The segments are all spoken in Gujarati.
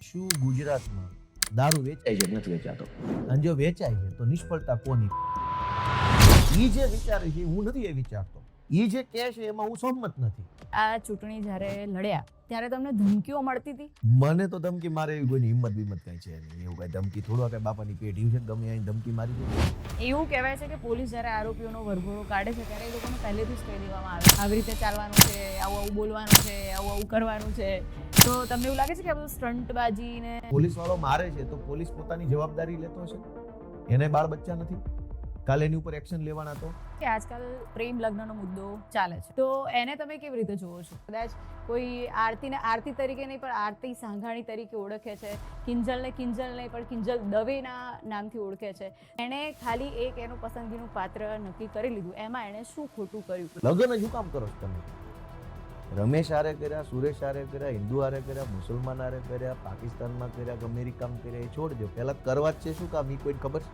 શું ગુજરાતમાં દારૂ વેચાય છે નથી વેચાતો? અને જો વેચાય છે તો નિષ્ફળતા કોની? ઈ જે વિચારે છે હું નથી એ વિચારતો, ઈ જે કહે છે એમાં હું સંમત નથી. આ ચૂંટણી જ્યારે લડ્યા ત્યારે તમને ધમકીઓ મળતી હતી? મને તો ધમકી મારે એવી કોઈની હિંમત બીમત કઈ છે નહીં. એવું કઈ ધમકી થોડું કઈ બાપાની પેઢી છે ગમે અહીં ધમકી મારી દે. એવું કહેવાય છે કે પોલીસ જ્યારે આરોપીઓનો વરઘોડો કાઢે છે ત્યારે એ લોકોને પહેલેથી જ કહી દેવામાં આવે આવી રીતે ચાલવાનું છે, આવું આવું બોલવાનું છે, આવું આવું કરવાનું છે. તો તમને એવું લાગે છે કે આ બધું સ્ટંટબાજી ને પોલીસ વાળો મારે છે તો પોલીસ પોતાની જવાબદારી લેતો હશે. એને બાળ બચ્ચા નથી, કાલે એની ઉપર એક્શન લેવાના તો. કે આજકાલ પ્રેમ લગ્નનો મુદ્દો ચાલે છે, તો એને તમે કેવી રીતે જોવો છો? કદાચ કોઈ આરતીને આરતી તરીકે નહીં પણ આરતી સાંઘાણી તરીકે ઓળખે છે, કિંજલને કિંજલ નહીં પણ કિંજલ દવેના નામથી ઓળખે છે. એણે ખાલી એક એનું પસંદગીનું પાત્ર નક્કી કરી લીધું, એમાં એણે શું ખોટું કર્યું? લગ્ન જ શું કામ કરો છો તમે? રમેશ હારે કર્યા, સુરેશ હારે કર્યા, હિન્દુ હારે કર્યા, મુસલમાન હારે કર્યા, પાકિસ્તાનમાં કર્યા, અમેરિકામાં કર્યા, એ છોડજો. પહેલા કરવા જ છે શું કામ એ કોઈને ખબર છે?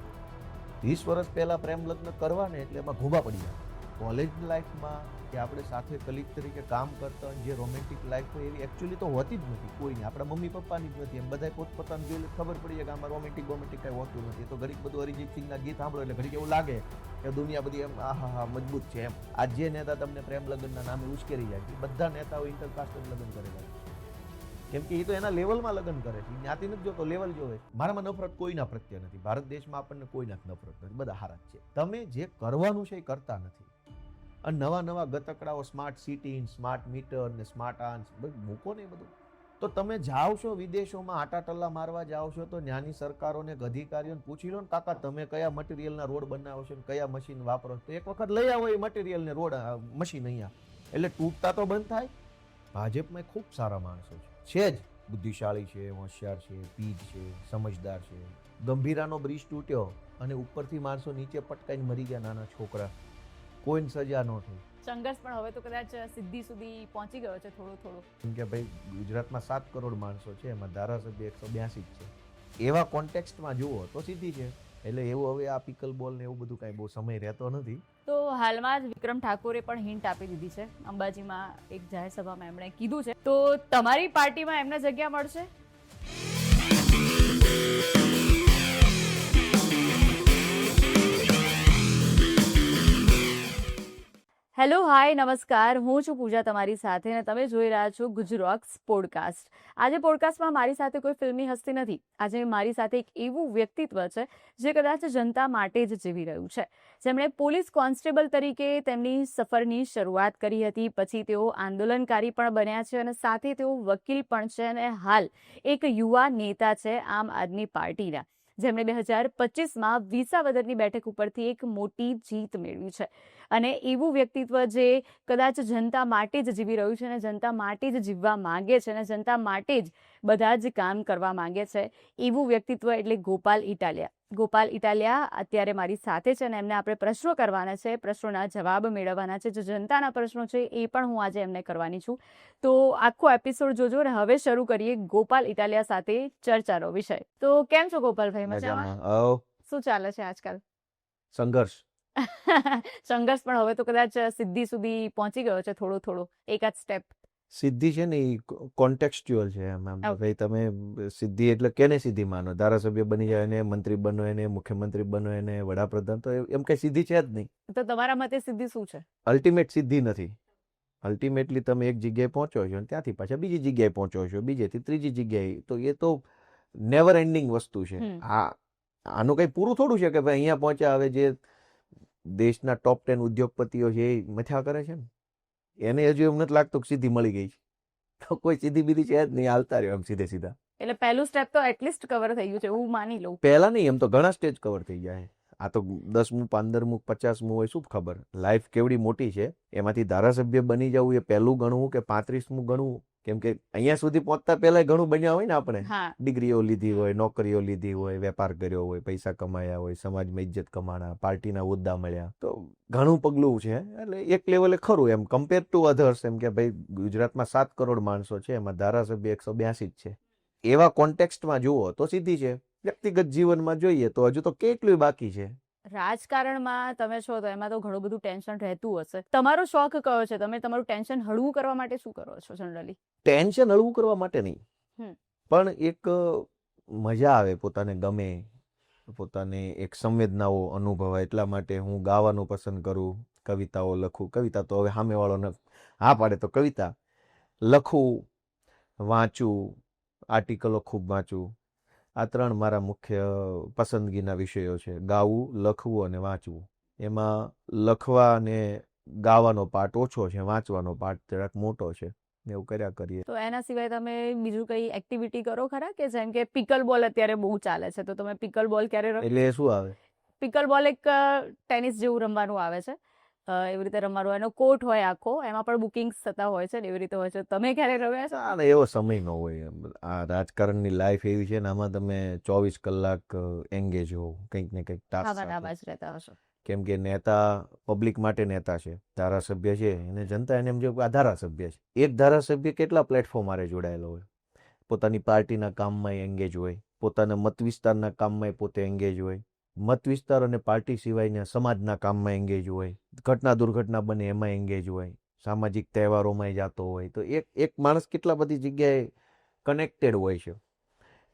20 વર્ષ પહેલા પ્રેમ લગ્ન કરવા ને એટલે એમાં ઘોબા પડી જાય. કોલેજ લાઈફમાં કે આપણે સાથે કલીગ તરીકે કામ કરતા હોય જે રોમેન્ટિક લાઈફ હોય એવી એકચ્યુઅલી તો હોતી જ નથી કોઈની. આપણા મમ્મી પપ્પાની જ નથી. એમ બધા પોતપોતાનું જોઈ ખબર પડી જાય કે આમાં રોમેન્ટિક કઈ હોતું નથી. તો ઘડીક બધું અરિજીત સિંહના ગીત સાંભળો એટલે ઘડીક એવું લાગે કે દુનિયા બધી એમ આહા મજબૂત છે એમ. આજ જે નેતા તમને પ્રેમ લગ્નના નામે ઉશ્કેરી જાય છે બધા નેતાઓ ઇન્ટરકાસ્ટલ લગ્ન કરેલા છે. કેમ કે એ તો એના લેવલમાં લગ્ન કરે છે, જ્ઞાતિ નથી જોતો, લેવલ જોવે. મારામાં નફરત કોઈના પ્રત્યે નથી. ભારત દેશમાં આપણને કોઈના નફરત નથી, બધા હારા જ છે. તમે જે કરવાનું છે એ કરતા નથી. અને નવા નવા ગતકડાઓ સ્માર્ટ સિટી, સ્માર્ટ મીટર ને સ્માર્ટ આન્સ મૂકો ને બધું. તો તમે જાઓ છો વિદેશોમાં આટા ટલ્લા મારવા જાઓ છો તો ત્યાંની સરકારોને અધિકારીઓને પૂછી લો ને કાકા તમે કયા મટીરિયલના રોડ બનાવો છો ને કયા મશીન વાપરો છો. તો એક વખત લઈ આવો એ મટીરિયલને રોડ મશીન અહીંયા, એટલે તૂટતા તો બંધ થાય. ભાજપમાં ખૂબ સારા માણસો છે જ, બુદ્ધિશાળી છે, હોશિયાર છે, પીજ છે, સમજદાર છે. ગંભીરાનો બ્રિજ તૂટ્યો અને ઉપરથી માણસો નીચે પટકાઈને મરી ગયા, નાના છોકરા, કોઈને સજા ન થઈ. સંઘર્ષ પણ હવે તો કદાચ સિદ્ધિ સુધી પહોંચી ગયો છે થોડો થોડો. કેમ કે ભાઈ ગુજરાતમાં 7 કરોડ માણસો છે, એમાં ધારાસભ્ય 182 જ છે. એવા કોન્ટેક્સ્ટમાં જુઓ તો સિદ્ધિ છે. એટલે એવું હવે આ પિકલ બોલ ને એવું બધું કાંઈ બહુ સમય રહેતો નથી. તો હાલમાં જ વિક્રમ ઠાકોરે પણ હિન્ટ આપી દીધી છે. અંબાજીમાં એક જાહેર સભામાં એમણે કીધું છે. તો તમારી પાર્ટીમાં એમને જગ્યા મળશે? હેલો, હાય, નમસ્કાર. હું છું પૂજા તમારી સાથે અને તમે જોઈ રહ્યા છો ગુજરાત પોડકાસ્ટ. આજે પોડકાસ્ટમાં મારી સાથે કોઈ ફિલ્મી હસ્તી નથી. આજે મારી સાથે એક એવું વ્યક્તિત્વ છે જે કદાચ જનતા માટે જ જીવી રહ્યું છે. જેમણે પોલીસ કોન્સ્ટેબલ તરીકે તેમની સફરની શરૂઆત કરી હતી, પછી તેઓ આંદોલનકારી પણ બન્યા છે અને સાથે તેઓ વકીલ પણ છે અને હાલ એક યુવા નેતા છે આમ આદમી પાર્ટીના, જેમણે 2025માં વિસાવદરની બેઠક ઉપરથી એક મોટી જીત મેળવી છે. અને એવું વ્યક્તિત્વ જે કદાચ જનતા માટે જ જીવી રહ્યું છે અને જનતા માટે જ જીવવા માંગે છે અને જનતા માટે જ બધા જ કામ કરવા માંગે છે, એવું વ્યક્તિત્વ એટલે ગોપાલ ઇટાલિયા. ગોપાલ ઇટાલિયા અત્યારે મારી સાથે છે અને એમને આપણે પ્રશ્નો કરવાના છે, પ્રશ્નોના જવાબ મેળવવાના છે. જે જનતાના પ્રશ્નો છે એ પણ હું આજે એમને કરવાની છું. તો આખો એપિસોડ જોજો અને હવે શરૂ કરીએ ગોપાલ ઇટાલિયા સાથે ચર્ચાનો વિષય. તો કેમ છો ગોપાલભાઈ? મજામાં? શું ચાલે છે આજકાલ? સંઘર્ષ. સંઘર્ષ પણ હવે તો કદાચ સિદ્ધિ સુધી પહોંચી ગયો છે થોડો થોડો, એકાદ સ્ટેપ. સિદ્ધિ છે ને એ કોન્ટેક્સ્ચ્યુઅલ છે. એમ ભાઈ તમે સિદ્ધિ એટલે કેને સિદ્ધિ માનો? ધારાસભ્ય બની જાય એને, મંત્રી બનો એને, મુખ્યમંત્રી બનો એને, વડાપ્રધાન, તો એમ કઈ સિદ્ધિ છે જ નહીં. તો તમારા મતે સિદ્ધિ શું છે? અલ્ટિમેટ સિદ્ધિ નથી. અલ્ટિમેટલી તમે એક જગ્યાએ પહોંચો છો અને ત્યાંથી પાછા બીજી જગ્યાએ પહોંચો છો, બીજેથી ત્રીજી જગ્યાએ. તો એ તો નેવર એન્ડિંગ વસ્તુ છે. આનું કઈ પૂરું થોડું છે કે ભાઈ અહીંયા પહોંચ્યા, હવે જે દેશના ટોપ 10 ઉદ્યોગપતિઓ છે એ મથ્યા કરે છે ને, એને હજુ એમ નથી લાગતું કે સીધી મળી ગઈ છે. તો કોઈ સીધી બીધી છે જ નહીં, હાલતા રહ્યો એમ સીધે સીધા. એટલે પહેલું સ્ટેપ તો એટલીસ્ટ કવર થઈ ગયું છે એવું માની લઉં. પહેલા નહીં, એમ તો ઘણા સ્ટેજ કવર થઈ જાય. આ તો 10મું, 15મું, 50મું હોય, શું ખબર લાઈફ કેવડી મોટી છે. એમાંથી ધારાસભ્ય બની જવું એ પહેલું ગણવું કે 35મું ગણવું? કેમ કે અહીંયા સુધી પહોંચતા પહેલા ઘણું બન્યા હોય ને આપણે. ડિગ્રીઓ લીધી હોય, નોકરીઓ લીધી હોય, વેપાર કર્યો હોય, પૈસા કમાયા હોય, સમાજમાં ઇજ્જત કમાણા, પાર્ટીના હોદ્દા મળ્યા, તો ઘણું પગલું છે. એટલે એક લેવલે ખરું એમ કમ્પેર ટુ અધર્સ, એમ કે ભાઈ ગુજરાતમાં 7 કરોડ માણસો છે, એમાં ધારાસભ્ય 182 જ છે. એવા કોન્ટેક્સ્ટમાં જુઓ તો સીધી છે. વ્યક્તિગત જીવનમાં જોઈએ તો હજુ તો કેટલું બાકી છે. રાજકારણમાં તમે છો તો એમાં તો ઘણું બધું ટેન્શન રહેતું હશે. તમારો શોખ કયો છે? તમે તમારું ટેન્શન હળવું કરવા માટે શું કરો છો જનરલી? ટેન્શન હળવું કરવા માટે નહીં, પણ એક મજા આવે, પોતાને ગમે, પોતાને એક સંવેદનાઓ અનુભવાય, એટલા માટે હું ગાવાનું પસંદ કરું, કવિતાઓ લખું. કવિતા તો હવે સામેવાળોને હા પાડે તો કવિતા લખું, વાંચું, આર્ટિકલો ખૂબ વાંચું. આ 3 મારા મુખ્ય પસંદગીના વિષયો છે: ગાવું, લખવું અને વાંચવું. એમાં લખવા અને ગાવાનો પાર્ટ ઓછો છે, વાંચવાનો પાર્ટ જરાક મોટો છે. એવું કર્યા કરીએ. તો એના સિવાય તમે બીજું કઈ એક્ટિવિટી કરો ખરા? કે જેમ કે પિકલ બોલ અત્યારે બહુ ચાલે છે, તો તમે પિકલ બોલ ક્યારે એટલે શું આવે? પિકલ બોલ એક ટેનિસ જેવું રમવાનું આવે છે, એવી રીતે રમવાનું. એનો કોર્ટ હોય આખો, એમાં પણ બુકિંગ્સ થતા હોય છે ને એવી રીતે હોય છે. તમે ક્યારે રમ્યા છો? ના, એવો સમય ન હોય. આ રાજકારણની લાઈફ એવી છે ને, આમાં તમે 24 કલાક એંગેજ હો કંઈક ને કંઈક ટાસ્ક આમાં સાથે. નામાં જ રહેતા હશો. કેમ કે નેતા પબ્લિક માટે નેતા છે, ધારાસભ્ય છે એને જનતા એને એમ જો આ ધારાસભ્ય છે. એક ધારાસભ્ય કેટલા પ્લેટફોર્મ આરે જોડાયેલો હોય, પોતાની પાર્ટીના કામમાં એંગેજ હોય, પોતાના મત વિસ્તારના કામમાં પોતે એંગેજ હોય, મત વિસ્તાર અને પાર્ટી સિવાયના સમાજના કામમાં એંગેજ હોય, ઘટના દુર્ઘટના બને એમાં એંગેજ હોય, સામાજિક તહેવારોમાં જતો હોય. તો એક એક માણસ કેટલા બધી જગ્યાએ કનેક્ટેડ હોય છે.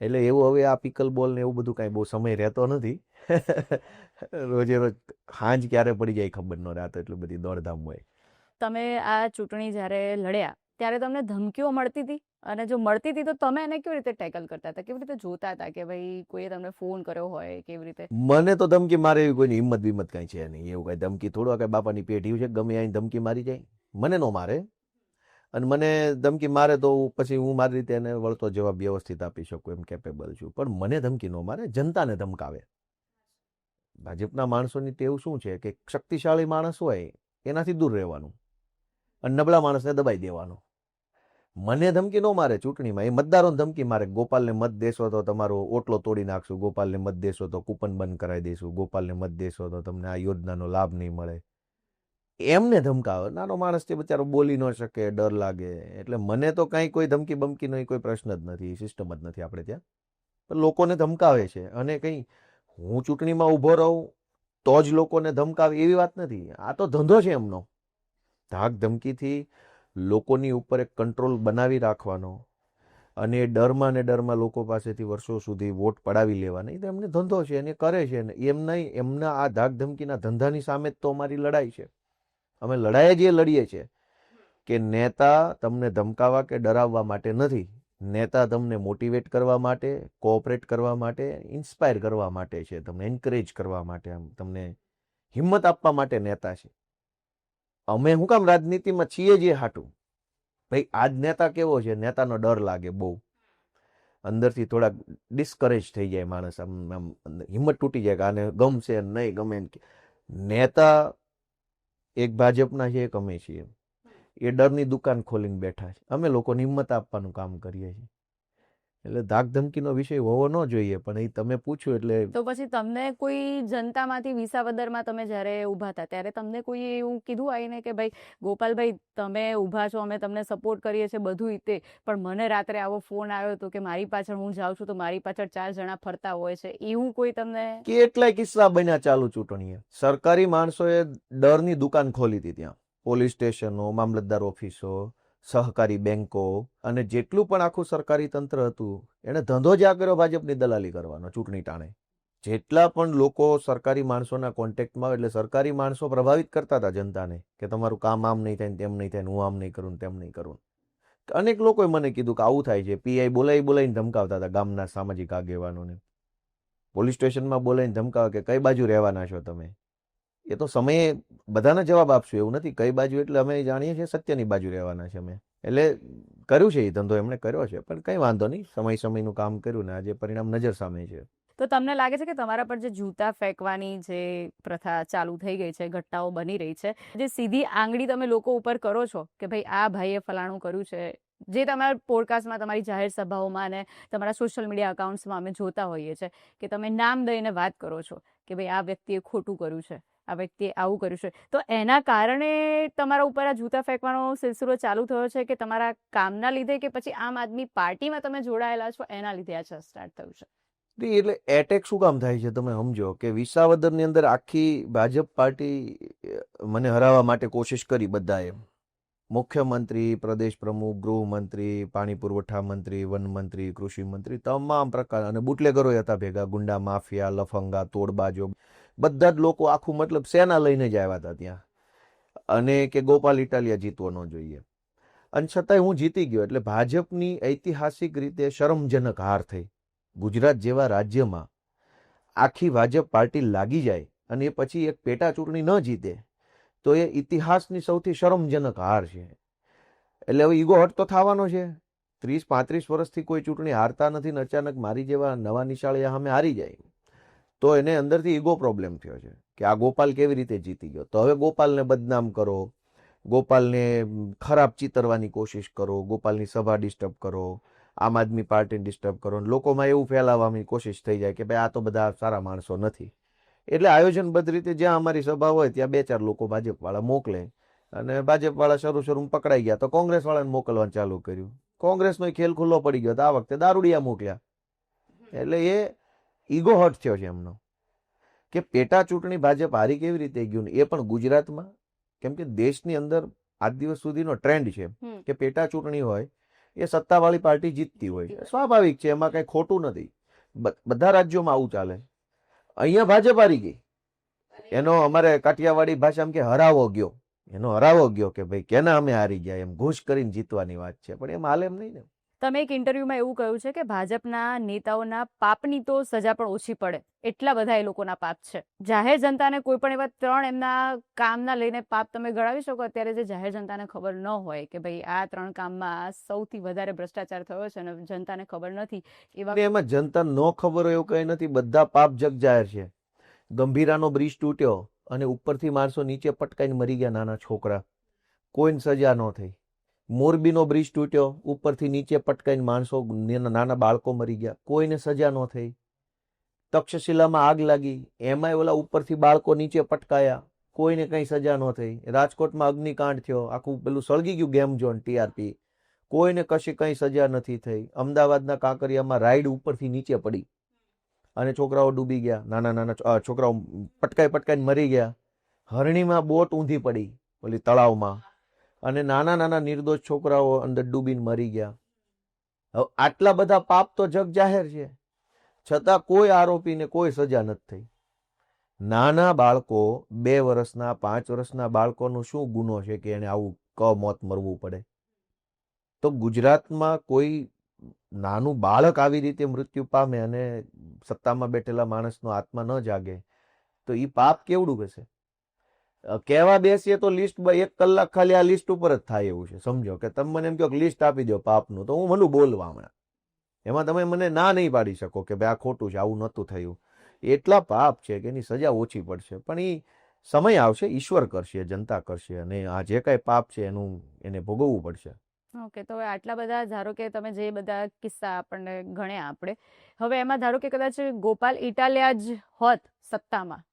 એટલે એવું હવે આ પિકલ બોલ ને એવું બધું કાંઈ બહુ સમય રહેતો નથી. રોજે રોજ સાંજ ક્યારે પડી જાય ખબર ન રહેતો, એટલી બધી દોડધામ હોય. તમે આ ચૂંટણી જ્યારે લડ્યા ત્યારે તમને ધમકીઓ મળતી હતી? અને જો મળતી હતી તો તમે એને કેવી રીતે ટેકલ કરતા હતા? કેવી રીતે જોતા હતા કે ભાઈ કોઈએ તમને ફોન કર્યો હોય કેવી રીતે? મને તો ધમકી મારે એવી કોઈની હિંમત બીમત કાંઈ છે નહીં. એવું કાંઈ ધમકી થોડો કાંઈ બાપાની પેઢી છે ગમે આવીને ધમકી મારી જાય. મને ન મારે, અને મને ધમકી મારે તો પછી હું મારી રીતે એને વળતો જવાબ વ્યવસ્થિત આપી શકું એમ કેપેબલ છું. પણ મને ધમકી ન મારે, જનતાને ધમકાવે. ભાજપના માણસોની ટેવ શું છે કે શક્તિશાળી માણસ હોય એનાથી દૂર રહેવાનું અને નબળા માણસને દબાઈ દેવાનો. મને ધમકી ન મારે ચૂંટણીમાં, એ મતદારોને ધમકી મારે. ગોપાલને મત દેશો તો તમારો ઓટલો તોડી નાખશું, ગોપાલને મત દેશો તો કૂપન બંધ કરાવી દઈશું, ગોપાલને મત દેશો તો તમને આ યોજનાનો લાભ નહીં મળે. એમને ધમકાવે. નાનો માણસ તે બચારો બોલી ન શકે, ડર લાગે. એટલે મને તો કાંઈ કોઈ ધમકી બમકીનો કોઈ પ્રશ્ન જ નથી, સિસ્ટમ જ નથી આપણે ત્યાં. પણ લોકોને ધમકાવે છે, અને કંઈ હું ચૂંટણીમાં ઊભો રહું તો જ લોકોને ધમકાવે એવી વાત નથી. આ તો ધંધો છે એમનો. ધાક ધમકીથી લોકોની ઉપર એક કંટ્રોલ બનાવી રાખવાનો, અને એ ડરમાં ને ડરમાં લોકો પાસેથી વર્ષો સુધી વોટ પડાવી લેવાના. એ તો એમને ધંધો છે અને કરે છે. ને એમના આ ધાક ધમકીના ધંધાની સામે જ તો અમારી લડાઈ છે. અમે લડાઈ જ એ લડીએ છીએ કે નેતા તમને ધમકાવા કે ડરાવવા માટે નથી. નેતા તમને મોટિવેટ કરવા માટે, કોઓપરેટ કરવા માટે, ઇન્સ્પાયર કરવા માટે છે, તમને એન્કરેજ કરવા માટે, તમને હિંમત આપવા માટે નેતા છે. અમે શું કામ રાજનીતિમાં છીએ જે હાટું? ભાઈ આજ નેતા કેવો છે, નેતાનો ડર લાગે બહુ, અંદરથી થોડાક ડિસ્કરેજ થઈ જાય માણસ, આમ હિંમત તૂટી જાય કે આને ગમશે નહીં ગમે. નેતા એક ભાજપના છે, એક અમે છીએ. એ ડરની દુકાન ખોલીને બેઠા છે. અમે લોકોને હિંમત આપવાનું કામ કરીએ છીએ. એટલે ધાક ધમકીનો વિષય હોવો ન જોઈએ, પણ એ તમે પૂછ્યું એટલે. તો પછી તમને કોઈ જનતામાંથી વિસાવદરમાં તમે જ્યારે ઊભા હતા ત્યારે તમને કોઈ એવું કીધું આવીને કે ભાઈ ગોપાલભાઈ તમે ઊભા છો, અમે તમને સપોર્ટ કરીએ છીએ બધું રીતે, પણ મને રાત્રે આવો ફોન આવ્યો હતો કે મારી પાછળ હું જાઉં છું તો મારી પાછળ 4 જણા ફરતા હોય છે, એવું કોઈ તમને? કેટલાય કિસ્સા બન્યા ચાલુ ચૂંટણીએ. સરકારી માણસોએ ડરની દુકાન ખોલી હતી ત્યાં. પોલીસ સ્ટેશનો, મામલતદાર ઓફિસો, સહકારી બેંકો, અને જેટલું પણ આખું સરકારી તંત્ર હતું એને ધંધો જ આ કર્યો ભાજપની દલાલી કરવાનો ચૂંટણી ટાણે. જેટલા પણ લોકો સરકારી માણસોના કોન્ટેક્ટમાં, એટલે સરકારી માણસો પ્રભાવિત કરતા હતા જનતાને કે તમારું કામ આમ નહીં થાય, તેમ નહીં થાય, હું આમ નહીં કરું, તેમ નહીં કરું. અનેક લોકોએ મને કીધું કે આવું થાય છે. પીઆઈ બોલાવીને ધમકાવતા હતા ગામના સામાજિક આગેવાનોને. પોલીસ સ્ટેશનમાં બોલાવીને ધમકાવે કે કઈ બાજુ રહેવાના છો તમે. એ તો સમયે બધાને જવાબ આપશું એવું નથી. કઈ બાજુ એટલે અમે જાણીએ છીએ સત્યની બાજુ રહેવાના છે અમે. એટલે કર્યું છે એ ધંધો એમણે કર્યો છે, પણ કંઈ વાંધો નહીં, સમયનું કામ કર્યું ને આજે પરિણામ નજર સામે છે. તો તમને લાગે છે કે તમારા પર જે જૂતા ફેંકવાની જે પ્રથા ચાલુ થઈ ગઈ છે, ઘટનાઓ બની રહી છે, જે સીધી આંગળી તમે લોકો ઉપર કરો છો કે ભાઈ આ ભાઈએ ફલાણું કર્યું છે, જે તમારા પોડકાસ્ટમાં, તમારી જાહેર સભાઓમાં અને તમારા સોશિયલ મીડિયા અકાઉન્ટ્સમાં અમે જોતા હોઈએ છીએ કે તમે નામ દઈને વાત કરો છો કે ભાઈ આ વ્યક્તિએ ખોટું કર્યું છે, આ વ્યક્તિએ આવું કર્યું છે, તો એના કારણે તમારા ઉપર આ જૂતા ફેંકવાનો સિલસિલો ચાલુ થયો છે કે તમારા કામના લીધે, કે પછી આમ આદમી પાર્ટીમાં તમે જોડાયેલા છો એના લીધે આ સ્ટાર્ટ થયું છે? એટલે એટેક શું કામ થાય છે તમે સમજો કે વિસાવદરની અંદર આખી ભાજપ પાર્ટી મને હરાવવા માટે કોશિશ કરી બધાએ. મુખ્યમંત્રી, પ્રદેશ પ્રમુખ, ગૃહમંત્રી, પાણી પુરવઠા મંત્રી, વન મંત્રી, કૃષિ મંત્રી, તમામ પ્રકાર, અને બુટલેગરો હતા ભેગા, ગુંડા માફિયા, લફંગા, તોડબાજો, બધા જ લોકો આખું મતલબ સેના લઈને જ આવ્યા હતા ત્યાં, અને કે ગોપાલ ઇટાલિયા જીતવો ન જોઈએ. અને છતાંય હું જીતી ગયો. એટલે ભાજપની ઐતિહાસિક રીતે શરમજનક હાર થઈ. ગુજરાત જેવા રાજ્યમાં આખી ભાજપ પાર્ટી લાગી જાય અને એ પછી એક પેટા ચૂંટણી ન જીતે તો એ ઇતિહાસની સૌથી શરમજનક હાર છે. એટલે હવે ઈગો હટ તો થવાનો છે. 30-35 વર્ષથી કોઈ ચૂંટણી હારતા નથી ને અચાનક મારી જેવા નવા નિશાળિયા સામે હારી જાય તો એને અંદરથી ઈગો પ્રોબ્લેમ થયો છે કે આ ગોપાલ કેવી રીતે જીતી ગયો. તો હવે ગોપાલને બદનામ કરો, ગોપાલને ખરાબ ચિતરવાની કોશિશ કરો, ગોપાલની સભા ડિસ્ટર્બ કરો, આમ આદમી પાર્ટીને ડિસ્ટર્બ કરો, લોકોમાં એવું ફેલાવવાની કોશિશ થઈ જાય કે ભાઈ આ તો બધા સારા માણસો નથી. એટલે આયોજનબદ્ધ રીતે જ્યાં અમારી સભા હોય ત્યાં 2-4 લોકો ભાજપવાળા મોકલે, અને ભાજપવાળા શરૂમાં પકડાઈ ગયા તો કોંગ્રેસવાળાને મોકલવાનું ચાલુ કર્યું. કોંગ્રેસનો ખેલ ખુલ્લો પડી ગયો તો આ વખતે દારૂડિયા મોકલ્યા. એટલે એ ઈગો હર્ટ થયો છે એમનો કે પેટા ચૂંટણી ભાજપ હારી કેવી રીતે ગયું ને એ પણ ગુજરાતમાં. કેમ કે દેશની અંદર આજ દિવસ સુધીનો ટ્રેન્ડ છે કે પેટા ચૂંટણી હોય એ સત્તાવાળી પાર્ટી જીતતી હોય. સ્વાભાવિક છે, એમાં કઈ ખોટું નથી. બધા રાજ્યોમાં આવું ચાલે. અહીંયા ભાજપ હારી ગઈ, એનો અમારે કાઠિયાવાડી ભાષામાં કે હરાવો ગયો, એનો હરાવો ગયો કે ભાઈ કેના અમે હારી ગયા, એમ ઘૂસ કરીને જીતવાની વાત છે. પણ એમ હાલે એમ નહીં ને. તમે એક ઇન્ટરવ્યુમાં એવું કહ્યું છે કે ભાજપના નેતાઓના પાપની તો સજા પણ ઓછી પડે, એટલા બધા એ લોકોના પાપ છે. જાહેર જનતાને કોઈ પણ એવા 3 એમના કામના લઈને પાપ તમે ગણાવી શકો અત્યારે જે જાહેર જનતાને ખબર ન હોય કે ભાઈ આ 3 કામમાં સૌથી વધારે ભ્રષ્ટાચાર થયો છે અને જનતાને ખબર નથી એવા? એમાં જનતા ન ખબર હોય એવું કઈ નથી. બધા પાપ જગ જાહેર છે. ગંભીરાનો બ્રિજ તૂટ્યો અને ઉપરથી માણસો નીચે પટકાઈને મરી ગયા, નાના છોકરા, કોઈને સજા ન થઈ. મોરબીનો બ્રિજ તૂટ્યો, ઉપરથી નીચે પટકાઈને માણસો, નાના બાળકો મરી ગયા, કોઈને સજા ન થઈ. તક્ષશિલામાં આગ લાગી, એમાંય ઓલા ઉપરથી બાળકો નીચે પટકાયા, કોઈને કઈ સજા ન થઈ. રાજકોટમાં અગ્નિકાંડ થયો, આખું પેલું સળગી ગયું ગેમ ઝોન, TRP, કોઈને કશી કઈ સજા નથી થઈ. અમદાવાદના કાંકરિયામાં રાઈડ ઉપરથી નીચે પડી અને છોકરાઓ ડૂબી ગયા, નાના છોકરાઓ પટકાઈને મરી ગયા. હરણીમાં બોટ ઊંધી પડી ઓલી તળાવમાં, અને નાના નિર્દોષ છોકરાઓ અંદર ડૂબીને મરી ગયા. હવે આટલા બધા પાપ તો જગ જાહેર છે, છતાં કોઈ આરોપીને કોઈ સજા નથી થઈ. નાના બાળકો, 2 વર્ષના 5 વર્ષના બાળકોનો શું ગુનો છે કે એને આવું કમોત મરવું પડે? તો ગુજરાતમાં કોઈ નાનું બાળક આવી રીતે મૃત્યુ પામે અને સત્તામાં બેઠેલા માણસનો આત્મા ન જાગે તો એ પાપ કેવડું હશે? કહેવા બેસીએ તો લિસ્ટ 1 કલાક ખાલી આ લિસ્ટ ઉપર જ થાય એવું છે. સમજો કે તમે મને એમ કહો લિસ્ટ આપી દો પાપનું, તો હું મને બોલવા હમણાં. એમાં તમે મને ના નહીં પાડી શકો કે ભાઈ આ ખોટું છે, આવું નહોતું થયું. એટલા પાપ છે કે એની સજા ઓછી પડશે. પણ એ સમય આવશે, ઈશ્વર કરશે, જનતા કરશે, અને આ જે કાંઈ પાપ છે એને ભોગવવું પડશે. ઓકે, તો હવે આટલા બધા, ધારો કે તમે જે બધા કિસ્સા આપણને ગણ્યા આપણે, હવે એમાં ધારો કે કદાચ ગોપાલ ઇટાલિયા જ હોત સત્તામાં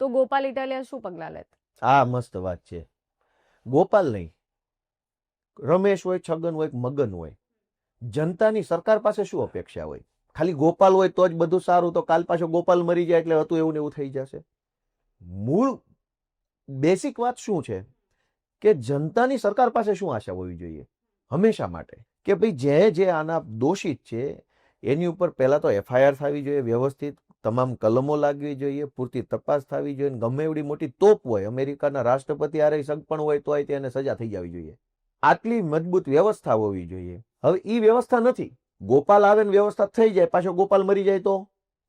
તો ગોપાલ ઇટાલિયા શું પગલાં લેત? આ મસ્ત વાત છે. ગોપાલ નહીં, રમેશ હોય, છગન હોય, મગન હોય, જનતાની સરકાર પાસે શું અપેક્ષા હોય? ખાલી ગોપાલ હોય તો જ બધું સારું, તો કાલ પાછો ગોપાલ મરી જાય એટલે હતું એવું ને એવું થઈ જશે. મૂળ બેસિક વાત શું છે કે જનતાની સરકાર પાસે શું આશા હોવી જોઈએ હંમેશા માટે? કે ભાઈ જે આના દોષિત છે એની ઉપર પહેલા તો FIR થવી જોઈએ, વ્યવસ્થિત તમામ કલમો લાગવી જોઈએ, પૂરતી તપાસ થવી જોઈએ. ગમે એવડી મોટી તોપ હોય, અમેરિકાના રાષ્ટ્રપતિ હારે સગપણ હોય તોય તેને સજા થઈ જવી જોઈએ. આટલી મજબૂત વ્યવસ્થા હોવી જોઈએ. હવે એ વ્યવસ્થા નથી. ગોપાલ આવે ને વ્યવસ્થા થઈ જાય, પાછો ગોપાલ મરી જાય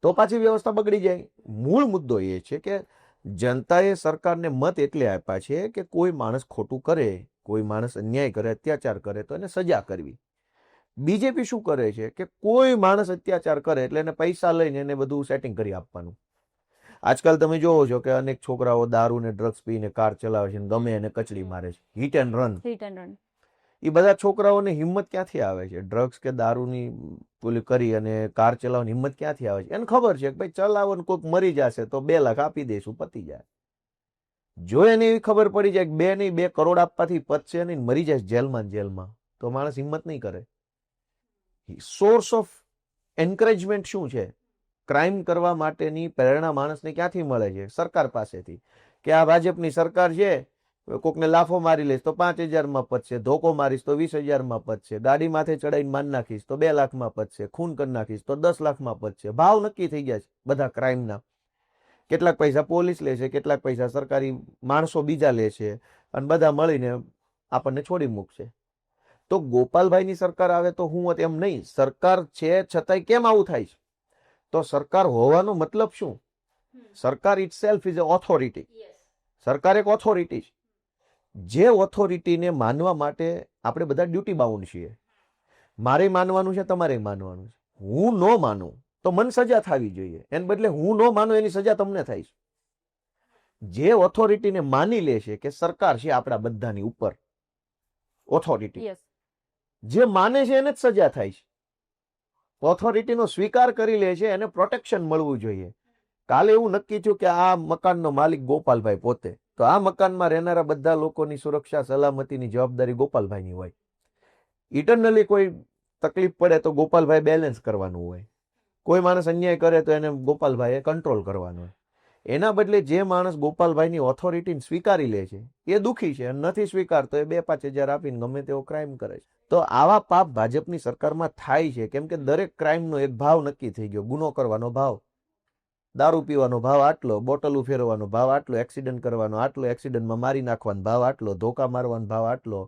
તો પાછી વ્યવસ્થા બગડી જાય. મૂળ મુદ્દો એ છે કે જનતાએ સરકારને મત એટલે આપ્યા છે કે કોઈ માણસ ખોટું કરે, કોઈ માણસ અન્યાય કરે, અત્યાચાર કરે તો એને સજા કરવી. બીજેપી શું કરે છે કે કોઈ માણસ અત્યાચાર કરે એટલે એને પૈસા લઈને એને બધું સેટિંગ કરી આપવાનું. આજકાલ તમે જોવો છો કે અનેક છોકરાઓ દારૂ ને ડ્રગ્સ પીને કાર ચલાવે છે, ગમે એને કચડી મારે છે, હિટ એન્ડ રન. એ બધા છોકરાઓને હિંમત ક્યાંથી આવે છે? ડ્રગ્સ કે દારૂની પેલી કરી અને કાર ચલાવવાની હિંમત ક્યાંથી આવે છે? એને ખબર છે કે ભાઈ ચલાવો ને કોઈક મરી જશે તો 2 લાખ આપી દઈશું, પતી જાય. જો એને એવી ખબર પડી જાય કે 2 નહીં 2 કરોડ આપવાથી પતશે નહીં, મરી જાય જેલમાં, તો માણસ હિંમત નહીં કરે. સોર્સ ઓફ એન્કરેજમેન્ટ શું છે? ક્રાઇમ કરવા માટેની પ્રેરણા માણસને ક્યાંથી મળે છે? સરકાર પાસેથી. કે આ ભાજપની સરકાર છે કોકને લાફો મારી લઈશ તો 5,000 પતશે, ધોકો મારીશ તો 20,000 પતશે, ગાડી માથે ચડાઈને માન નાખીશ તો 2 લાખમાં પતશે, ખૂન કરી નાખીશ તો 10 લાખમાં પતશે. ભાવ નક્કી થઈ ગયા છે બધા ક્રાઇમના. કેટલાક પૈસા પોલીસ લે છે, કેટલાક પૈસા સરકારી માણસો બીજા લે છે, અને બધા મળીને આપણને છોડી મૂકશે. તો ગોપાલભાઈની સરકાર આવે તો હું એમ નહીં, સરકાર છે છતાંય કેમ આવું થાય છે? તો સરકાર હોવાનો મતલબ શું? સરકાર ઇટસેલ્ફ ઇઝ અ ઓથોરિટી. સરકાર એક ઓથોરિટી છે. જે ઓથોરિટીને માનવા માટે આપણે બધા ડ્યુટી બાઉન્ડ છીએ. મારે માનવાનું છે, તમારે માનવાનું છે. હું ન માનું તો મને સજા થવી જોઈએ, એને બદલે હું ન માનું એની સજા તમને થાય છે. જે ઓથોરિટીને માની લે છે કે સરકાર છે આપણા બધાની ઉપર ઓથોરિટી, જે માને છે એને જ સજા થાય છે. ઓથોરિટીનો સ્વીકાર કરી લે છે, એને પ્રોટેક્શન મળવું જોઈએ. કાલે એવું નક્કી થયું કે આ મકાનનો માલિક ગોપાલભાઈ પોતે, તો આ મકાનમાં રહેનારા બધા લોકોની સુરક્ષા સલામતીની જવાબદારી ગોપાલભાઈની હોય. ઇટરનલી કોઈ તકલીફ પડે તો ગોપાલભાઈ બેલેન્સ કરવાનું હોય. કોઈ માણસ અન્યાય કરે તો એને ગોપાલભાઈએ કંટ્રોલ કરવાનો હોય. એના બદલે જે માણસ ગોપાલભાઈની ઓથોરિટીને સ્વીકારી લે છે એ દુઃખી છે, અને નથી સ્વીકારતો એ 2-5 હજાર આપીને ગમે તેવો ક્રાઇમ કરે છે. તો આવા પાપ ભાજપની સરકારમાં થાય છે, કેમ કે દરેક ક્રાઇમનો એક ભાવ નક્કી થઈ ગયો. ગુનો કરવાનો ભાવ, દારૂ પીવાનો ભાવ આટલો, બોટલ ફેરવવાનો ભાવ આટલો, એક્સિડન્ટ કરવાનો આટલો, એક્સિડન્ટમાં મારી નાખવાનો ભાવ આટલો, ધોકા મારવાનો ભાવ આટલો,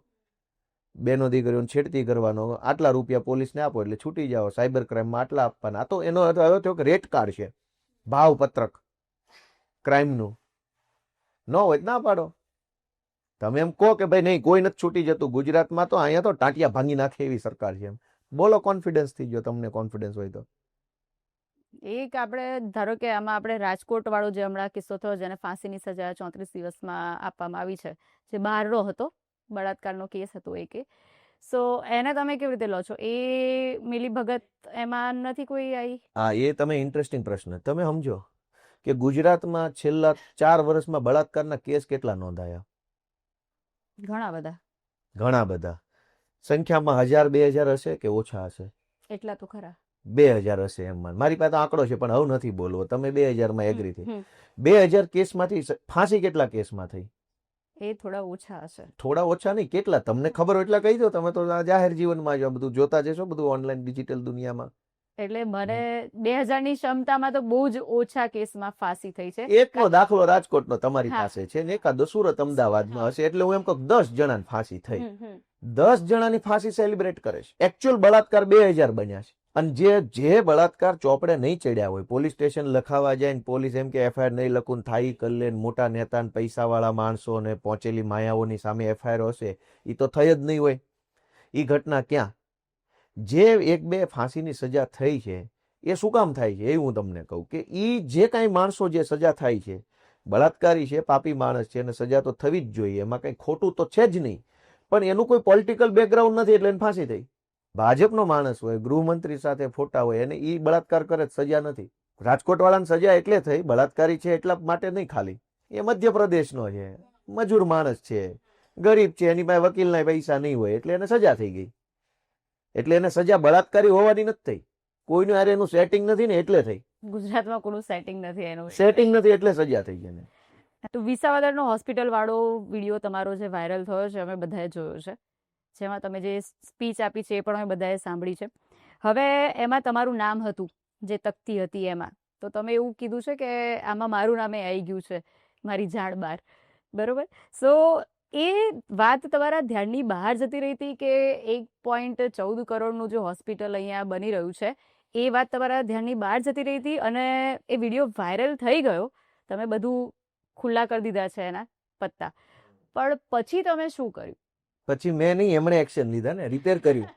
બેનો દીકરીઓને છેડતી કરવાનો આટલા રૂપિયા પોલીસને આપો એટલે છૂટી જાઓ, સાયબર ક્રાઇમમાં આટલા આપવાના. આ તો એનો અર્થ આવ્યો થયો કે રેટ કાર્ડ છે, ભાવ પત્રક ક્રાઇમનું. ન હોય ના પાડો. તમે એમ કહો કે ભાઈ નહીં કોઈ નથી છૂટી જતું ગુજરાતમાં, તો અહીંયા તો ટાંટિયા ભાંગી નાખે એવી સરકાર છે. એમ બોલો કોન્ફિડન્સ થઈ ગયો, તમને કોન્ફિડન્સ હોય તો. એક આપણે ધારો કે આમાં આપણે રાજકોટ વાળો જે હમણાં કિસ્સો થયો, જેને ફાંસીની સજા 34 દિવસમાં આપવામાં આવી છે, જે બહારનો હતો, બળાત્કારનો કેસ હતો એ. સો એને તમે કેવી રીતે લો છો? એ મિલીભગત એમાં નથી કોઈ આવી? હા, એ તમે ઇન્ટરેસ્ટિંગ પ્રશ્ન. તમે સમજો કે ગુજરાતમાં છેલ્લા 4 વર્ષમાં બળાત્કારના કેસ કેટલા નોંધાયા? ઘણા બધા. સંખ્યામાં 1,000-2,000 હશે કે ઓછા હશે? એટલા તો ખરા. 2,000 હશે એમ માન. મારી પાસે આંકડો છે પણ હવે નથી બોલવો. તમે 2,000 એગ્રી થઈ. 2,000 કેસમાંથી ફાંસી કેટલા કેસમાં થઈ? એ થોડા ઓછા હશે. થોડા ઓછા નહીં, કેટલા તમને ખબર હોય એટલા કહી દો. તમે તો જાહેર જીવનમાં જો બધું જોતા જશો, બધું ઓનલાઈન ડિજિટલ દુનિયામાં. એટલે મને 2000 ની ક્ષમતામાં તો બહુ જ ઓછા કેસમાં ફાંસી થઈ છે. એકનો દાખલો રાજકોટનો તમારી પાસે છે ને એકાદો સુરત અમદાવાદમાં હશે, એટલે હું એમ કહું 10 જણાની ફાંસી થઈ. 10 જણાની ફાંસી સેલિબ્રેટ કરે છે. એકચ્યુઅલ બળાત્કાર 2,000 બન્યા છે. અને જે બળાત્કાર ચોપડે નહીં ચડ્યા હોય, પોલીસ સ્ટેશન લખાવા જાય ને પોલીસ એમ કે એફઆઈઆર નહીં લખું થાઈ કરી લે, મોટા નેતા ને પૈસાવાળા માણસો ને પહોંચેલી માયાઓની સામે એફઆઈઆર હશે, એ તો થઈ જ નહીં હોય. એ ઘટના ક્યાં? જે 1-2 ફાંસીની સજા થઈ છે એ શું કામ થાય છે? એ હું તમને કહું કે એ જે કાંઈ માણસો જે સજા થાય છે, બળાત્કારી છે, પાપી માણસ છે, અને સજા તો થવી જ જોઈએ, એમાં કંઈ ખોટું તો છે જ નહીં. પણ એનું કોઈ પોલિટિકલ બેકગ્રાઉન્ડ નથી એટલે એને ફાંસી થઈ. ભાજપનો માણસ હોય, ગૃહમંત્રી સાથે ફોટા હોય, અને એ બળાત્કાર કરે સજા નથી. રાજકોટ વાળાને સજા એટલે થઈ, બળાત્કારી છે એટલા માટે નહીં, ખાલી એ મધ્યપ્રદેશનો છે, મજૂર માણસ છે, ગરીબ છે, એની પાસે વકીલના પૈસા નહીં હોય એટલે એને સજા થઈ ગઈ. એટલે એને સજા બળાત્કારી હોવાની નથી થઈ, કોઈનું યાર એનું સેટિંગ નથી ને એટલે થઈ. ગુજરાતમાં કોઈનું સેટિંગ નથી, એનું સેટિંગ નથી એટલે સજા થઈ ગઈ. તો વિસાવદરનો હોસ્પિટલ વાળો વિડીયો તમારો જે વાયરલ થયો છે, અમે બધાએ જોયો છે, જેમાં તમે જે સ્પીચ આપી છે એ પણ અમે બધાએ સાંભળી છે. હવે એમાં તમારું નામ હતું, જે તકતી હતી એમાં, તો તમે એવું કીધું છે કે આમાં મારું નામે આવી ગયું છે, મારી જાણ બહાર, બરોબર? સો એ વાત તમારા ધ્યાનની બહાર જતી રહી હતી કે 1.14 કરોડનું જે હોસ્પિટલ અહીંયા બની રહ્યું છે, એ વાત તમારા ધ્યાનની બહાર જતી રહી હતી, અને એ વિડીયો વાયરલ થઈ ગયો, તમે બધું ખુલ્લા કરી દીધા છે એના પત્તા, પણ પછી તમે શું કર્યું? પછી મેં નહીં, એમણે એક્શન લીધા ને, રિપેર કર્યું.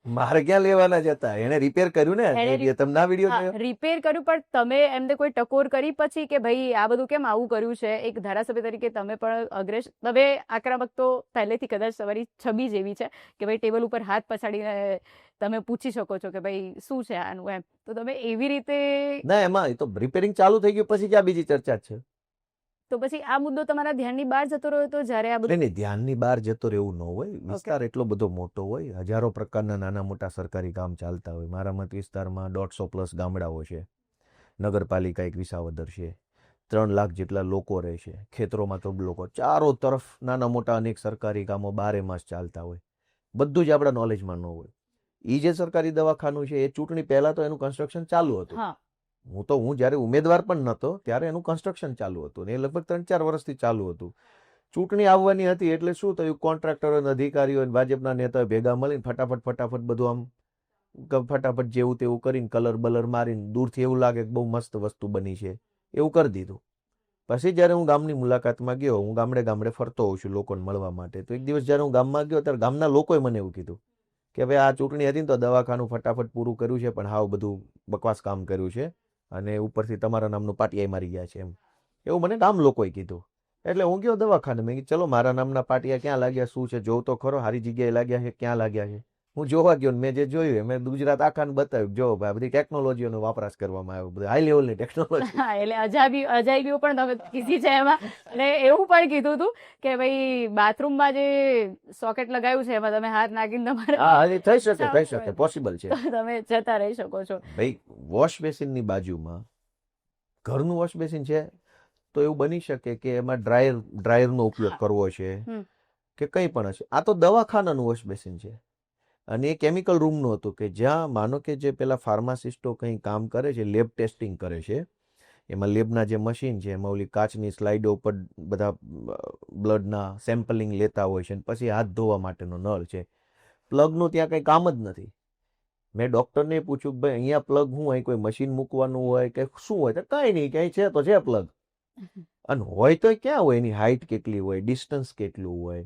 મારે ક્યાં લેવાના જતા, એને રિપેર કર્યું ને. તમને આ વિડીયો રિપેર કર્યું, પણ તમે એમને કોઈ ટકોર કરી પછી કે ભાઈ આ બધું કેમ આવું કર્યું છે? એક ધારાસભ્ય તરીકે તમે પણ અગ્રેસ, તમે આક્રમક તો પહેલેથી કદાચ તમારી છબી જેવી છે કે ભાઈ ટેબલ ઉપર હાથ પછાડીને તમે પૂછી શકો છો કે ભાઈ શું છે આનું, એમ. તો તમે એવી રીતે ના, એમાં તો રિપેરિંગ ચાલુ થઈ ગયું પછી ક્યાં બીજી ચર્ચા છે? તો પછી આ મુદ્દો તમારા ધ્યાનની બહાર જતો રહ્યો? તો જ્યારે આ બધું ધ્યાનની બહાર જતો રહેવું ન હોય, વિસ્તાર એટલો બધો મોટો હોય, હજારો પ્રકારના નાના મોટા સરકારી કામ ચાલતા હોય. મારા મત વિસ્તારમાં 150+ ગામડાઓ છે, નગરપાલિકા એક વિસાવદર છે, 3 લાખ જેટલા લોકો રહે છે, ખેતરોમાં તો લોકો, ચારો તરફ નાના મોટા અનેક સરકારી કામો 12 માસ ચાલતા હોય, બધું જ આપણા નોલેજમાં ન હોય. એ જે સરકારી દવાખાનું છે એ ચૂંટણી પહેલા તો એનું કન્સ્ટ્રક્શન ચાલુ હતું. હા હું જ્યારે ઉમેદવાર પણ નહોતો ત્યારે એનું કન્સ્ટ્રક્શન ચાલુ હતું ને એ લગભગ 3-4 વર્ષથી ચાલુ હતું. ચૂંટણી આવવાની હતી એટલે શું થયું, કોન્ટ્રાક્ટરો અને અધિકારીઓ અને ભાજપના નેતાઓ ભેગા મળીને ફટાફટ બધું આમ ફટાફટ જેવું તેવું કરીને કલર બલર મારીને દૂરથી એવું લાગે કે બહુ મસ્ત વસ્તુ બની છે એવું કરી દીધું. પછી જ્યારે હું ગામની મુલાકાતમાં ગયો, હું ગામડે ફરતો હોઉં છું લોકોને મળવા માટે, તો એક દિવસ જ્યારે હું ગામમાં ગયો ત્યારે ગામના લોકોએ મને એવું કીધું કે ભાઈ આ ચૂંટણી હતી ને તો દવાખાનું ફટાફટ પૂરું કર્યું છે, પણ હાવ બધું બકવાસ કામ કર્યું છે અને ઉપરથી તમારા નામનું પાટિયા મારી ગયા છે, એવું મને ગામ લોકોએ કીધું. એટલે હું ગયો દવાખાને, મેં કીધું ચલો મારા નામના પાટિયા ક્યાં લાગ્યા, શું છે જોઉં તો ખરો, સારી જગ્યાએ લાગ્યા છે, ક્યાં લાગ્યા છે. હું જોવા ગયો ને મેં જે જોયું મેં ગુજરાત આખાને બતાવ્યું, જો ભાઈ બધી ટેકનોલોજીનો વપરાશ કરવામાં આવ્યો, બધી હાઈ લેવલની ટેકનોલોજી. હા એટલે અજાયબીઓ પણ તમે કીધી છે એમાં. અને એવું પણ કીધું હતું કે ભાઈ બાથરૂમમાં જે સોકેટ લગાવ્યું છે એમાં તમે હાથ નાખીને તમારે હા થઈ શકે પોસિબલ છે. તમે જતા રહી શકો છો. ભાઈ વોશ બેસિનની બાજુમાં ઘરનું વોશ બેસિન છે તો એવું બની શકે કે એમાં ડ્રાયરનો ઉપયોગ કરવો છે કે કંઈ પણ હશે. આ તો દવાખાનાનું વોશ બેસિન છે અને એ કેમિકલ રૂમનું હતું કે જ્યાં માનો કે જે પેલા ફાર્માસિસ્ટો કંઈ કામ કરે છે, લેબ ટેસ્ટિંગ કરે છે, એમાં લેબના જે મશીન છે એમાં ઓલી કાચની સ્લાઇડો ઉપર બધા બ્લડના સેમ્પલિંગ લેતા હોય છે, પછી હાથ ધોવા માટેનો નળ છે. પ્લગનું ત્યાં કંઈ કામ જ નથી. મેં ડૉક્ટરને પૂછ્યું કે ભાઈ અહીંયા પ્લગ હું અહીં કોઈ મશીન મૂકવાનું હોય કે શું હોય, તો કાંઈ નહીં, ક્યાંય છે તો છે પ્લગ. અને હોય તો ક્યાં હોય, એની હાઇટ કેટલી હોય, ડિસ્ટન્સ કેટલું હોય,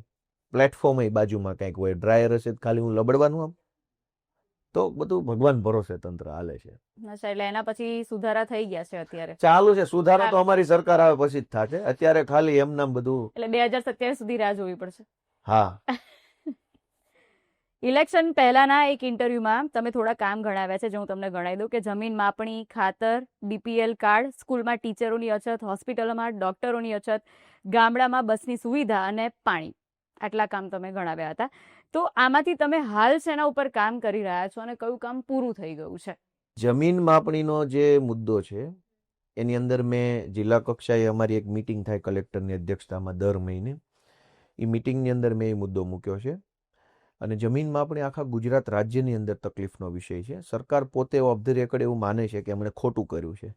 પ્લેટફોર્મ એ બાજુમાં કંઈક હોય, ડ્રાયર હશે ખાલી હું લબડવાનું આમ. તો બધું ભગવાન ભરોસે તંત્ર હાલે છે. એટલે એના પછી સુધારા થઈ ગયા છે અત્યારે ચાલુ છે સુધારો, તો અમારી સરકાર આવે પછી જ થશે. અત્યારે ખાલી એમનામ બધું, એટલે 2027 સુધી રાહ જોવી પડશે. હા. ઇલેક્શન પહેલાના એક ઇન્ટરવ્યુમાં તમે થોડા કામ ગણાવ્યા છે, જે હું તમને ગણાવી દઉં કે જમીન માપણી, ખાતર, બીપીએલ કાર્ડ, સ્કૂલમાં ટીચરોની અછત, હોસ્પિટલોમાં ડોક્ટરોની અછત, ગામડામાં બસની સુવિધા અને પાણી, આટલા કામ તમે ગણાવ્યા હતા. તો આમાંથી તમે હાલ શેના ઉપર કામ કરી રહ્યા છો અને કયું કામ પૂરું થઈ ગયું છે? જમીન માપણીનો જે મુદ્દો છે એની અંદર મેં જિલ્લા કક્ષાએ અમારી એક મિટિંગ થાય કલેક્ટરની અધ્યક્ષતામાં દર મહિને, એ મિટિંગની અંદર મેં એ મુદ્દો મૂક્યો છે. અને જમીન માપણી આખા ગુજરાત રાજ્યની અંદર તકલીફનો વિષય છે. સરકાર પોતે ઓફ ધ રેકર્ડ એવું માને છે કે એમણે ખોટું કર્યું છે.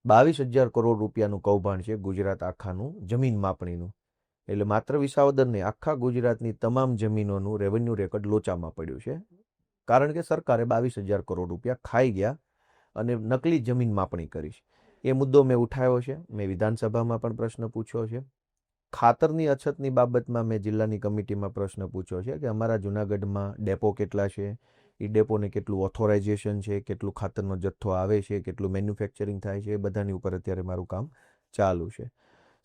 22,000 કરોડ રૂપિયાનું કૌભાંડ છે ગુજરાત આખાનું જમીન માપણીનું. એટલે માત્ર વિસાવદર નહીં, આખા ગુજરાતની તમામ જમીનોનું રેવન્યુ રેકર્ડ લોચામાં પડ્યું છે, કારણ કે સરકારે 22,000 કરોડ રૂપિયા ખાઈ ગયા અને નકલી જમીન માપણી કરી છે. એ મુદ્દો મેં ઉઠાવ્યો છે, મેં વિધાનસભામાં પણ પ્રશ્ન પૂછ્યો છે. ખાતરની અછતની બાબતમાં મેં જિલ્લાની કમિટીમાં પ્રશ્ન પૂછ્યો છે કે અમારા જુનાગઢમાં ડેપો કેટલા છે, એ ડેપોને કેટલું ઓથોરાઇઝેશન છે, કેટલું ખાતરનો જથ્થો આવે છે, કેટલું મેન્યુફેક્ચરિંગ થાય છે, એ બધાની ઉપર અત્યારે મારું કામ ચાલુ છે.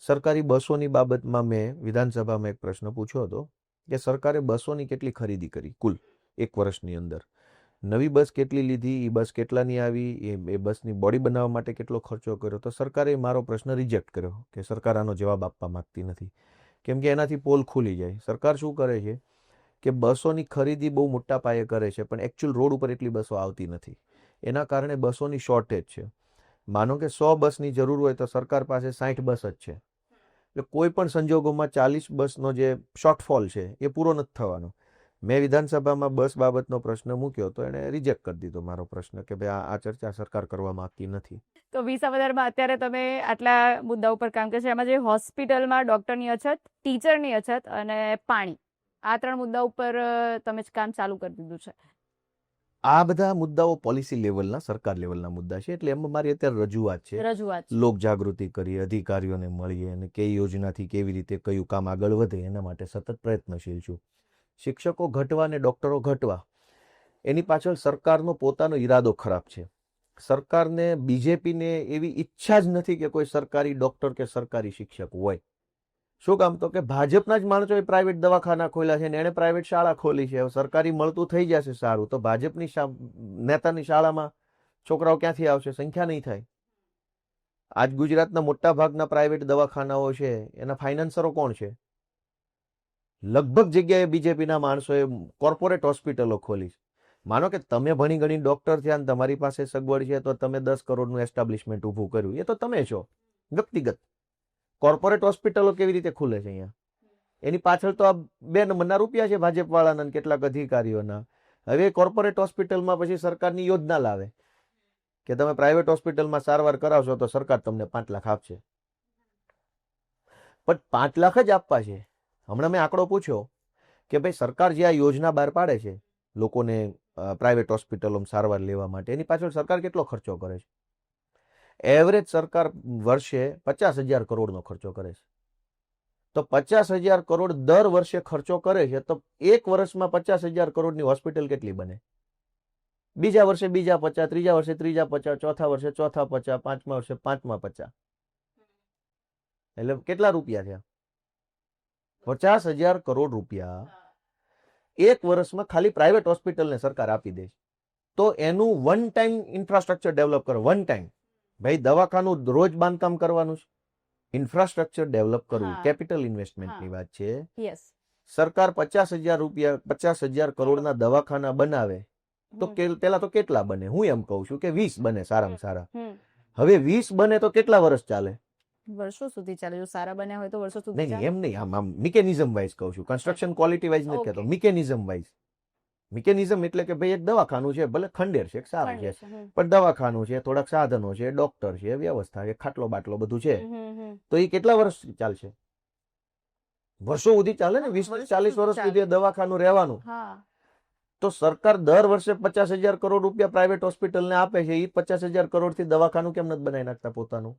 સરકારી બસોની બાબતમાં મેં વિધાનસભામાં એક પ્રશ્ન પૂછ્યો હતો કે સરકારે બસોની કેટલી ખરીદી કરી કુલ 1 વર્ષની અંદર, નવી બસ કેટલી લીધી, એ બસ કેટલાની આવી, એ બસની બોડી બનાવવા માટે કેટલો ખર્ચો કર્યો. તો સરકારે મારો પ્રશ્ન રિજેક્ટ કર્યો કે સરકાર આનો જવાબ આપવા માંગતી નથી, કેમ કે એનાથી પોલ ખુલી જાય. સરકાર શું કરે છે કે બસોની ખરીદી બહુ મોટા પાયે કરે છે, પણ એકચ્યુઅલ રોડ ઉપર એટલી બસો આવતી નથી, એના કારણે બસોની શોર્ટેજ છે. માનો કે 100 બસની જરૂર હોય તો સરકાર પાસે 60 બસ જ છે, એટલે કોઈ પણ સંજોગોમાં 40 બસનો જે શોર્ટફોલ છે એ પૂરો નથી થવાનો. મેં વિધાનસભામાં બસ બાબતનો પ્રશ્ન મૂક્યો તો એણે રિજેક્ટ કરી દીધો મારો પ્રશ્ન કે ભાઈ આ ચર્ચા સરકાર કરવા માંગતી નથી. તો વિસાવદરમાં અત્યારે તમે આટલા મુદ્દા ઉપર કામ કરશો, એમાં જે હોસ્પિટલમાં ડોક્ટરની અછત, ટીચરની અછત અને પાણી, આ 3 મુદ્દા ઉપર તમે કામ ચાલુ કરી દીધું છે. આ બધા મુદ્દાઓ પોલિસી લેવલના, સરકાર લેવલના મુદ્દા છે, એટલે એમાં મારી અત્યારે રજૂઆત છે. લોક જાગૃતિ કરીએ, અધિકારીઓને મળીએ અને કઈ યોજનાથી કેવી રીતે કયું કામ આગળ વધે એના માટે સતત પ્રયત્નશીલ છું. શિક્ષકો ઘટવા અને ડૉક્ટરો ઘટવા, એની પાછળ સરકારનો પોતાનો ઈરાદો ખરાબ છે. સરકારને, બીજેપીને એવી ઈચ્છા જ નથી કે કોઈ સરકારી ડૉક્ટર કે સરકારી શિક્ષક હોય. શું કામ? તો કે ભાજપના જ માણસોએ પ્રાઇવેટ દવાખાના ખોલ્યા છે ને એણે પ્રાઇવેટ શાળા ખોલી છે. સરકારી મળતું થઈ જશે સારું, તો ભાજપની નેતાની શાળામાં છોકરાઓ ક્યાંથી આવશે? સંખ્યા નહીં થાય. આજ ગુજરાતના મોટા ભાગના પ્રાઇવેટ દવાખાનાઓ છે એના ફાઇનાન્સરો કોણ છે? લગભગ જગ્યાએ બીજેપીના માણસોએ કોર્પોરેટ હોસ્પિટલો ખોલી છે. માનો કે તમે ભણી ગણી ડૉક્ટર થયા ને તમારી પાસે સગવડ છે તો તમે 10 કરોડનું એસ્ટાબ્લિશમેન્ટ ઊભું કર્યું, એ તો તમે છો. વ્યક્તિગત. કોર્પોરેટ હોસ્પિટલો કેવી રીતે ખુલે છે અહીંયા? એની પાછળ તો આ 2 નંબરના રૂપિયા છે ભાજપવાળાના અને કેટલાક અધિકારીઓના. હવે કોર્પોરેટ હોસ્પિટલમાં પછી સરકારની યોજના લાવે કે તમે પ્રાઇવેટ હોસ્પિટલમાં સારવાર કરાવશો તો સરકાર તમને 5 લાખ આપશે. પણ 5 લાખ જ આપવા છે. હમણાં મેં આંકડો પૂછ્યો કે ભાઈ સરકાર જે આ યોજના બહાર પાડે છે લોકોને પ્રાઇવેટ હોસ્પિટલોમાં સારવાર લેવા માટે, એની પાછળ સરકાર કેટલો ખર્ચો કરે છે? એવરેજ સરકાર વર્ષે 50,000 કરોડનો ખર્ચો કરે છે. તો 50,000 કરોડ દર વર્ષે ખર્ચો કરે છે તો એક વર્ષમાં 50,000 કરોડની હોસ્પિટલ કેટલી બને? બીજા વર્ષે બીજા 50, ત્રીજા વર્ષે ત્રીજા 50, ચોથા વર્ષે ચોથા 50, પાંચમા વર્ષે પાંચમા 50. એટલે કેટલા રૂપિયા થયા? 50,000 કરોડ રૂપિયા એક વર્ષમાં ખાલી પ્રાઇવેટ હોસ્પિટલને સરકાર આપી દે છે. તો એનું વન ટાઈમ ઇન્ફ્રાસ્ટ્રક્ચર ડેવલપ કરો. વન ટાઈમ ભાઈ દવાખાનું રોજ બાંધકામ કરવાનું છે, ઇન્ફ્રાસ્ટ્રક્ચર ડેવલપ કરવું કેપિટલ ઇન્વેસ્ટમેન્ટની વાત છે. યસ. સરકાર 50,000 કરોડના દવાખાના બનાવે તો પેલા તો કેટલા બને? હું એમ કહું છું કે 20 બને સારામાં સારા. હવે 20 બને તો કેટલા વર્ષ ચાલે? વર્ષો સુધી ચાલે. જો સારા બન્યા હોય તો વર્ષો સુધી નહીં એમ નહીં, આમ મિકેનિઝમ વાઇઝ કહું છું, કન્સ્ટ્રક્શન ક્વોલિટી વાઇઝ નથી કહેતો, મિકેનિઝમ વાઇઝ. મિકેનિઝમ એટલે કે ભાઈ એક દવાખાનું છે, ભલે ખંડેર છે, સારું છે, પણ દવાખાનું છે, થોડાક સાધનો છે, ડોક્ટર છે, વ્યવસ્થા છે, ખાટલો બાટલો બધું છે, તો એ કેટલા વર્ષ ચાલશે? વર્ષો સુધી ચાલે ને. 20-40 વર્ષ સુધી દવાખાનું રહેવાનું. તો સરકાર દર વર્ષે 50,000 કરોડ રૂપિયા પ્રાઇવેટ હોસ્પિટલને આપે છે. એ 50,000 કરોડથી દવાખાનું કેમ નથી બનાવી નાખતા પોતાનું?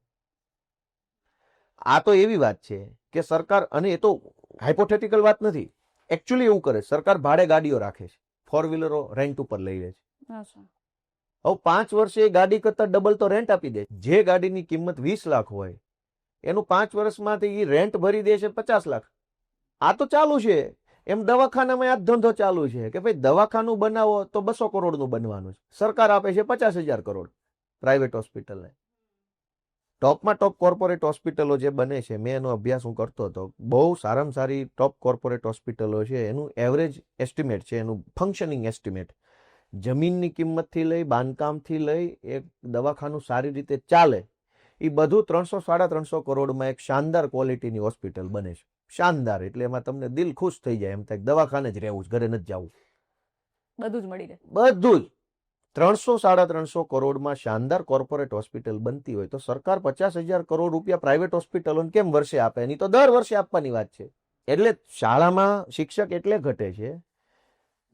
આ તો એવી વાત છે કે સરકાર, અને એ તો હાઇપોથેટિકલ વાત નથી, એકચ્યુઅલી એવું કરે. સરકાર ભાડે ગાડીઓ રાખે છે, 4 વ્હીલરો રેન્ટ ઉપર લઈ લે છે. હવે 5 વર્ષે એ ગાડી કરતા ડબલ તો રેન્ટ આપી દે. જે ગાડીની કિંમત 20 લાખ હોય એનું 5 વર્ષમાંથી રેન્ટ ભરી દે છે 50 લાખ. આ તો ચાલુ છે. એમ દવાખાનામાં આ ધંધો ચાલુ છે કે ભાઈ દવાખાનું બનાવો તો 200 કરોડનું બનવાનું છે. સરકાર આપે છે 50,000 કરોડ પ્રાઇવેટ હોસ્પિટલને. ટોપમાં ટોપ કોર્પોરેટ હોસ્પિટલો જે બને છે, મેં એનો અભ્યાસ હું કરતો હતો, બહુ સારામાં સારી ટોપ કોર્પોરેટ હોસ્પિટલો છે, એનું એવરેજ એસ્ટિમેટ છે, એનું ફંક્શનિંગ એસ્ટિમેટ, જમીનની કિંમતથી લઈ બાંધકામથી લઈ એક દવાખાનું સારી રીતે ચાલે એ બધું 300-350 કરોડમાં એક શાનદાર ક્વોલિટીની હોસ્પિટલ બને છે. શાનદાર એટલે એમાં તમને દિલ ખુશ થઈ જાય, એમ થાય દવાખાને જ રહેવું, ઘરે નથી જવું, બધું જ મળી રહે. બધું જ. 300-350 કરોડમાં શાનદાર કોર્પોરેટ હોસ્પિટલ બનતી હોય તો સરકાર 50,000 કરોડ રૂપિયા પ્રાઇવેટ હોસ્પિટલોને કેમ વર્ષે આપે? એની તો દર વર્ષે આપવાની વાત છે. એટલે શાળામાં શિક્ષક એટલે ઘટે છે,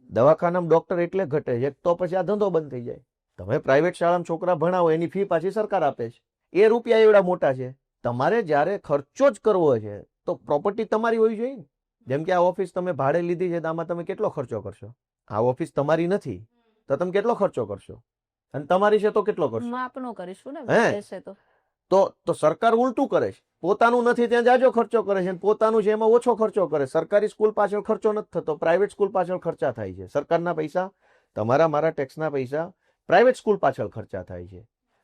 દવાખાનામાં ડોક્ટર એટલે ઘટે છે, તો પછી આ ધંધો બંધ થઈ જાય. તમે પ્રાઇવેટ શાળામાં છોકરા ભણાવો એની ફી પાછી સરકાર આપે છે. એ રૂપિયા એવડા મોટા છે. તમારે જ્યારે ખર્ચો જ કરવો છે તો પ્રોપર્ટી તમારી હોવી જોઈએ. જેમ કે આ ઓફિસ તમે ભાડે લીધી છે તો આમાં તમે કેટલો ખર્ચો કરશો? આ ઓફિસ તમારી નથી તો તમે કેટલો ખર્ચો કરશો? અને તમારી છે તો કેટલો કરશો? માપનો કરીશું ને. તો સરકાર ઉલટું કરે છે. પોતાનું નથી ત્યાં જાજો ખર્ચો કરે છે, પોતાનું છે એમાં ઓછો ખર્ચો કરે. સરકારી સ્કૂલ પાછળ ખર્ચો નથી થતો, પ્રાઇવેટ સ્કૂલ પાછળ ખર્ચા થાય છે. સરકારના પૈસા, તમારા મારા ટેક્સના પૈસા પ્રાઇવેટ સ્કૂલ પાછળ ખર્ચા થાય છે.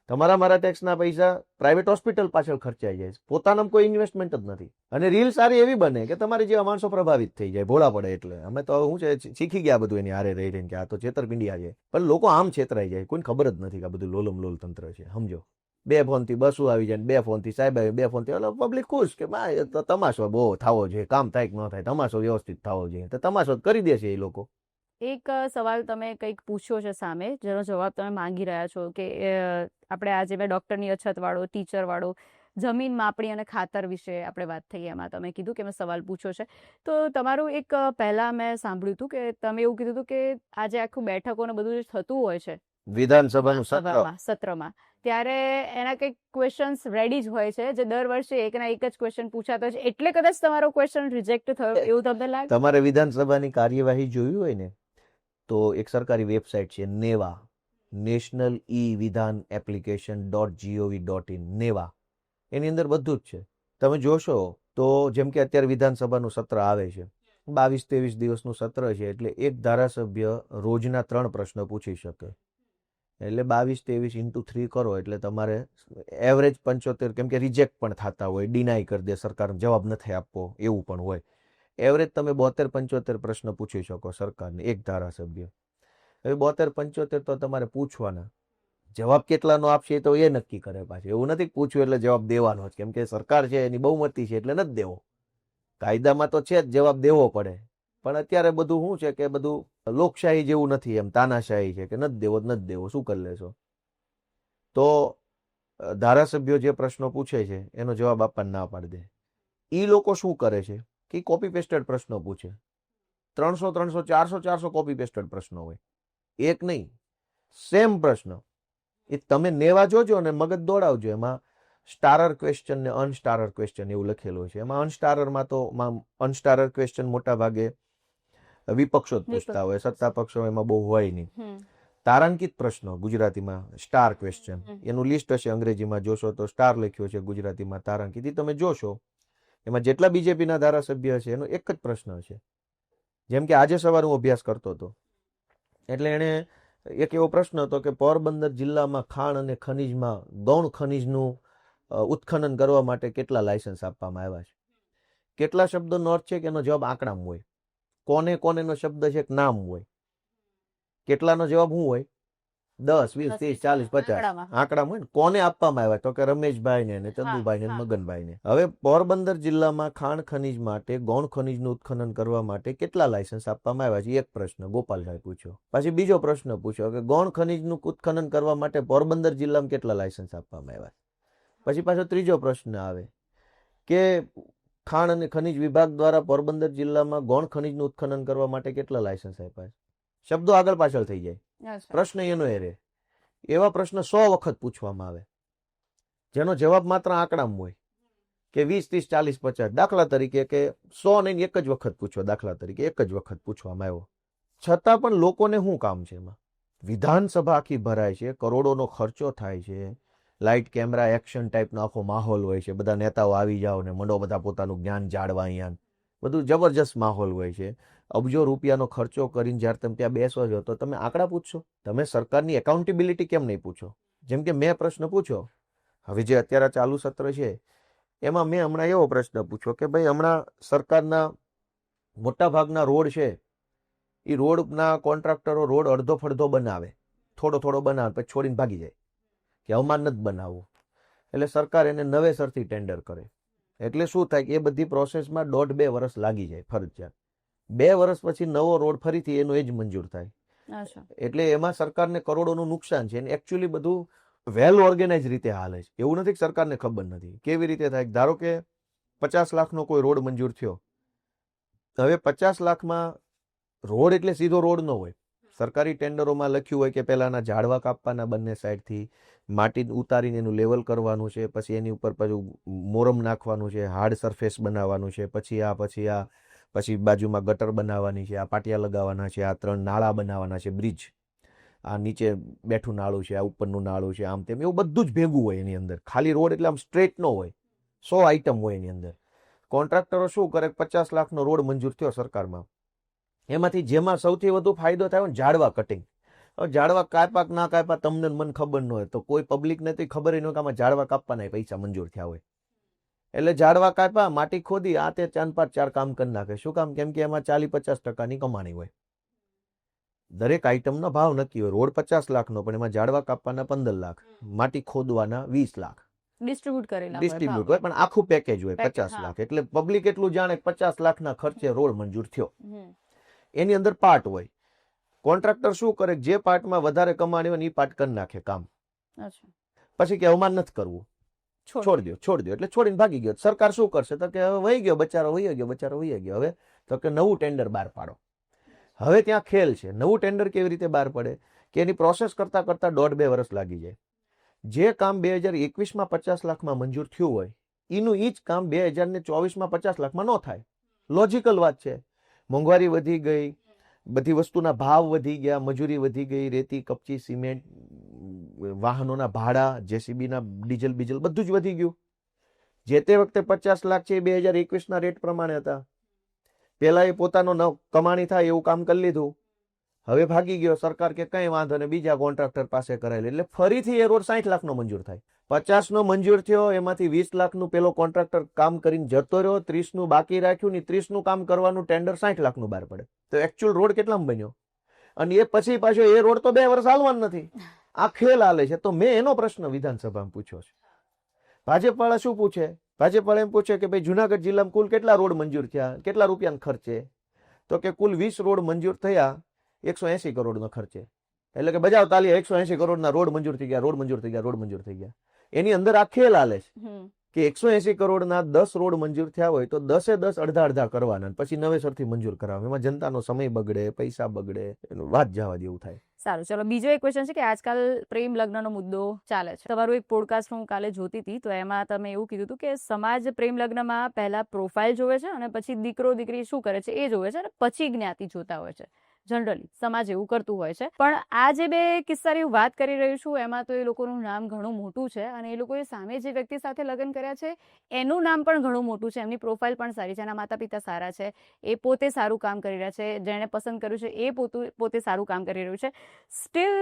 તમારા મારા ટેક્સના પૈસા પ્રાઇવેટ હોસ્પિટલ પાછળ ખર્ચાઈ જાય છે. પોતાનામાં કોઈ ઇન્વેસ્ટમેન્ટ જ નથી. અને રીલ સારી એવી બને કે તમારી જેવા માણસો પ્રભાવિત થઈ જાય, ભોળા પડે. એટલે અમે તો શું છે, શીખી ગયા બધું એની હારે રહીને કે આ તો છેતરપિંડિયા છે. પણ લોકો આમ છેતરાઈ જાય, કોઈને ખબર જ નથી કે આ બધું લોલમ લોલ તંત્ર છે. સમજો, 2 ફોનથી બસો આવી જાય, 2 ફોનથી સાહેબ આવી, 2 ફોનથી પબ્લિક ખુશ કે તમાશો બહુ થવો જોઈએ, કામ થાય કે ન થાય, તમાશો વ્યવસ્થિત થવો જોઈએ, તો તમાશો કરી દે છે એ લોકો. એક સવાલ તમે કંઈક પૂછ્યો છે સામે, જેનો જવાબ તમે માંગી રહ્યા છો કે આપણે આજે મેં ડૉક્ટરની અછતવાળો, ટીચરવાળો, જમીન માપણી અને ખાતર વિશે આપણે વાત થઈ. એમાં તમે કીધું કે મેં સવાલ પૂછ્યો છે. તો તમારું એક પહેલાં મેં સાંભળ્યું હતું કે તમે એવું કીધું હતું કે આજે આખું બેઠકોને બધું જે થતું હોય છે વિધાનસભાનું સત્રમાં, ત્યારે એના કંઈક ક્વેશ્ચન્સ રેડી જ હોય છે, જે દર વર્ષે એકના એક જ ક્વેશ્ચન પૂછાતા હોય છે, એટલે કદાચ તમારો ક્વેશ્ચન રિજેક્ટ થયો એવું તમને લાગે? તમારે વિધાનસભાની કાર્યવાહી જોયું હોય ને તો એક સરકારી વેબસાઇટ છે નેવા, નેશનલ ઈ વિધાન એપ્લિકેશન .gov.in, નેવા. એની અંદર બધું જ છે. તમે જોશો તો જેમ કે અત્યારે વિધાનસભાનું સત્ર આવે છે, 22-23 દિવસનું સત્ર છે, એટલે એક ધારાસભ્ય રોજના 3 પ્રશ્ન પૂછી શકે. એટલે 22-23 into 3 કરો એટલે તમારે એવરેજ 75, કેમ કે રિજેક્ટ પણ થતા હોય, ડિનાય કરી દે સરકાર, જવાબ નથી આપવો, એવું પણ હોય. એવરેજ તમે 72-75 પ્રશ્ન પૂછી શકો સરકારને, એક ધારાસભ્ય. હવે 72-75 તો તમારે પૂછવાના. જવાબ કેટલાનો આપશે એ તો એ નક્કી કરે પાછું. એવું નથી પૂછ્યું એટલે જવાબ દેવાનો જ, કેમ કે સરકાર છે એની બહુમતી છે એટલે નથી દેવો. કાયદામાં તો છે જ જવાબ દેવો પડે, પણ અત્યારે બધું શું છે કે બધું લોકશાહી જેવું નથી, એમ તાનાશાહી છે કે નથી દેવો નથી દેવો, શું કરી લેશો. તો ધારાસભ્યો જે પ્રશ્નો પૂછે છે એનો જવાબ આપવા ના પાડી દે. એ લોકો શું કરે છે કે કોપી પેસ્ટેડ પ્રશ્નો પૂછે. 300 300 400 400 કોપી પેસ્ટેડ પ્રશ્નો હોય, એક નહીં, સેમ પ્રશ્ન. એ તમે નેવા જોજો ને મગજ દોડાવજો. એમાં સ્ટારર ક્વેશ્ચન ને અનસ્ટારર ક્વેશ્ચન એવું લખેલું છે. એમાં અનસ્ટારરમાં તો અનસ્ટારર ક્વેશ્ચન મોટા ભાગે વિપક્ષો જ પૂછતા હોય, સત્તા પક્ષો એમાં બહુ હોય નહીં. તારાંકિત પ્રશ્નો ગુજરાતીમાં સ્ટાર ક્વેશ્ચન, એનું લિસ્ટ હશે અંગ્રેજીમાં જોશો તો સ્ટાર લખ્યો છે, ગુજરાતીમાં તારાંકિત. એ તમે જોશો એમાં જેટલા બીજેપીના ધારાસભ્ય છે એનો એક જ પ્રશ્ન છે. જેમ કે આજે સવારે હું અભ્યાસ કરતો હતો એટલે એને એક એવો પ્રશ્ન હતો કે પોરબંદર જિલ્લામાં ખાણ અને ખનીજમાં ગૌણ ખનીજનું ઉત્ખનન કરવા માટે કેટલા લાયસન્સ આપવામાં આવ્યા છે. કેટલા શબ્દોનો અર્થ છે કે એનો જવાબ આંકડામાં હોય. કોને કોનેનો શબ્દ છે એક નામ હોય. કેટલાનો જવાબ શું હોય? 10 20 30 40 50 આંકડામાં હોય ને. કોને આપવામાં આવ્યા તો કે રમેશભાઈ ને ચંદુભાઈ ને મગનભાઈ ને. હવે પોરબંદર જિલ્લામાં ખાણ ખનીજ માટે ગૌણ ખનીજનું ઉત્ખનન કરવા માટે કેટલા લાયસન્સ આપવામાં આવ્યા છે? એક પ્રશ્ન ગોપાલભાઈ પૂછ્યો. પછી બીજો પ્રશ્ન પૂછ્યો કે ગૌણ ખનીજનું ઉત્ખનન કરવા માટે પોરબંદર જિલ્લામાં કેટલા લાયસન્સ આપવામાં આવ્યા? પછી પાછો ત્રીજો પ્રશ્ન આવે કે ખાણ અને ખનીજ વિભાગ દ્વારા પોરબંદર જિલ્લામાં ગૌણ ખનીજનું ઉત્ખનન કરવા માટે કેટલા લાયસન્સ આપ્યા છે? શબ્દો આગળ પાછળ થઈ જાય, પ્રશ્ન એનો એ રહે. એવા પ્રશ્ન 100 વખત પૂછવામાં આવે જેનો જવાબ માત્ર આંકડામાં હોય કે 20 30 40 50. દાખલા તરીકે કે 100 નહીં એક જ વખત પૂછો, દાખલા તરીકે એક જ વખત પૂછવામાં આવ્યો. છતાં પણ લોકોને શું કામ છે એમાં? વિધાનસભા આખી ભરાય છે, કરોડોનો ખર્ચો થાય છે, લાઇટ કેમેરા એક્શન ટાઈપનો આખો માહોલ હોય છે, બધા નેતાઓ આવી જાઓ ને મંડો બધા પોતાનું જ્ઞાન જાળવા, અહીંયા બધું જબરજસ્ત માહોલ હોય છે. અબજો રૂપિયાનો ખર્ચો કરીને જ્યારે તમે ત્યાં બેસો છો તો તમે આંકડા પૂછશો? તમે સરકારની એકાઉન્ટેબિલિટી કેમ નહીં પૂછો? જેમ કે મેં પ્રશ્ન પૂછ્યો, હવે જે અત્યારે ચાલુ સત્ર છે એમાં મેં હમણાં એવો પ્રશ્ન પૂછ્યો કે ભાઈ હમણાં સરકારના મોટા ભાગના રોડ છે, એ રોડના કોન્ટ્રાક્ટરો રોડ અડધો ફડધો બનાવે, થોડો થોડો બનાવે, પછી છોડીને ભાગી જાય કે અમારે નથી બનાવવું. એટલે સરકાર એને નવેસરથી ટેન્ડર કરે. એટલે શું થાય કે એ બધી પ્રોસેસમાં 1.5-2 વર્ષ લાગી જાય ફરજિયાત. 2 વર્ષ પછી નવો રોડ ફરીથી એનો એ જ મંજૂર થાય. એટલે એમાં સરકારને કરોડોનું નુકસાન છે. એકચ્યુઅલી બધું વેલ ઓર્ગેનાઇઝ રીતે હાલે છે. એવું નથી કે સરકારને ખબર નથી. કેવી રીતે થાય? ધારો કે 50 લાખનો કોઈ રોડ મંજૂર થયો. હવે 50 લાખમાં રોડ એટલે સીધો રોડ ન હોય. સરકારી ટેન્ડરોમાં લખ્યું હોય કે પહેલાના ઝાડવા કાપવાના બંને સાઈડથી, માટી ઉતારીને એનું લેવલ કરવાનું છે, પછી એની ઉપર પાછું મોરમ નાખવાનું છે, હાર્ડ સરફેસ બનાવવાનું છે, પછી બાજુમાં ગટર બનાવવાની છે, આ પાટિયા લગાવવાના છે, આ 3 નાળા બનાવવાના છે, બ્રિજ, આ નીચે બેઠું નાળું છે, આ ઉપરનું નાળું છે, આમ તેમ એવું બધું જ ભેગું હોય એની અંદર. ખાલી રોડ એટલે આમ સ્ટ્રેટ ન હોય, 100 આઈટમ હોય એની અંદર. કોન્ટ્રાક્ટરો શું કરે? 50 લાખનો રોડ મંજૂર થયો સરકારમાં, એમાંથી જેમાં સૌથી વધુ ફાયદો થયો ને ઝાડવા કટિંગ. હવે ઝાડવા કાપ્યા કે ના કાપ્યા તમને મને ખબર ન હોય, તો કોઈ પબ્લિકને તો ખબર ન હોય કે આમાં ઝાડવા કાપવાના પૈસા મંજૂર થયા હોય. એટલે ઝાડવા કાપ્યા, માટી ખોદી, આ તે 4 કામ કરી નાખે. શું કામ? કેમ કે એમાં 40-50% કમાણી હોય. દરેક આઈટમનો ભાવ નક્કી હોય. રોડ 50 લાખનો, પણ એમાં ઝાડવા કાપવાના 15 લાખ, માટી ખોદવાના 20 લાખ ડિસ્ટ્રીબ્યુટ હોય, પણ આખું પેકેજ હોય 50 લાખ. એટલે પબ્લિક એટલું જાણે 50 લાખના ખર્ચે રોડ મંજૂર થયો. એની અંદર પાર્ટ હોય. કોન્ટ્રાક્ટર શું કરે? જે પાર્ટમાં વધારે કમાણી હોય ને એ પાર્ટ કરી નાખે કામ. પછી કે અવમાન નથી કરવું, છોડી દો. એટલે છોડીને ભાગી ગયો. સરકાર શું કરશે? તો કે હવે વહી ગયો બચારો, વહી ગયો. હવે તો કે નવું ટેન્ડર બહાર પાડો. હવે ત્યાં ખેલ છે. નવું ટેન્ડર કેવી રીતે બહાર પડે કે એની પ્રોસેસ કરતા 1.5-2 વર્ષ લાગી જાય. જે કામ 2021માં 50 લાખમાં મંજૂર થયું હોય એનું એ જ કામ 2024માં 50 લાખમાં ન થાય. લોજિકલ વાત છે. મોંઘવારી વધી ગઈ, બધી વસ્તુના ભાવ વધી ગયા, મજૂરી વધી ગઈ, રેતી, કપચી, સિમેન્ટ, વાહનોના ભાડા, જેસીબીના ડીઝલ બીજલ બધું જ વધી ગયું. જે તે વખતે 50 લાખ છે એ 2021ના રેટ પ્રમાણે હતા. પેલા એ પોતાનો કમાણી થાય એવું કામ કરી લીધું. હવે ભાગી ગયો. સરકાર કે કઈ વાંધો ને, બીજા કોન્ટ્રાક્ટર પાસે કરાયેલું. એટલે ફરીથી એ રોડ 60 લાખનો મંજૂર થાય. 50નો મંજૂર થયો, એમાંથી 20 લાખનું પેલો કોન્ટ્રાક્ટર કામ કરીને જતો રહ્યો, 30નું બાકી રાખ્યું ને 30નું કામ કરવાનું ટેન્ડર 60 લાખનું બહાર પડે. તો એકચ્યુઅલ રોડ કેટલામાં બન્યો? અને એ પછી પાછો એ રોડ તો 2 વર્ષ હાલવાનો નથી. આ ખેલ હાલે છે. તો મેં એનો પ્રશ્ન વિધાનસભામાં પૂછ્યો છે. ભાજપવાળા શું પૂછે? ભાજપવાળા એમ પૂછે કે ભાઈ જુનાગઢ જિલ્લામાં કુલ કેટલા રોડ મંજૂર થયા, કેટલા રૂપિયાનો ખર્ચે? તો કે કુલ 20 રોડ મંજૂર થયા 180 કરોડનો ખર્ચે. એટલે કે બજાવ તાલી 180 કરોડના રોડ મંજૂર થઈ ગયા, રોડ મંજૂર થઈ ગયા, રોડ મંજૂર થઈ ગયા. એની અંદર આ ખેલ હાલે છે કે 180 કરોડના 10 રોડ મંજૂર થયા હોય તો 10 અડધા અડધા કરવાના, પછી નવેસરથી મંજૂર કરાવવા. એમાં જનતાનો સમય બગડે, પૈસા બગડે, એનું વાત જવા જેવું થાય. સારું, ચલો બીજો એક ક્વેશ્ચન છે કે આજકાલ પ્રેમ લગ્નનો મુદ્દો ચાલે છે. તમારું એક પોડકાસ્ટ હું કાલે જોતી હતી, તો એમાં તમે એવું કીધું હતું કે સમાજ પ્રેમ લગ્નમાં પહેલા પ્રોફાઇલ જોવે છે અને પછી દીકરો દીકરી શું કરે છે એ જોવે છે અને પછી જ્ઞાતિ જોતા હોય છે. જનરલી સમાજ એવું કરતું હોય છે. પણ આ જે બે કિસ્સાની હું વાત કરી રહી છું એમાં તો એ લોકોનું નામ ઘણું મોટું છે અને એ લોકોએ સામે જે વ્યક્તિ સાથે લગ્ન કર્યા છે એનું નામ પણ ઘણું મોટું છે, એમની પ્રોફાઇલ પણ સારી છે, એના માતા પિતા સારા છે, એ પોતે સારું કામ કરી રહ્યા છે, જેણે પસંદ કર્યું છે એ પોતે સારું કામ કરી રહ્યું છે. સ્ટીલ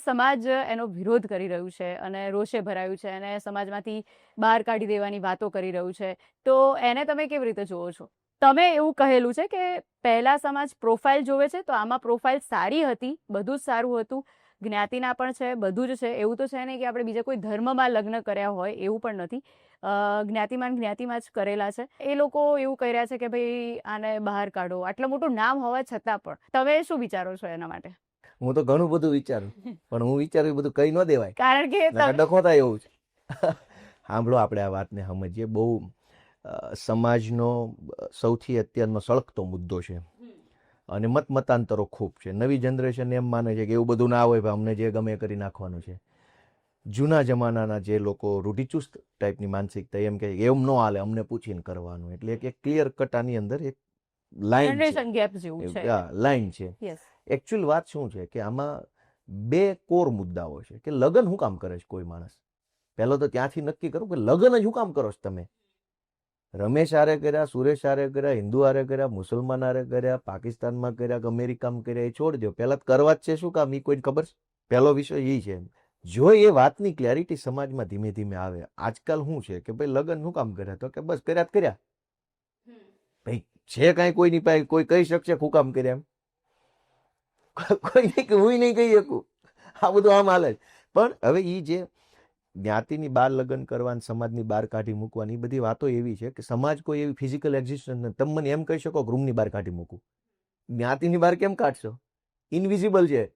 સમાજ એનો વિરોધ કરી રહ્યું છે અને રોષે ભરાયું છે અને સમાજમાંથી બહાર કાઢી દેવાની વાતો કરી રહ્યું છે. તો એને તમે કેવી રીતે જોવો છો? તમે એવું કહેલું છે કે પહેલા સમાજ પ્રોફાઇલ જોવે છે, તો આમાં પ્રોફાઇલ સારી હતી, બધું જ સારું હતું, જ્ઞાતિના પણ છે, બધું જ છે. એવું તો છે નહીં કે આપણે બીજા કોઈ ધર્મમાં લગ્ન કર્યા હોય, એવું પણ નથી. જ્ઞાતિમાં જ કરેલા છે. એ લોકો એવું કહી રહ્યા છે કે ભાઈ આને બહાર કાઢો, આટલું મોટું નામ હોવા છતાં પણ. તમે શું વિચારો છો એના માટે? હું તો ઘણું બધું વિચારું, પણ હું વિચારું એ બધું કહી ન દેવાય, કારણ કે ડખો થાય એવું છે. સાંભળો, આપણે આ વાતને સમજીએ. બહુ સમાજનો સૌથી અત્યારનો સળગતો મુદ્દો છે અને મતાંતરો ખૂબ છે. નવી જનરેશન એમ માને છે કે એવું બધું ના હોય, ભાઈ અમને જે ગમે કરી નાખવાનું છે. જૂના જમાનાના જે લોકો રૂઢિચુસ્ત ટાઈપની માનસિકતા એમ કે એમ ન હાલે, અમને પૂછીને કરવાનું. એટલે એક ક્લિયર કટ આની અંદર એક લાઈન છે. એકચ્યુઅલ વાત શું છે કે આમાં બે કોર મુદ્દાઓ છે કે લગ્ન શું કામ કરે છે કોઈ માણસ. પહેલો તો ત્યાંથી નક્કી કરું કે લગ્ન જ શું કામ કરો છો તમે. રમેશ હારે કર્યા, સુરેશ હારે કર્યા, હિન્દુ હારે કર્યા, મુસલમાન હારે કર્યા, પાકિસ્તાનમાં કર્યા કે અમેરિકામાં કર્યા, એ છોડ દો. પહેલા કરવા જ છે શું કામ, એ કોઈને ખબર છે? પહેલો વિષય એ છે. જો એ વાતની ક્લેરિટી સમાજમાં ધીમે ધીમે આવે. આજકાલ શું છે કે ભાઈ લગ્ન શું કામ કર્યા, તો કે બસ કર્યા. ભાઈ છે કાંઈ કોઈની પાસે કોઈ કહી શકશે શું કામ કર્યા? એમ કોઈ નહીં, હું નહીં કહી શકું. આ બધું આમ હાલે. પણ હવે એ જે જ્ઞાતિની બહાર લગ્ન કરવાની, સમાજની બહાર કાઢી મૂકવાની, બધી વાતો એવી છે કે સમાજ કોઈ એવી ફિઝિકલ એક્ઝિસ્ટન્સ નથી. તમે મને એમ કહી શકો કે રૂમની બહાર કાઢી મૂકું, જ્ઞાતિની બહાર કેમ કાઢશો? ઇનવિઝિબલ છે.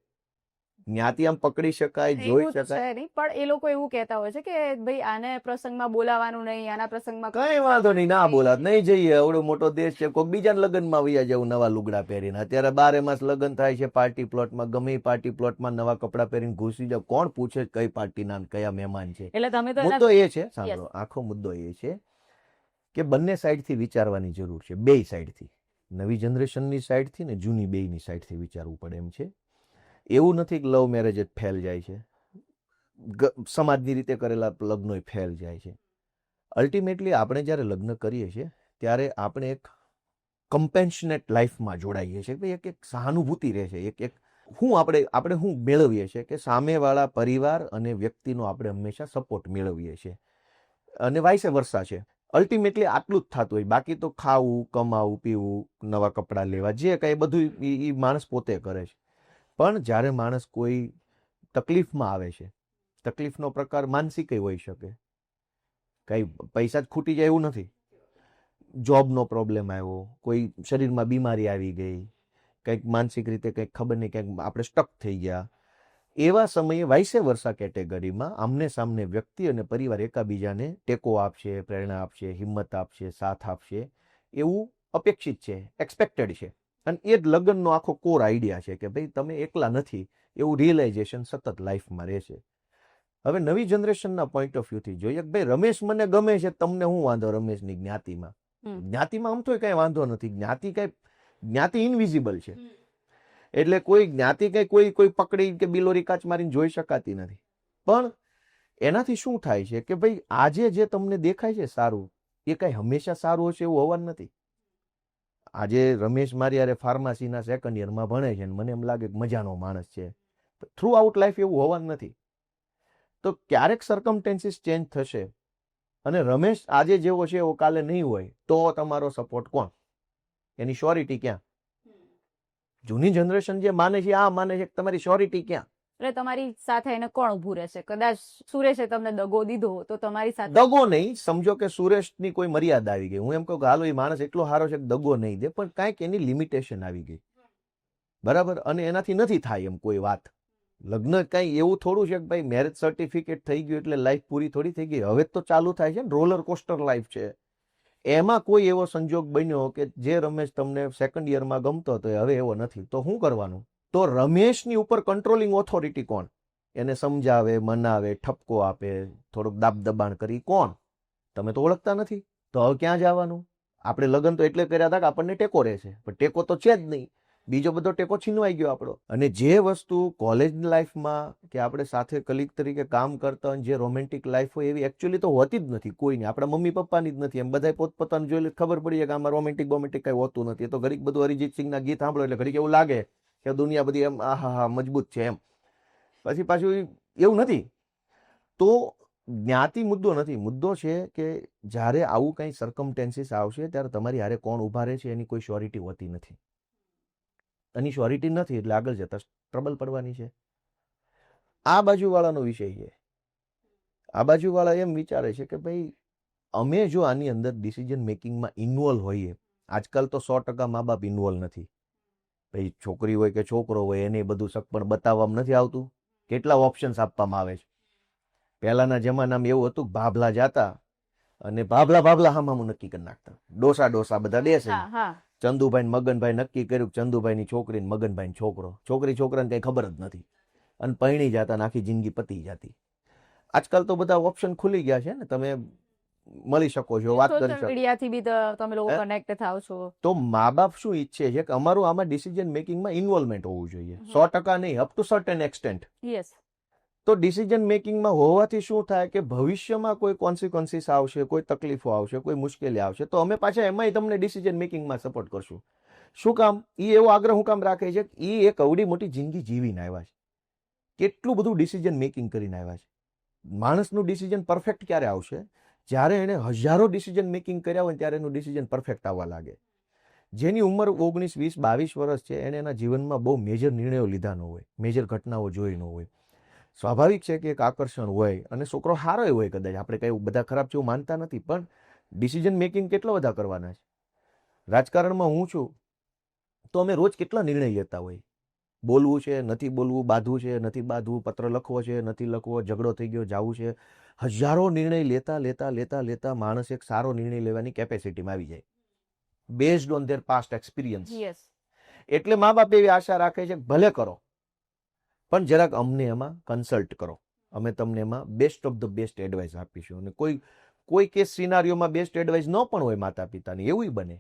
જ્ઞાતિ આમ પકડી શકાય, જોઈ શકાય નહીં. પણ એ લોકો એવું કહેતા હોય છે કે ભાઈ આને પ્રસંગમાં બોલાવાનું નહીં, આના પ્રસંગમાં કઈ વાંધો નહીં, ના બોલાત, નહીં જઈએ, એવડો મોટો દેશ છે, કોઈક બીજા લગ્નમાં વૈયા જવું નવા લુગડા પહેરીને. અત્યારે 12 માસ લગ્ન થાય છે પાર્ટી પ્લોટમાં, ગમે એ પાર્ટી પ્લોટમાં નવા કપડાં પહેરીને ઘૂસી જાવ. કોણ પૂછે કઈ પાર્ટીના કયા મહેમાન છે? એટલે તમે તો મુદ્દો એ છે, સાંભળો, આખો મુદ્દો એ છે કે બંને સાઈડથી વિચારવાની જરૂર છે. બે સાઈડથી, નવી જનરેશનની સાઈડથી ને જૂની બેયની સાઈડથી વિચારવું પડે એમ છે. એવું નથી કે લવ મેરેજ જ ફેલ જાય છે, સમાજની રીતે કરેલા લગ્નો ફેલ જાય છે. અલ્ટિમેટલી આપણે જ્યારે લગ્ન કરીએ છીએ ત્યારે આપણે એક કમ્પેન્શનેટ લાઈફમાં જોડાઈએ છીએ. એક સહાનુભૂતિ રહે છે. એક આપણે શું મેળવીએ છીએ કે સામેવાળા પરિવાર અને વ્યક્તિનો આપણે હંમેશા સપોર્ટ મેળવીએ છીએ અને વાઇસ વર્સા છે. અલ્ટિમેટલી આટલું જ થતું હોય. બાકી તો ખાવું, કમાવું, પીવું, નવા કપડાં લેવા, જે કાંઈ બધું એ માણસ પોતે કરે છે. પણ જ્યારે માણસ કોઈ તકલીફમાં આવે છે, તકલીફનો પ્રકાર માનસિક હોઈ શકે, કંઈ પૈસા જ ખૂટી જાય એવું નથી, જોબનો પ્રોબ્લેમ આવ્યો, કોઈ શરીરમાં બીમારી આવી ગઈ, કંઈક માનસિક રીતે કંઈક ખબર નહીં, કંઈક આપણે સ્ટક થઈ ગયા, એવા સમયે વાઇસે વર્સા કેટેગરીમાં આમને સામને વ્યક્તિ અને પરિવાર એકાબીજાને ટેકો આપશે, પ્રેરણા આપશે, હિંમત આપશે, સાથ આપશે, એવું અપેક્ષિત છે, એક્સપેક્ટેડ છે. અને એ જ લગ્નનો આખો કોર આઈડિયા છે કે ભાઈ તમે એકલા નથી, એવું રિયલાઇઝેશન સતત લાઈફમાં રહેશે. હવે નવી જનરેશનના પોઈન્ટ ઓફ વ્યૂથી જોઈએ કે ભાઈ રમેશ મને ગમે છે, તમને શું વાંધો રમેશની જ્ઞાતિમાં? જ્ઞાતિમાં આમ તો કઈ વાંધો નથી. જ્ઞાતિ ઇનવિઝિબલ છે. એટલે કોઈ જ્ઞાતિ કઈ કોઈ પકડી કે બિલોરી કાચ મારીને જોઈ શકાતી નથી. પણ એનાથી શું થાય છે કે ભાઈ આજે જે તમને દેખાય છે સારું, એ કઈ હંમેશા સારું હશે એવું હોવાનું નથી. આજે રમેશ મારી યારે ફાર્મસીના સેકન્ડ યરમાં ભણે છે, મને એમ લાગે કે મજાનો માણસ છે. થ્રુ આઉટ લાઈફ એવું હોવાનું નથી. તો ક્યારેક સર્કમસ્ટેન્સીસ ચેન્જ થશે અને રમેશ આજે જેવો છે એવો કાલે નહીં હોય, તો તમારો સપોર્ટ કોણ? એની શ્યોરિટી ક્યાં? જૂની જનરેશન જે માને છે આ માને છે, તમારી શ્યોરિટી ક્યાં? એટલે તમારી સાથે એને કોણ ઊભું રહેશે? કદાચ સુરેશે તમને દગો દીધો તો તમારી સાથે દગો નહીં, સમજો કે સુરેશની કોઈ મર્યાદા આવી ગઈ. હું એમ કહું કે હાલો એ માણસ એટલો સારો છે કે દગો નહીં દે, પણ કાંઈક એની લિમિટેશન આવી ગઈ, બરાબર, અને એનાથી નથી થાય એમ કોઈ વાત. લગ્ન કાંઈ એવું થોડું છે કે ભાઈ મેરેજ સર્ટિફિકેટ થઈ ગયું એટલે લાઈફ પૂરી થોડી થઈ ગઈ. હવે તો ચાલુ થાય છે ને, રોલર કોસ્ટર લાઈફ છે. એમાં કોઈ એવો સંજોગ બન્યો કે જે રમેશ તમને સેકન્ડ યરમાં ગમતો હતો હવે એવો નથી, તો શું કરવાનું? તો રમેશની ઉપર કંટ્રોલિંગ ઓથોરિટી કોણ? એને સમજાવે, મનાવે, ઠપકો આપે, થોડુંક દાબ દબાણ કરી કોણ? તમે તો ઓળખતા નથી, તો હવે ક્યાં જવાનું? આપણે લગ્ન તો એટલે કર્યા હતા કે આપણને ટેકો રહે છે, પણ ટેકો તો છે જ નહીં. બીજો બધો ટેકો છીનવાઈ ગયો આપણો. અને જે વસ્તુ કોલેજ લાઈફમાં કે આપણે સાથે કલીગ તરીકે કામ કરતા હોય, જે રોમેન્ટિક લાઈફ હોય એવી એકચ્યુઅલી તો હોતી જ નથી કોઈની. આપણા મમ્મી પપ્પાની જ નથી. એમ બધા પોતપોતાનું જોઈ લે ખબર પડી જાય કે આમાં રોમેન્ટિક કઈ હોતું નથી. એ તો ઘડીક બધું અરિજીત સિંહના ગીત સાંભળો એટલે ઘડીક એવું લાગે કે દુનિયા બધી એમ આહા હા મજબૂત છે એમ. પછી પાછું એવું નથી. તો જ્ઞાતિ મુદ્દો નથી. મુદ્દો છે કે જ્યારે આવું કંઈ સર્કમટેન્સીસ આવશે ત્યારે તમારી હારે કોણ ઊભા રહે છે એની કોઈ શ્યોરિટી હોતી નથી. એની શ્યોરિટી નથી એટલે આગળ જતા ટ્રબલ પડવાની છે. આ બાજુવાળાનો વિષય છે. આ બાજુવાળા એમ વિચારે છે કે ભાઈ અમે જો આની અંદર ડિસિઝન મેકિંગમાં ઇન્વોલ્વ હોઈએ, આજકાલ તો 100% મા બાપ ઇન્વોલ્વ નથી. ભાઈ છોકરી હોય કે છોકરો હોય એને બધું સગપણ બતાવવામાં નથી આવતું. કેટલા ઓપ્શન્સ આપવામાં આવે છે. પહેલાના જમાનામાં એવું હતું કે ભાભલા જાતા અને ભાભલા હામામું નક્કી કરી નાખતા. ડોસા બધા દેશે. ચંદુભાઈ મગનભાઈ નક્કી કર્યું ચંદુભાઈની છોકરી ને મગનભાઈ છોકરો. છોકરી છોકરાને કઈ ખબર જ નથી અને પરણી જતા ને આખી જિંદગી પતી જતી. આજકાલ તો બધા ઓપ્શન ખુલી ગયા છે ને, તમે મળી શકો છો, વાત કરી શકો. મીડિયાથી બી તમે લોકો કનેક્ટ થાવ છો. તો મા બાપ શું ઈચ્છે છે કે અમારું આમાં ડિસિઝન મેકિંગમાં ઇન્વોલ્વમેન્ટ હોવું જોઈએ. 100% નહીં, up to certain extent. Yes. તો ડિસિઝન મેકિંગમાં હોવાથી શું થાય કે ભવિષ્યમાં કોઈ કોન્સિક્વન્સીસ આવશે, કોઈ તકલીફો આવશે, કોઈ મુશ્કેલી આવશે, તો અમે પાછા એમાંય તમને ડિસિઝન મેકિંગમાં સપોર્ટ કરશું. શું કામ? એ એવો આગ્રહ હું કામ રાખે છે કે એ એક અવડી મોટી જિંદગી જીવીને આવ્યા છે, કેટલું બધું ડિસિઝન મેકિંગ કરીને આવ્યા છે. માણસનું ડિસિઝન પરફેક્ટ ક્યારે આવશે? જ્યારે એને હજારો ડિસિઝન મેકિંગ કર્યા હોય ત્યારે એનું ડિસિઝન પરફેક્ટ આવવા લાગે. જેની ઉંમર 19, 20, 22 વર્ષ છે એને એના જીવનમાં બહુ મેજર નિર્ણયો લીધા ન હોય, મેજર ઘટનાઓ જોઈ ન હોય. સ્વાભાવિક છે કે એક આકર્ષણ હોય અને છોકરો સારો હોય, કદાચ આપણે કઈ બધા ખરાબ જેવું માનતા નથી, પણ ડિસિઝન મેકિંગ કેટલા બધા કરવાના છે. રાજકારણમાં હું છું તો અમે રોજ કેટલા નિર્ણય લેતા હોય. બોલવું છે, નથી બોલવું, બાંધવું છે, નથી બાંધવું, પત્ર લખવો છે, નથી લખવો, ઝઘડો થઈ ગયો, જાવું છે. હજારો નિર્ણય લેતા લેતા લેતા લેતા માણસ એક સારો નિર્ણય લેવાની કેપેસિટીમાં આવી જાય, based on their past experience. એટલે મા બાપ એવી આશા રાખે છે ભલે કરો પણ જરાક અમને એમાં કન્સલ્ટ કરો, અમે તમને એમાં best of the best advice આપીશું. અને કોઈ કેસ સિનારીઓમાં બેસ્ટ એડવાઇસ ન પણ હોય માતા પિતાની, એવું બને.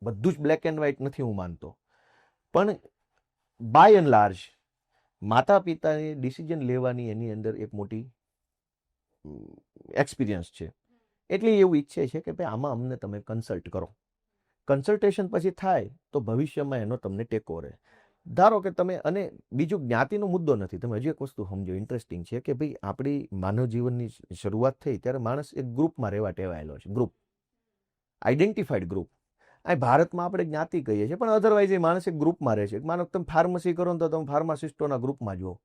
બધું જ બ્લેક એન્ડ વ્હાઇટ નથી હું માનતો, પણ બાય એન્ડ લાર્જ માતા પિતાની ડિસિઝન લેવાની એની અંદર એક મોટી એક્સપિરિયન્સ છે. એટલે એવું ઈચ્છે છે કે ભાઈ આમાં અમને તમે કન્સલ્ટ કરો. કન્સલ્ટેશન પછી થાય તો ભવિષ્યમાં એનો તમને ટેકો રહે. ધારો કે તમે, અને બીજું જ્ઞાતિનો મુદ્દો નથી. તમે હજી એક વસ્તુ સમજો, ઇન્ટરેસ્ટિંગ છે કે ભાઈ આપણી માનવ જીવનની શરૂઆત થઈ ત્યારે માણસ એક ગ્રુપમાં રહેવા ટેવાયેલો છે. Group, identified group. આ ભારતમાં આપણે જ્ઞાતિ કહીએ છીએ, પણ અધરવાઇઝ એ માણસ એક ગ્રુપમાં રહે છે. માનો તમે ફાર્મસી કરો ને તો તમે ફાર્માસિસ્ટોના ગ્રુપમાં જુઓ.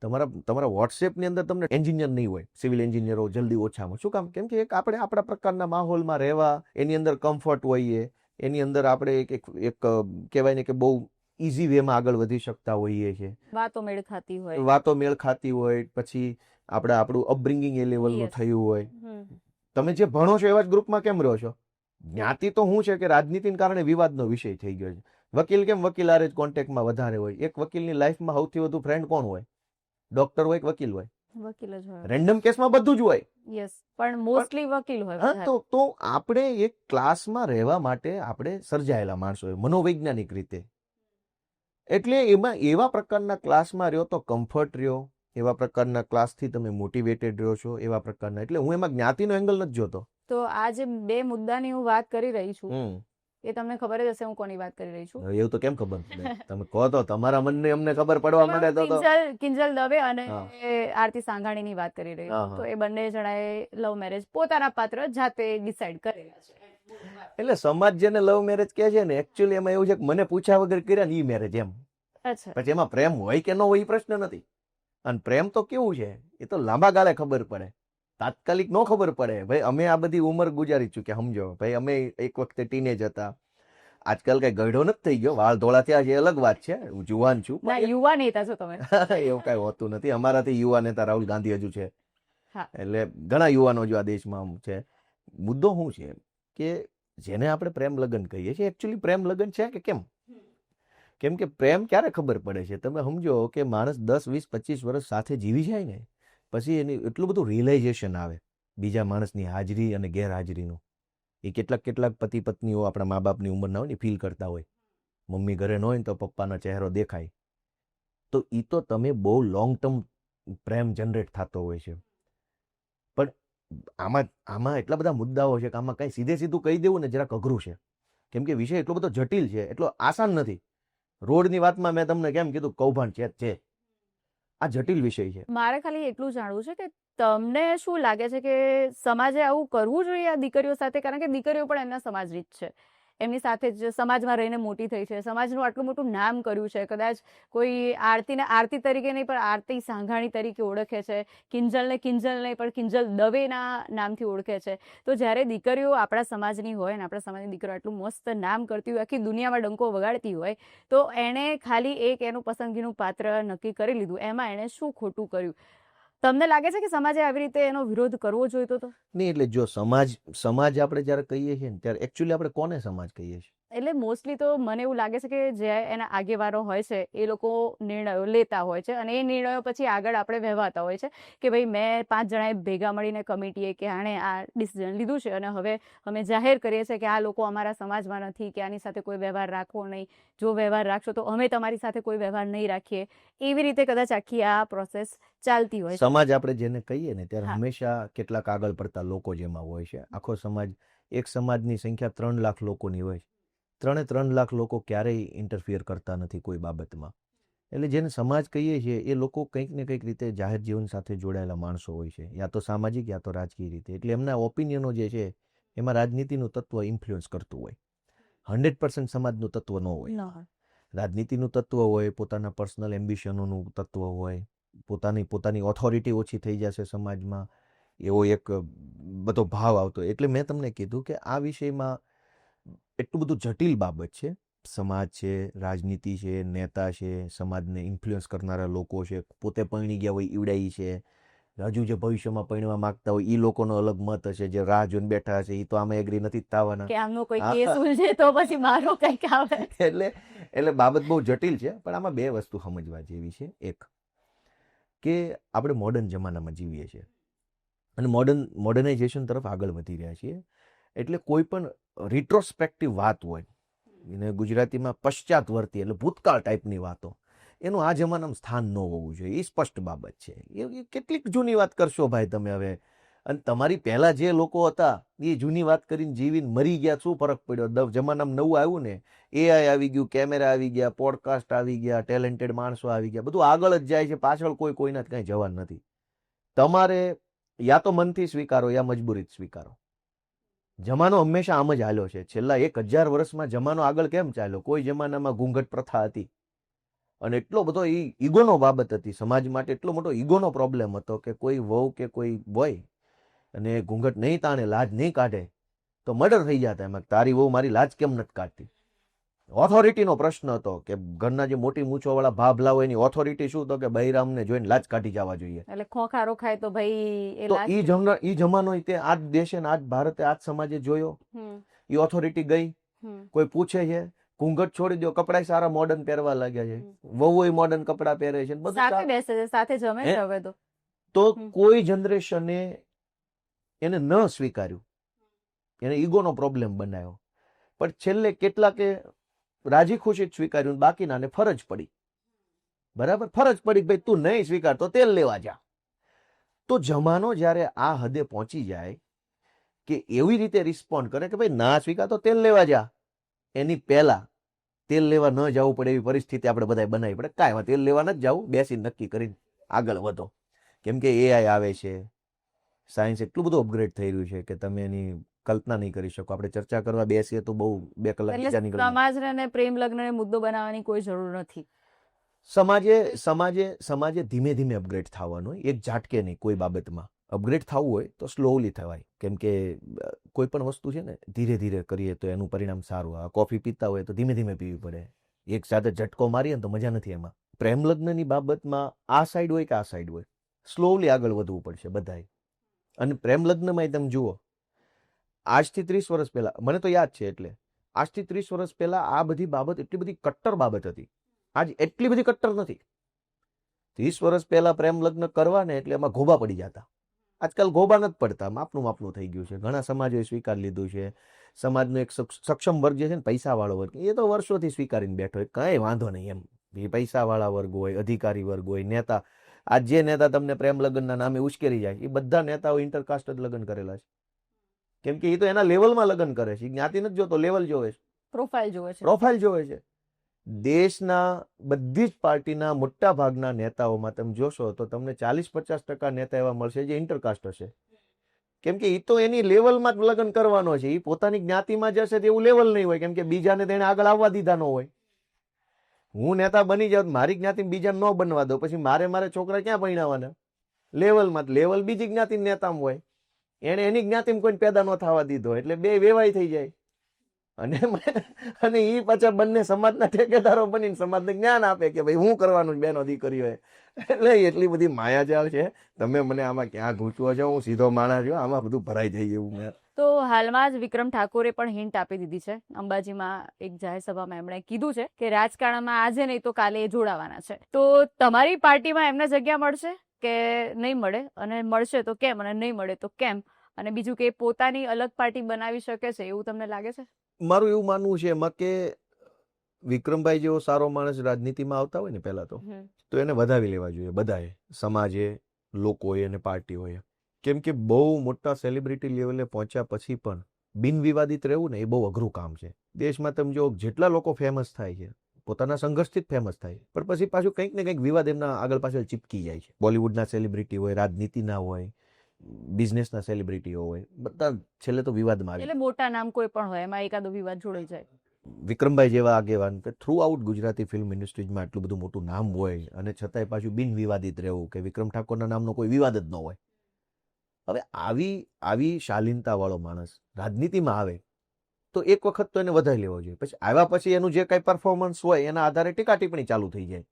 તમારા વોટ્સએપની અંદર તમને એન્જિનિયર નહીં હોય, સિવિલ એન્જિનિયરો જલ્દી ઓછામાં. શું કામ? કેમ કે એક આપણે આપણા પ્રકારના માહોલમાં રહેવા, એની અંદર કમ્ફર્ટ હોઈએ, એની અંદર આપણે એક કહેવાય ને કે બહુ ઇઝી વેમાં આગળ વધી શકતા હોઈએ છીએ. વાતો મેળ ખાતી હોય, પછી આપણું અપબ્રિંગિંગ એ લેવલનું થયું હોય. તમે જે ભણો છો એવા જ ગ્રુપમાં કેમ રહો છો? જ્ઞાતિ તો શું છે કે રાજનીતિને કારણે વિવાદનો વિષય થઈ ગયો છે. વકીલ કેમ વકીલ આરે જ કોન્ટેક્ટમાં વધારે હોય? એક વકીલની લાઈફમાં સૌથી વધુ ફ્રેન્ડ કોણ હોય? ડોક્ટર હોય કે વકીલ હોય? વકીલ જ હોય. રેન્ડમ કેસમાં બધું જ હોય. યસ, પણ મોસ્ટલી વકીલ હોય. તો આપણે એક ક્લાસમાં રહેવા માટે આપણે સર્જાયેલા માણસો હોય મનોવૈજ્ઞાનિક રીતે. એટલે એમાં એવા પ્રકારના ક્લાસમાં રહ્યો તો કમ્ફર્ટ રહ્યો, એવા પ્રકારના ક્લાસથી તમે મોટિવેટેડ રહ્યો છો, એવા પ્રકારના. એટલે હું એમાં જ્ઞાતિનો એંગલ નથી જોતો. તો આ જે બે મુદ્દાની હું વાત કરી રહી છું એ તમને ખબર જ હશે હું કોની વાત કરી રહી છું. એવું તો કેમ ખબર પડે? તમે કહો તો તમારા મનને અમને ખબર પડવા માંડે તો. કિંજલ દવે અને આરતી સાંઘાણીની વાત કરી રહી છું. તો એ બંને જણાએ લવ મેરેજ પોતાના પાત્ર જાતે ડિસાઈડ કરેલા છે. એટલે સમાજ જેને લવ મેરેજ કહે છે ને, એકચ્યુઅલી એમાં એવું છે કે મને પૂછ્યા વગર કર્યા ને ઈ મેરેજ એમ. પછી એમાં પ્રેમ હોય કે ન હોય એ પ્રશ્ન નથી. અને પ્રેમ તો કેવું છે, એ તો લાંબા ગાળે ખબર પડે, તાત્કાલિક ન ખબર પડે. ભાઈ અમે આ બધી ઉંમર ગુજારી ચૂક્યા, સમજો ભાઈ. અમે એક વખતે ટીનેજ હતા, આજકાલ કઈ ગઢો નથી થઈ ગયો, વાળ ધોળા થયા છે એ અલગ વાત છે, હું જુવાન છું. ના, યુવા નેતા છો તમે. એવું કઈ હોતું નથી. અમારાથી યુવા નેતા રાહુલ ગાંધી હજુ છે, હા. એટલે ઘણા યુવાનો જો આ દેશમાં છે. મુદ્દો શું છે કે જેને આપણે પ્રેમ લગ્ન કહીએ છીએ, એકચ્યુઅલી પ્રેમ લગ્ન છે કે કેમ? કેમ કે પ્રેમ ક્યારે ખબર પડે છે, તમે સમજો કે માણસ 10, 20, 25 વર્ષ સાથે જીવી જાય ને, પછી એની એટલું બધું રિયલાઇઝેશન આવે બીજા માણસની હાજરી અને ગેરહાજરીનું. એ કેટલાક પતિ પત્નીઓ આપણા મા બાપની ઉંમરના હોય ને ફીલ કરતા હોય, મમ્મી ઘરે ન હોય ને તો પપ્પાનો ચહેરો દેખાય. તો એ તો તમે બહુ લોંગ ટર્મ પ્રેમ જનરેટ થતો હોય છે. પણ આમાં એટલા બધા મુદ્દાઓ છે કે આમાં કઈ સીધે સીધું કહી દેવું ને જરાક અઘરું છે, કેમ કે વિષય એટલો બધો જટિલ છે, એટલો આસાન નથી. રોડની વાતમાં મેં તમને કેમ કીધું, કૌભાંડ છે, આ જટિલ વિષય છે. મારે ખાલી એટલું જાણવું છે કે તમને શું લાગે છે કે સમાજે આવું કરવું જોઈએ આ દીકરીઓ સાથે? કારણ કે દીકરીઓ પણ એમના સમાજની જ છે, એમની સાથે જ સમાજમાં રહીને મોટી થઈ છે, સમાજનું આટલું મોટું નામ કર્યું છે. કદાચ કોઈ આરતીને આરતી તરીકે નહીં પણ આરતી સાંઘાણી તરીકે ઓળખે છે, કિંજલને કિંજલ નહીં પણ કિંજલ દવેના નામથી ઓળખે છે. તો જ્યારે દીકરીઓ આપણા સમાજની હોય ને આપણા સમાજની દીકરીઓ આટલું મસ્ત નામ કરતી હોય, આખી દુનિયામાં ડંકો વગાડતી હોય, તો એણે ખાલી એક એનું પસંદગીનું પાત્ર નક્કી કરી લીધું, એમાં એણે શું ખોટું કર્યું? તમને લાગે છે કે સમાજે આવી રીતે એનો વિરોધ કરવો જોઈતો હતો? નહીં, એટલે જો સમાજ આપણે જ્યારે કહીએ છીએ ને ત્યારે એકચ્યુઅલી આપણે કોને સમાજ કહીએ છીએ? એટલે મોસ્ટલી તો મને એવું લાગે છે કે જે એના આગેવાનો હોય છે એ લોકો નિર્ણયો લેતા હોય છે, અને એ નિર્ણયો પછી આગળ આપણે વહેવાતા હોય છે કે ભાઈ મેં 5 જણાએ ભેગા મળીને કમિટીએ કે આણે આ ડિસિઝન લીધું છે અને હવે અમે જાહેર કરીએ છીએ કે આ લોકો અમારા સમાજમાં નથી, કે આની સાથે કોઈ વ્યવહાર રાખવો નહીં, જો વ્યવહાર રાખશો તો અમે તમારી સાથે કોઈ વ્યવહાર નહીં રાખીએ. એવી રીતે કદાચ આખી આ પ્રોસેસ ચાલતી હોય છે. સમાજ આપણે જેને કહીએ ને ત્યારે હા. હંમેશા કેટલાક આગળ પડતા લોકો જેમાં હોય છે. આખો સમાજ, એક સમાજની સંખ્યા 3 લાખ લોકોની હોય છે, 3 લાખ લોકો ક્યારેય ઇન્ટરફિયર કરતા નથી કોઈ બાબતમાં. એટલે જેને સમાજ કહીએ છીએ એ લોકો કંઈક ને કંઈક રીતે જાહેર જીવન સાથે જોડાયેલા માણસો હોય છે, યા તો સામાજિક યા તો રાજકીય રીતે. એટલે એમના ઓપિનિયનો જે છે એમાં રાજનીતિનું તત્વ ઇન્ફ્લુઅન્સ કરતું હોય. 100% સમાજનું તત્વ ન હોય, રાજનીતિનું તત્વ હોય, પોતાના પર્સનલ એમ્બિશનોનું તત્વ હોય, પોતાની ઓથોરિટી ઓછી થઈ જશે સમાજમાં, એવો એક બધો ભાવ આવતો. એટલે મેં તમને કીધું કે આ વિષયમાં એટલું બધું જટિલ બાબત છે. સમાજ છે, રાજનીતિ છે, નેતા છે, સમાજને ઇન્ફ્લુઅન્સ કરનારા લોકો છે, પોતે પરણી ગયા હોય ઈવડાઈ છે, હજુ જે ભવિષ્યમાં પરણવા માંગતા હોય એ લોકોનો અલગ મત હશે, જે રાહ જોઈને બેઠા હશે એ તો આમાં એગ્રી નથી થવાના કે આમનો કોઈ કેસ ઉલઝે તો પછી મારો કંઈક આવે. એટલે બાબત બહુ જટિલ છે. પણ આમાં 2 વસ્તુ સમજવા જેવી છે. એક કે આપણે મોડર્ન જમાનામાં જીવીએ છીએ અને મોડર્નાઇઝેશન તરફ આગળ વધી રહ્યા છીએ. એટલે કોઈ પણ રિટ્રોસ્પેક્ટિવ વાત હોય, એને ગુજરાતીમાં પશ્ચાતવર્તી એટલે ભૂતકાળ ટાઈપની વાતો, એનું આ જમાનામાં સ્થાન ન હોવું જોઈએ, એ સ્પષ્ટ બાબત છે. એ કેટલીક જૂની વાત કરશો ભાઈ તમે હવે, અને તમારી પહેલા જે લોકો હતા એ જૂની વાત કરીને જીવીને મરી ગયા, શું ફરક પડ્યો? જમાનામાં નવું આવ્યું ને, એઆઈ આવી ગયું, કેમેરા આવી ગયા, પોડકાસ્ટ આવી ગયા, ટેલેન્ટેડ માણસો આવી ગયા, બધું આગળ જ જાય છે, પાછળ કોઈના જ કાંઈ જવાનું નથી. તમારે યા તો મનથી સ્વીકારો યા મજબૂરીથી સ્વીકારો. જમાનો હંમેશા આમ જ હાલ્યો છે. છેલ્લા 1000 વર્ષમાં જમાનો આગળ કેમ ચાલ્યો? કોઈ જમાનામાં ઘૂંઘટ પ્રથા હતી અને એટલો બધો ઈગોનો બાબત હતી સમાજ માટે, એટલો મોટો ઈગોનો પ્રોબ્લેમ હતો કે કોઈ વહુ કે કોઈ બોય અને ઘૂંઘટ નહીં તાણે, લાજ નહીં કાઢે તો મર્ડર થઈ જતા. એમાં તારી વહુ મારી લાજ કેમ નથી કાઢતી? ઓથોરિટીનો પ્રશ્ન હતો કે ઘરના જે મોટી મૂછો વાળા ભાભલા હોય એની ઓથોરિટી શું? તો કે બૈરામને જોઈને લાજ કાઢી જવા જોઈએ. એટલે ખોખારો ખાય તો ભાઈ તો ઈ જમાનો તે આજ દેશે ને આજ ભારતે આજ સમાજે જોયો. ઈ ઓથોરિટી ગઈ, કોઈ પૂછે છે? ઘૂંઘટ છોડી દો, કપડા સારા મોડર્ન પહેરવા લાગ્યા છે, વહુઓય મોડર્ન કપડા પહેરે છે, બધું સાથે બેસે છે, સાથે જમે છે. હવે તો કોઈ જનરેશને એને ન સ્વીકાર્યું, એને ઈગોનો પ્રોબ્લેમ બનાવ્યો. પણ છેલ્લે કેટલાકે રાજી ખુશી જ સ્વીકાર્યું, બાકીનાને ફરજ પડી. બરાબર, ફરજ પડી ભાઈ તું નહીં સ્વીકાર તો તેલ લેવા જા. તો જમાનો જ્યારે આ હદે પહોંચી જાય કે એવી રીતે રિસ્પોન્ડ કરે કે ભાઈ ના સ્વીકાર તો તેલ લેવા જા, એની પહેલા તેલ લેવા ન જવું પડે એવી પરિસ્થિતિ આપણે બધાએ બનાવી પડે. કાંઈ તેલ લેવા નથી જવું, બેસીને નક્કી કરીને આગળ વધો. કેમ કે એઆઈ આવે છે, સાયન્સ એટલું બધું અપગ્રેડ થઈ રહ્યું છે કે તમે એની કલ્પના નહીં કરી શકો. આપણે ચર્ચા કરવા બેસીએ તો બહુ 2 કલાક બીજા નીકળી. સમાજને પ્રેમ લગ્નને મુદ્દો બનાવવાની કોઈ જરૂર નથી. સમાજે ધીમે ધીમે અપગ્રેડ થવાનું હોય, એક ઝાટકે નહીં. કોઈ બાબતમાં અપગ્રેડ થવું હોય તો સ્લોલી થવાય, કેમ કે કોઈ પણ વસ્તુ છે ને ધીરે ધીરે કરીએ તો એનું પરિણામ સારું આવે. કોફી પીતા હોય તો ધીમે ધીમે પીવી પડે, એક સાથે ઝટકો મારીએ ને તો મજા નથી એમાં. પ્રેમ લગ્નની બાબતમાં આ સાઈડ હોય કે આ સાઈડ હોય, સ્લોલી આગળ વધવું પડશે બધાએ. અને પ્રેમ લગ્નમાં તમે જુઓ, આજથી 30 વર્ષ પહેલા, મને તો યાદ છે, એટલે આજથી 30 વર્ષ પહેલા આ બધી બાબત એટલી બધી કટ્ટર બાબત હતી. આજ એટલી બધી કટ્ટર નથી. 30 વર્ષ પહેલા પ્રેમ લગ્ન કરવા ને એટલે એમાં ગોબા પડી જતા. આજકાલ ગોબા નથી પડતા, માપનું માપનું થઈ ગયું છે. ઘણા સમાજોએ સ્વીકાર લીધું છે. સમાજનો એક સક્ષમ વર્ગ જે છે ને, પૈસાવાળો વર્ગ, એ તો વર્ષોથી સ્વીકારીને બેઠો, કઈ વાંધો નહીં એમ. એ પૈસાવાળા વર્ગ હોય, અધિકારી વર્ગ હોય, નેતા. આ જે નેતા તમને પ્રેમ લગ્નના નામે ઉશ્કેરી જાય, એ બધા નેતાઓ ઇન્ટરકાસ્ટ જ લગ્ન કરેલા છે. કેમ કે એ તો એના લેવલમાં લગ્ન કરે છે, જ્ઞાતિ નથી જોતો, લેવલ જોવે છે, પ્રોફાઇલ જોવે છે. દેશના બધી જ પાર્ટીના મોટા ભાગના નેતાઓમાં તમે જોશો તો તમને 40-50% નેતા એવા મળશે જે ઇન્ટરકાસ્ટ હશે. કેમ કે એ તો એની લેવલમાં જ લગ્ન કરવાનો છે. એ પોતાની જ્ઞાતિમાં જશે તો એવું લેવલ નહીં હોય, કેમ કે બીજાને તેને આગળ આવવા દીધા ન હોય. હું નેતા બની જાઉં, મારી જ્ઞાતિ બીજાને ન બનવા દો, પછી મારે છોકરા ક્યાં પરણાવવાના? લેવલમાં. લેવલ બીજી જ્ઞાતિ નેતામાં હોય, એને એની જ્ઞાતિમાં કોઈ પેદા ન થવા દીધો, એટલે બે વેવાઈ થઈ જાય. અને એ પાછા બંને સમાજના ઠેકેદારો બનીને સમાજને જ્ઞાન આપે કે ભાઈ હું કરવાનું છે બેનો દીકરીઓએ. એટલે એટલી બધી માયાજાળ છે. તમે મને આમાં ક્યાં ગૂંચવો છો? હું સીધો માણસ છું, આમાં બધું ભરાઈ જાય એવું. મેં તો હાલમાં જ વિક્રમ ઠાકોરે પણ હિન્ટ આપી દીધી છે. અંબાજીમાં એક જાહેર સભામાં એમણે કીધું છે કે રાજકારણમાં આજે નહીં તો કાલે એ જોડાવાના છે. તો તમારી પાર્ટીમાં એમને જગ્યા મળશે કે નહીં મળે? અને મળશે તો કેમ, અને નહીં મળે તો કેમ? અને બીજું કે પોતાની અલગ પાર્ટી બનાવી શકે છે એવું તમને લાગે છે? મારું એવું માનવું છે એમાં કે વિક્રમભાઈ જેવો સારો માણસ રાજનીતિમાં આવતા હોય ને પહેલા તો એને વધાવી લેવા જોઈએ બધાએ, સમાજે, લોકોએ અને પાર્ટીઓએ. કેમ કે બહુ મોટા સેલિબ્રિટી લેવલે પહોંચ્યા પછી પણ બિનવિવાદિત રહેવું ને એ બહુ અઘરું કામ છે. દેશમાં તમે જો જેટલા લોકો ફેમસ થાય છે, પોતાના સંઘર્ષથી જ ફેમસ થાય, પણ પછી પાછું કંઈક ને કંઈક વિવાદ એમના આગળ પાછળ ચીપકી જાય છે. બોલિવૂડના સેલિબ્રિટી હોય, રાજનીતિના હોય, બિઝનેસના સેલિબ્રિટીઓ હોય, બધા છેલ્લે તો વિવાદમાં આવે. એટલે મોટા નામ કોઈ પણ હોય એમાં એકાદો વિવાદ જોડાઈ જાય. વિક્રમભાઈ જેવા આગેવાન થ્રુ આઉટ ગુજરાતી ફિલ્મ ઇન્ડસ્ટ્રીઝમાં આટલું બધું મોટું નામ હોય અને છતાંય પાછું બિન વિવાદિત રહેવું કે વિક્રમ ઠાકોરના નામનો કોઈ વિવાદ જ ન હોય. હવે આવી શાલીનતાવાળો માણસ રાજનીતિમાં આવે તો એક વખત તો એને વધારી લેવો જોઈએ. પછી આવ્યા પછી એનું જે કંઈ પરફોર્મન્સ હોય એના આધારે ટીકા ટિપ્પણી ચાલુ થઈ જાય.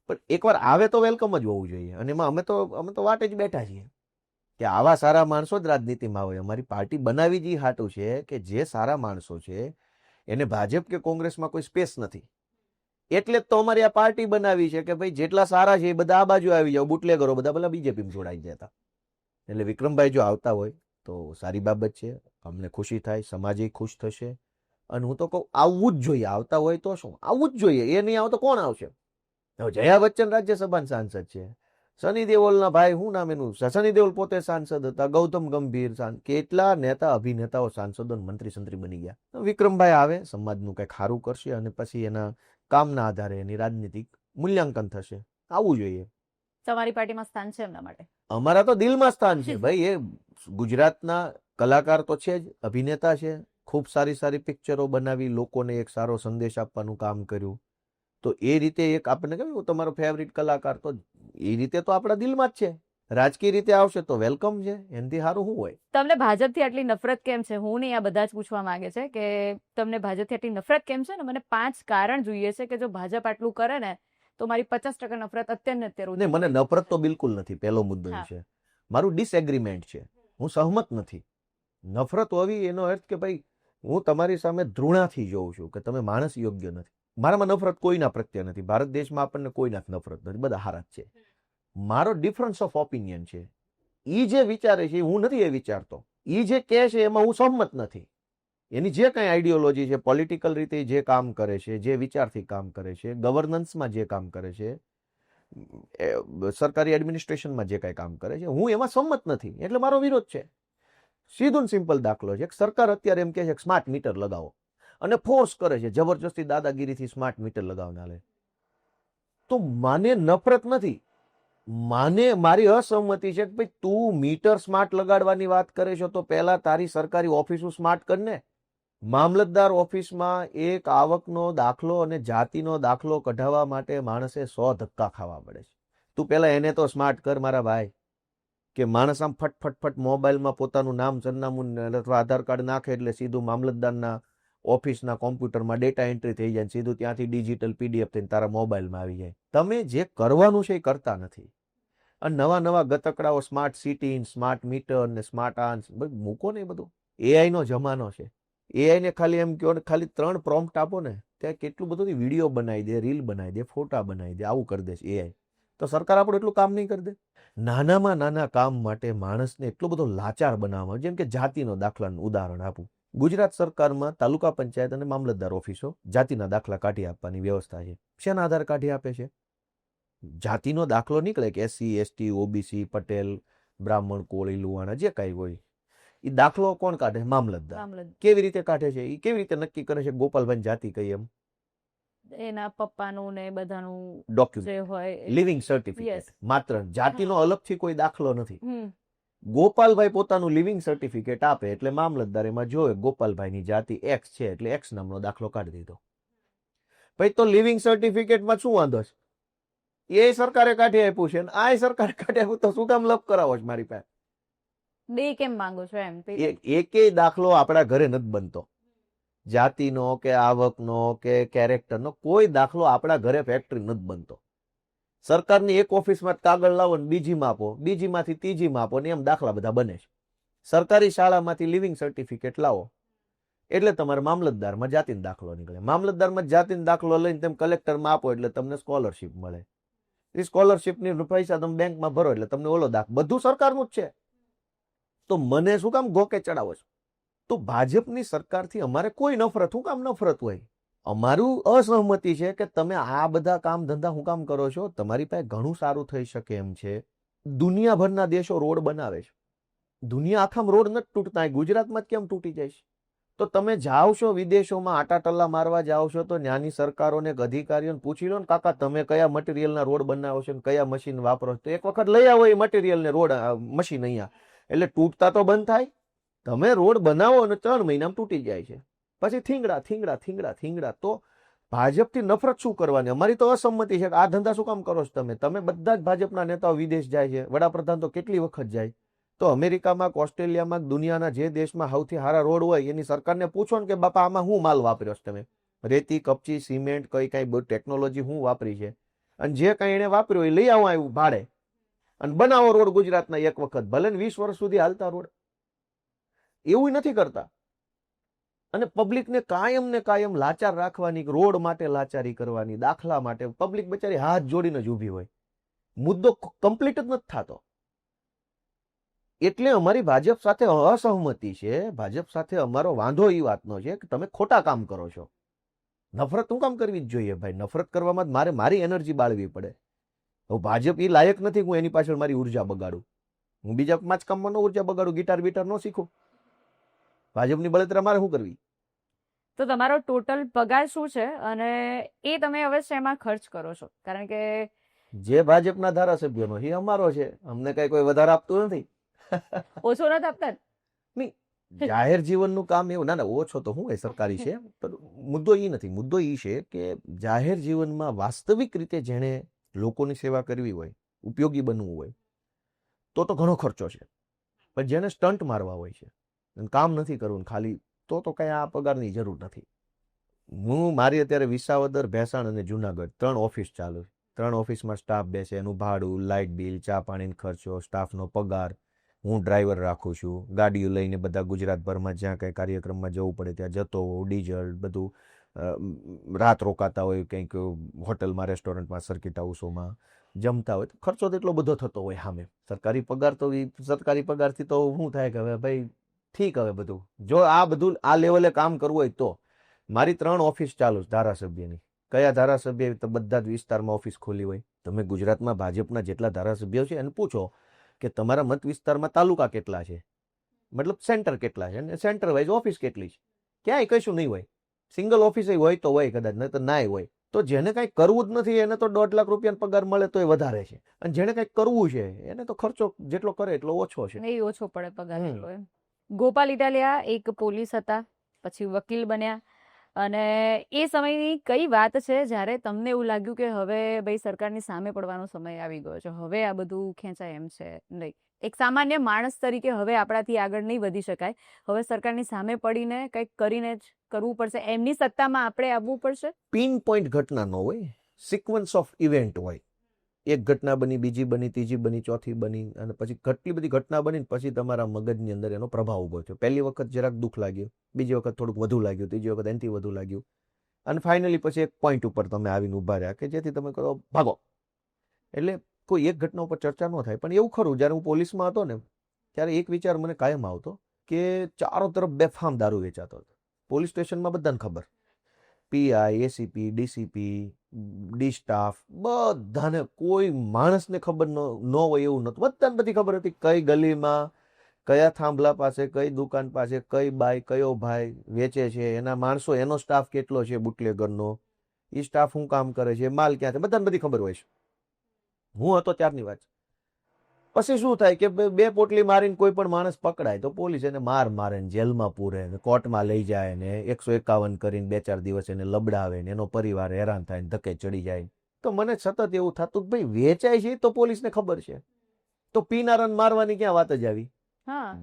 પણ એકવાર આવે તો વેલકમ જ હોવું જોઈએ. અને એમાં અમે તો વાટે જ બેઠા છીએ કે આવા સારા માણસો જ રાજનીતિમાં આવે. અમારી પાર્ટી બનાવી જ હાટું છે કે જે સારા માણસો છે એને ભાજપ કે કોંગ્રેસમાં કોઈ સ્પેસ નથી. એટલે જ તો અમારી આ પાર્ટી બનાવી છે કે ભાઈ જેટલા સારા છે એ બધા આ બાજુ આવી જાવ, બુટલેગરો બધા પેલા બીજેપીમાં જોડાઈ જતા. એટલે વિક્રમભાઈ જો આવતા હોય તો સારી બાબત છે, અમને ખુશી થાય, સમાજે ખુશ થશે. અને હું તો કહું આવવું જ જોઈએ. આવતા હોય તો શું, આવવું જ જોઈએ. એ નહીં આવ તો કોણ આવશે? જયા બચ્ચન રાજ્યસભાના સાંસદ છે, સની દેઓલના ભાઈ શું નામ એનું, સની દેઓલ પોતે સાંસદ હતા, ગૌતમ ગંભીર, કેટલા નેતા અભિનેતાઓ સાંસદો મંત્રી સંત્રી બની ગયા. વિક્રમભાઈ આવે, સમાજનું કંઈક સારું કરશે અને પછી એના કામના આધારે એની રાજનીતિક મૂલ્યાંકન થશે. આવવું જોઈએ. તમારી પાર્ટીમાં સ્થાન છે એમના માટે? અમારા તો દિલમાં સ્થાન છે ભાઈ. એ ગુજરાતના કલાકાર તો છે જ, અભિનેતા છે, ખૂબ સારી સારી પિક્ચરો બનાવી લોકોને એક સારો સંદેશ આપવાનું કામ કર્યું. તો એ રીતે એક આપણને કહ્યું તમારો ફેવરિટ કલાકાર, તો એ રીતે તો આપણા દિલમાં જ છે. રાજકીય રીતે આવશે તો વેલકમ છે, એનાથી સારું શું હોય? તમને ભાજપથી આટલી નફરત કેમ છે? હું નહીં, આ બધા જ પૂછવા માંગે છે કે તમને ભાજપથી આટલી નફરત કેમ છે? ને મને 5 કારણ જોઈએ છે કે જો ભાજપ આટલું કરે ને તો મારી 50% નફરત અત્યારે મને નફરત તો બિલકુલ નથી. પહેલો મુદ્દો એ છે. મારું ડિસએગ્રીમેન્ટ છે, હું સહમત નથી. નફરત હોવી એનો અર્થ કે ભાઈ હું તમારી સામે ધૃણાથી જોઉં છું કે તમે માણસ યોગ્ય નથી. મારામાં નફરત કોઈના પ્રત્યે નથી. ભારત દેશમાં આપણને કોઈના નફરત નથી, બધા હારા જ છે. મારો ડિફરન્સ ઓફ ઓપિનિયન છે. એ જે વિચારે છે હું નથી એ વિચારતો. એ જે કહે છે એમાં હું સહમત નથી. એની જે કંઈ આઈડિયોલોજી છે, પોલિટિકલ રીતે જે કામ કરે છે, જે વિચારથી કામ કરે છે, ગવર્નન્સમાં જે કામ કરે છે, સરકારી એડમિનિસ્ટ્રેશનમાં જે કંઈ કામ કરે છે, હું એમાં સંમત નથી. એટલે મારો વિરોધ છે. સીધું સિમ્પલ દાખલો છે. સરકાર અત્યારે એમ કહે છે કે સ્માર્ટ મીટર લગાવો અને ફોર્સ કરે છે જબરજસ્તી, દાદાગીરીથી સ્માર્ટ મીટર લગાવવાના લે. તો માને નફરત નથી, માને મારી અસહમતિ છે કે ભાઈ તું મીટર સ્માર્ટ લગાડવાની વાત કરે છો તો પહેલા તારી સરકારી ઓફિસો સ્માર્ટ કરને. મામલતદાર ઓફિસમાં એક આવકનો દાખલો અને જાતિનો દાખલો કઢાવવા માટે માણસે 100 ધક્કા ખાવા પડે છે. તું પેલા એને તો સ્માર્ટ કર મારા ભાઈ, કે માણસ આમ ફટ મોબાઈલમાં પોતાનું નામ, સરનામું અથવા આધાર કાર્ડ નાખે એટલે સીધું મામલતદારના ઓફિસના કોમ્પ્યુટરમાં ડેટા એન્ટ્રી થઈ જાય, સીધું ત્યાંથી ડિજિટલ PDF થઈને તારા મોબાઈલમાં આવી જાય. તમે જે કરવાનું છે એ કરતા નથી. અને નવા ગતકડાઓ, સ્માર્ટ સિટી, સ્માર્ટ મીટર ને સ્માર્ટ આન્સ મૂકો ને. એ બધું AI નો જમાનો છે. AI ને ખાલી એમ કહો, ખાલી 3 પ્રોમ્પ્ટ આપો ને, ત્યાં કેટલું બધું વિડીયો બનાવી દે, રીલ બનાવી દે, ફોટા બનાવી દે, આવું કરી દે છે AI. તો સરકાર આપણું એટલું કામ નહીં કરી દે? નાનામાં નાના કામ માટે માણસને એટલો બધો લાચાર બનાવવામાં, જેમ કે જાતિનો દાખલાનું ઉદાહરણ આપું. ગુજરાત સરકારમાં તાલુકા પંચાયત અને મામલતદાર ઓફિસો જાતિના દાખલા કાઢી આપવાની વ્યવસ્થા છે. શેના આધાર કાઢી આપે છે? જાતિનો દાખલો નીકળે કે SC ST OBC પટેલ બ્રાહ્મણ કોળી લુહાણા જે કાંઈ હોય, એ દાખલો કોણ કાઢે? મામલતદાર. કેવી રીતે કાઢે છે? એ કેવી રીતે નક્કી કરે છે ગોપાલભાઈ જાતિ કઈ? એમ એના પપ્પાનું ને બધાનું ડોક્યુમેન્ટ, જે હોય, લિવિંગ સર્ટિફિકેટ. માત્ર જાતિનો અલગથી કોઈ દાખલો નથી. હમ. ગોપાલભાઈ પોતાનું લિવિંગ સર્ટિફિકેટ આપે એટલે મામલતદાર એમાં જોવે ગોપાલભાઈની જાતિ X છે એટલે X નામનો દાખલો કાઢી દીધો. પછી તો લિવિંગ સર્ટિફિકેટમાં શું વાંધો છે? એ સરકારે કાઢી આપ્યું છે, આ સરકારે કાઢી આપ્યું, તો શું કામ લપ કરાવો છો મારી પાસે? બે કેમ માંગો છો એમ? એકેય દાખલો આપણા ઘરે નથી બનતો. જાતિનો કે આવકનો કે કેરેક્ટરનો કોઈ દાખલો આપણા ઘરે ફેક્ટરી નથી બનતો. સરકારની એક ઓફિસમાં કાગળ લાવો ને બીજીમાં આપો, બીજીમાંથી ત્રીજીમાં આપો ને એમ દાખલા બધા બને છે. સરકારી શાળામાંથી લિવિંગ સર્ટિફિકેટ લાવો એટલે તમારે મામલતદારમાં જાતિનો દાખલો નીકળે. મામલતદારમાં જાતિનો દાખલો લઈને તમે કલેક્ટરમાં આપો એટલે તમને સ્કોલરશિપ મળે. એ સ્કોલરશિપની પૈસા તમે બેંકમાં ભરો એટલે તમને ઓલો દાખલો. બધું સરકારનું જ છે. તો મને શું કામ ગોકે ચડાવો છો? તો ભાજપની સરકારથી અમારે કોઈ નફરત, શું કામ નફરત હોય? અમારું અસહમતિ છે કે તમે આ બધા કામ ધંધા શું કામ કરો છો? તમારી પાસે ઘણું સારું થઈ શકે એમ છે. દુનિયાભરના દેશો રોડ બનાવે છે, દુનિયા આખામાં રોડ નથી તૂટતા, ગુજરાતમાં કેમ તૂટી જાય છે? તો તમે જાઓ છો વિદેશોમાં, આટા ટલ્લા મારવા જાઓ છો તો ત્યાંની સરકારોને, અધિકારીઓને પૂછી લો ને, કાકા તમે કયા મટીરિયલના રોડ બનાવો છો ને કયા મશીન વાપરો છો? તો એક વખત લઈ આવો એ મટીરિયલને, રોડ મશીન અહીંયા, એટલે તૂટતા તો બંધ થાય. તમે રોડ બનાવો અને 3 મહિનામાં તૂટી જાય છે. પછી થીંગડા. તો ભાજપથી નફરત શું કરવાની? અમારી તો અસંમતિ છે કે આ ધંધા શું કામ કરો છો તમે? તમે બધા જ ભાજપના નેતાઓ વિદેશ જાય છે, વડાપ્રધાન તો કેટલી વખત જાય. તો અમેરિકામાં, ઓસ્ટ્રેલિયામાં, દુનિયાના જે દેશમાં સૌથી સારા રોડ હોય એની સરકારને પૂછો ને કે બાપા આમાં શું માલ વાપર્યો છે તમે? રેતી, કપચી, સિમેન્ટ, કઈ ટેકનોલોજી શું વાપરી છે? અને જે કઈ એને વાપર્યું એ લઈ આવો આવ્યું ભાડે અને બનાવો રોડ ગુજરાતના એક વખત, ભલે 20 વર્ષ સુધી હાલતા રોડ. એવું નથી કરતા. અને પબ્લિકને કાયમ ને કાયમ લાચાર રાખવાની, રોડ માટે લાચારી કરવાની, દાખલા માટે પબ્લિક બચારી હાથ જોડીને જ ઊભી હોય. મુદ્દો કમ્પ્લીટ જ નથી થતો. એટલે અમારી ભાજપ સાથે અસહમતિ છે. ભાજપ સાથે અમારો વાંધો એ વાતનો છે કે તમે ખોટા કામ કરો છો. નફરત શું કામ કરવી જ જોઈએ ભાઈ? નફરત કરવામાં મારી એનર્જી બાળવી પડે. હું ભાજપ એ લાયક નથી હું એની પાછળ મારી ઉર્જા બગાડું. હું બીજા 5 કામમાં નો ઉર્જા બગાડું, ગિટાર બીટાર નો શીખું. ભાજપની બળતરા મારે શું કરવી? તો તમારો ટોટલ પગાર શું છે અને એ તમે હવે શેમાં ખર્ચ કરો છો? કારણ કે જે ભાજપના ધારાસભ્યોનો એ અમારો છે, અમને કઈ કોઈ વધારે આપતું નથી. ઓછો નથી આપતા? નહીં, જાહેર જીવનનું કામ એવું ના ઓછો તો હું સરકારી છે, પણ મુદ્દો એ નથી. મુદ્દો એ છે કે જાહેર જીવનમાં વાસ્તવિક રીતે જેણે લોકોની સેવા કરવી હોય, ઉપયોગી બનવું હોય તો ઘણો ખર્ચો છે. પણ જેને સ્ટન્ટ મારવા હોય છે, કામ નથી કરવું ખાલી, તો કઈ આ પગારની જરૂર નથી. મારી અત્યારે વિસાવદર, ભેસાણ અને જુનાગઢ 3 ઓફિસ ચાલુ છે. 3 ઓફિસમાં સ્ટાફ બેસે, એનું ભાડું, લાઇટ બિલ, ચા પાણીનો ખર્ચો, સ્ટાફનો પગાર, હું ડ્રાઈવર રાખું છું, ગાડીઓ લઈને બધા ગુજરાતભરમાં જ્યાં કંઈ કાર્યક્રમમાં જવું પડે ત્યાં જતો હોઉં, ડીઝલ બધું, રાત રોકાતા હોય કંઈક હોટલમાં, રેસ્ટોરન્ટમાં, સર્કિટ હાઉસોમાં જમતા હોય, ખર્ચો તો એટલો બધો થતો હોય. સામે સરકારી પગાર તો સરકારી પગારથી તો શું થાય કે હવે ભાઈ ઠીક, હવે બધું જો આ બધું આ લેવલે કામ કરવું હોય તો મારી 3 ઓફિસ ચાલુ છે ધારાસભ્યની. કયા ધારાસભ્ય? તો બધા જ વિસ્તારમાં ઓફિસ ખોલી હોય. તમે ગુજરાતમાં ભાજપના જેટલા ધારાસભ્યો છે એને પૂછો કે તમારા મત વિસ્તારમાં તાલુકા કેટલા છે, મતલબ સેન્ટર કેટલા છે, અને સેન્ટર વાઇઝ ઓફિસ કેટલી છે? ક્યાંય કશું નહીં હોય. સિંગલ ઓફિસ હોય તો હોય કદાચ, નહીં તો નાય હોય. તો જેને કંઈ કરવું જ નથી એને તો 1.5 લાખ રૂપિયાનો પગાર મળે તો એ વધારે છે, અને જેને કંઈક કરવું છે એને તો ખર્ચો જેટલો કરે એટલો ઓછો છે. નહીં, ઓછો પડે પગાર એટલો. એમ ગોપાલ ઇટાલિયા એક પોલીસ હતા, પછી વકીલ બન્યા, અને એ સમયની કઈ વાત છે જ્યારે તમને એવું લાગ્યું કે હવે ભાઈ સરકારની સામે પડવાનો સમય આવી ગયો છે, હવે આ બધું ખેંચાય એમ છે નહીં, એક સામાન્ય માણસ તરીકે હવે આપણાથી આગળ નહીં વધી શકાય, હવે સરકારની સામે પડીને કંઈક કરીને જ કરવું પડશે, એમની સત્તામાં આપણે આવવું પડશે? પિન પોઈન્ટ ઘટના ન હોય, સિક્વન્સ ઓફ ઇવેન્ટ હોય. એક ઘટના બની, બીજી બની, ત્રીજી બની, ચોથી બની, અને પછી કેટલી બધી ઘટના બની ને પછી તમારા મગજની અંદર એનો પ્રભાવ ઉભો થયો. પહેલી વખત જરાક દુઃખ લાગ્યું, બીજી વખત થોડુંક વધુ લાગ્યું, ત્રીજી વખત એનાથી વધુ લાગ્યું, અને ફાઇનલી પછી એક પોઈન્ટ ઉપર તમે આવીને ઊભા રહ્યા કે જેથી તમે કહો ભાગો. એટલે કોઈ એક ઘટના ઉપર ચર્ચા ન થાય. પણ એવું ખરું, જ્યારે હું પોલીસમાં હતો ને ત્યારે એક વિચાર મને કાયમ આવતો કે ચારો તરફ બેફામ દારૂ વેચાતો હતો. પોલીસ સ્ટેશનમાં બધાને ખબર, PI, ACP, DCP, D staff, બધાને, કોઈ માણસને ખબર ન હોય એવું નહોતું. બધાને બધી ખબર હતી, કઈ ગલીમાં, કયા થાંભલા પાસે, કઈ દુકાન પાસે, કઈ બાઈ, કયો ભાઈ વેચે છે, એના માણસો, એનો સ્ટાફ કેટલો છે બુટલેગરનો, એ સ્ટાફ શું કામ કરે છે, માલ ક્યાં છે, બધાને બધી ખબર હોય છે. હું હતો ત્યારની વાત. પછી શું થાય કે બે પોટલી મારીને કોઈ પણ માણસ પકડાય તો પોલીસ એને મારે ને જેલમાં પૂરે ને કોર્ટમાં લઈ જાય ને 151 કરીને 2-4 દિવસ એને લબડાવે ને એનો પરિવાર હેરાન થાય ને ધક્કે ચડી જાય. તો મને સતત એવું થતું કે ભાઈ વેચાય છે તો પોલીસને ખબર છે, તો પીનારાને મારવાની ક્યાં વાત જ આવી?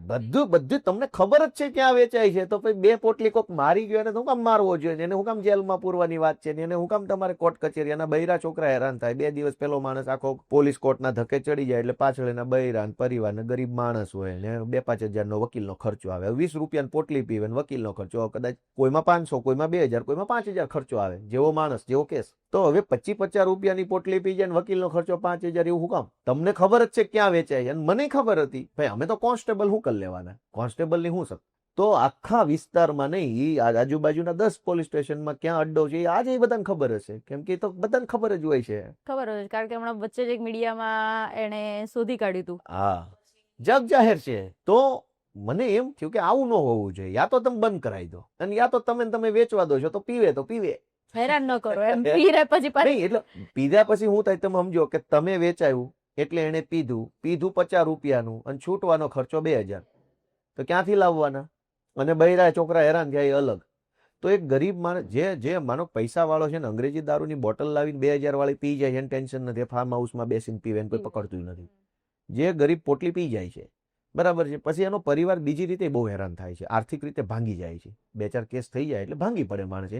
બધું તમને ખબર જ છે ક્યાં વેચાય છે, તો પછી બે પોટલી કોક મારી ગયો એને શું કામ મારવો જોઈએ, એને શું કામ જેલમાં પૂરવાની વાત છે, એને શું કામ તમારે કોર્ટ કચેરી, એના બૈરા છોકરા હેરાન થાય, 2 દિવસ પેલો માણસ આખો પોલીસ કોર્ટના ધક્કે ચડી જાય એટલે પાછળ એના બૈરા પરિવાર ને ગરીબ માણસ હોય ને 2-5 હજારનો વકીલનો ખર્ચો આવે. 20 રૂપિયાની પોટલી પીવે ને વકીલનો ખર્ચો કદાચ કોઈમાં 500, કોઈમાં 2000, કોઈમાં 5000 ખર્ચો આવે, જેવો માણસ જેવો કેસ. તો હવે 25-50 રૂપિયાની પોટલી પી જાય ને વકીલનો ખર્ચો 5000, એવું શું કામ? તમને ખબર જ છે ક્યાં વેચાય, અને મને ખબર હતી. ભાઈ અમે તો કોન્સ્ટેબલ શું કરી લેવાના, કોન્સ્ટેબલ ની શું શક. તો આખા વિસ્તારમાં નહીં, આજુબાજુના 10 પોલીસ સ્ટેશનમાં ક્યાં અડ્ડો છે આજે બધાને ખબર હશે, કેમ કે તો બધાને ખબર જ હોય છે. ખબર હોય, કારણ કે હમણાં વચ્ચે જ એક મીડિયામાં એને શોધી કાઢ્યું હતું. હા, જગ જાહેર છે. તો મને એમ થયું કે આવું ન હોવું જોઈએ. યા તો તમે બંધ કરાવી દો, અને યા તો તમે વેચવા દો છો, તો પીવે તો પીવે, હેરાન ન કરો એમ. પીરે પછી નહીં, એટલે પીધા પછી શું થાય તમે સમજો કે તમે વેચાયું એટલે એને પીધું 50 રૂપિયાનું અને છૂટવાનો ખર્ચો 2000, તો ક્યાંથી લાવવાના? અને બૈરા છોકરા હેરાન થયા એ અલગ. તો એક ગરીબ માણસ જે માનો પૈસા વાળો છે ને, અંગ્રેજી દારૂની બોટલ લાવીને 2000 વાળી પી જાય છે, એને ટેન્શન નથી, ફાર્મ હાઉસમાં બેસીને પીવે, કોઈ પકડતું નથી. જે ગરીબ પોટલી પી જાય છે, બરાબર છે, પછી એનો પરિવાર બીજી રીતે બહુ હેરાન થાય છે, આર્થિક રીતે ભાંગી જાય છે. 2-4 કેસ થઈ જાય એટલે ભાંગી પડે માણસ.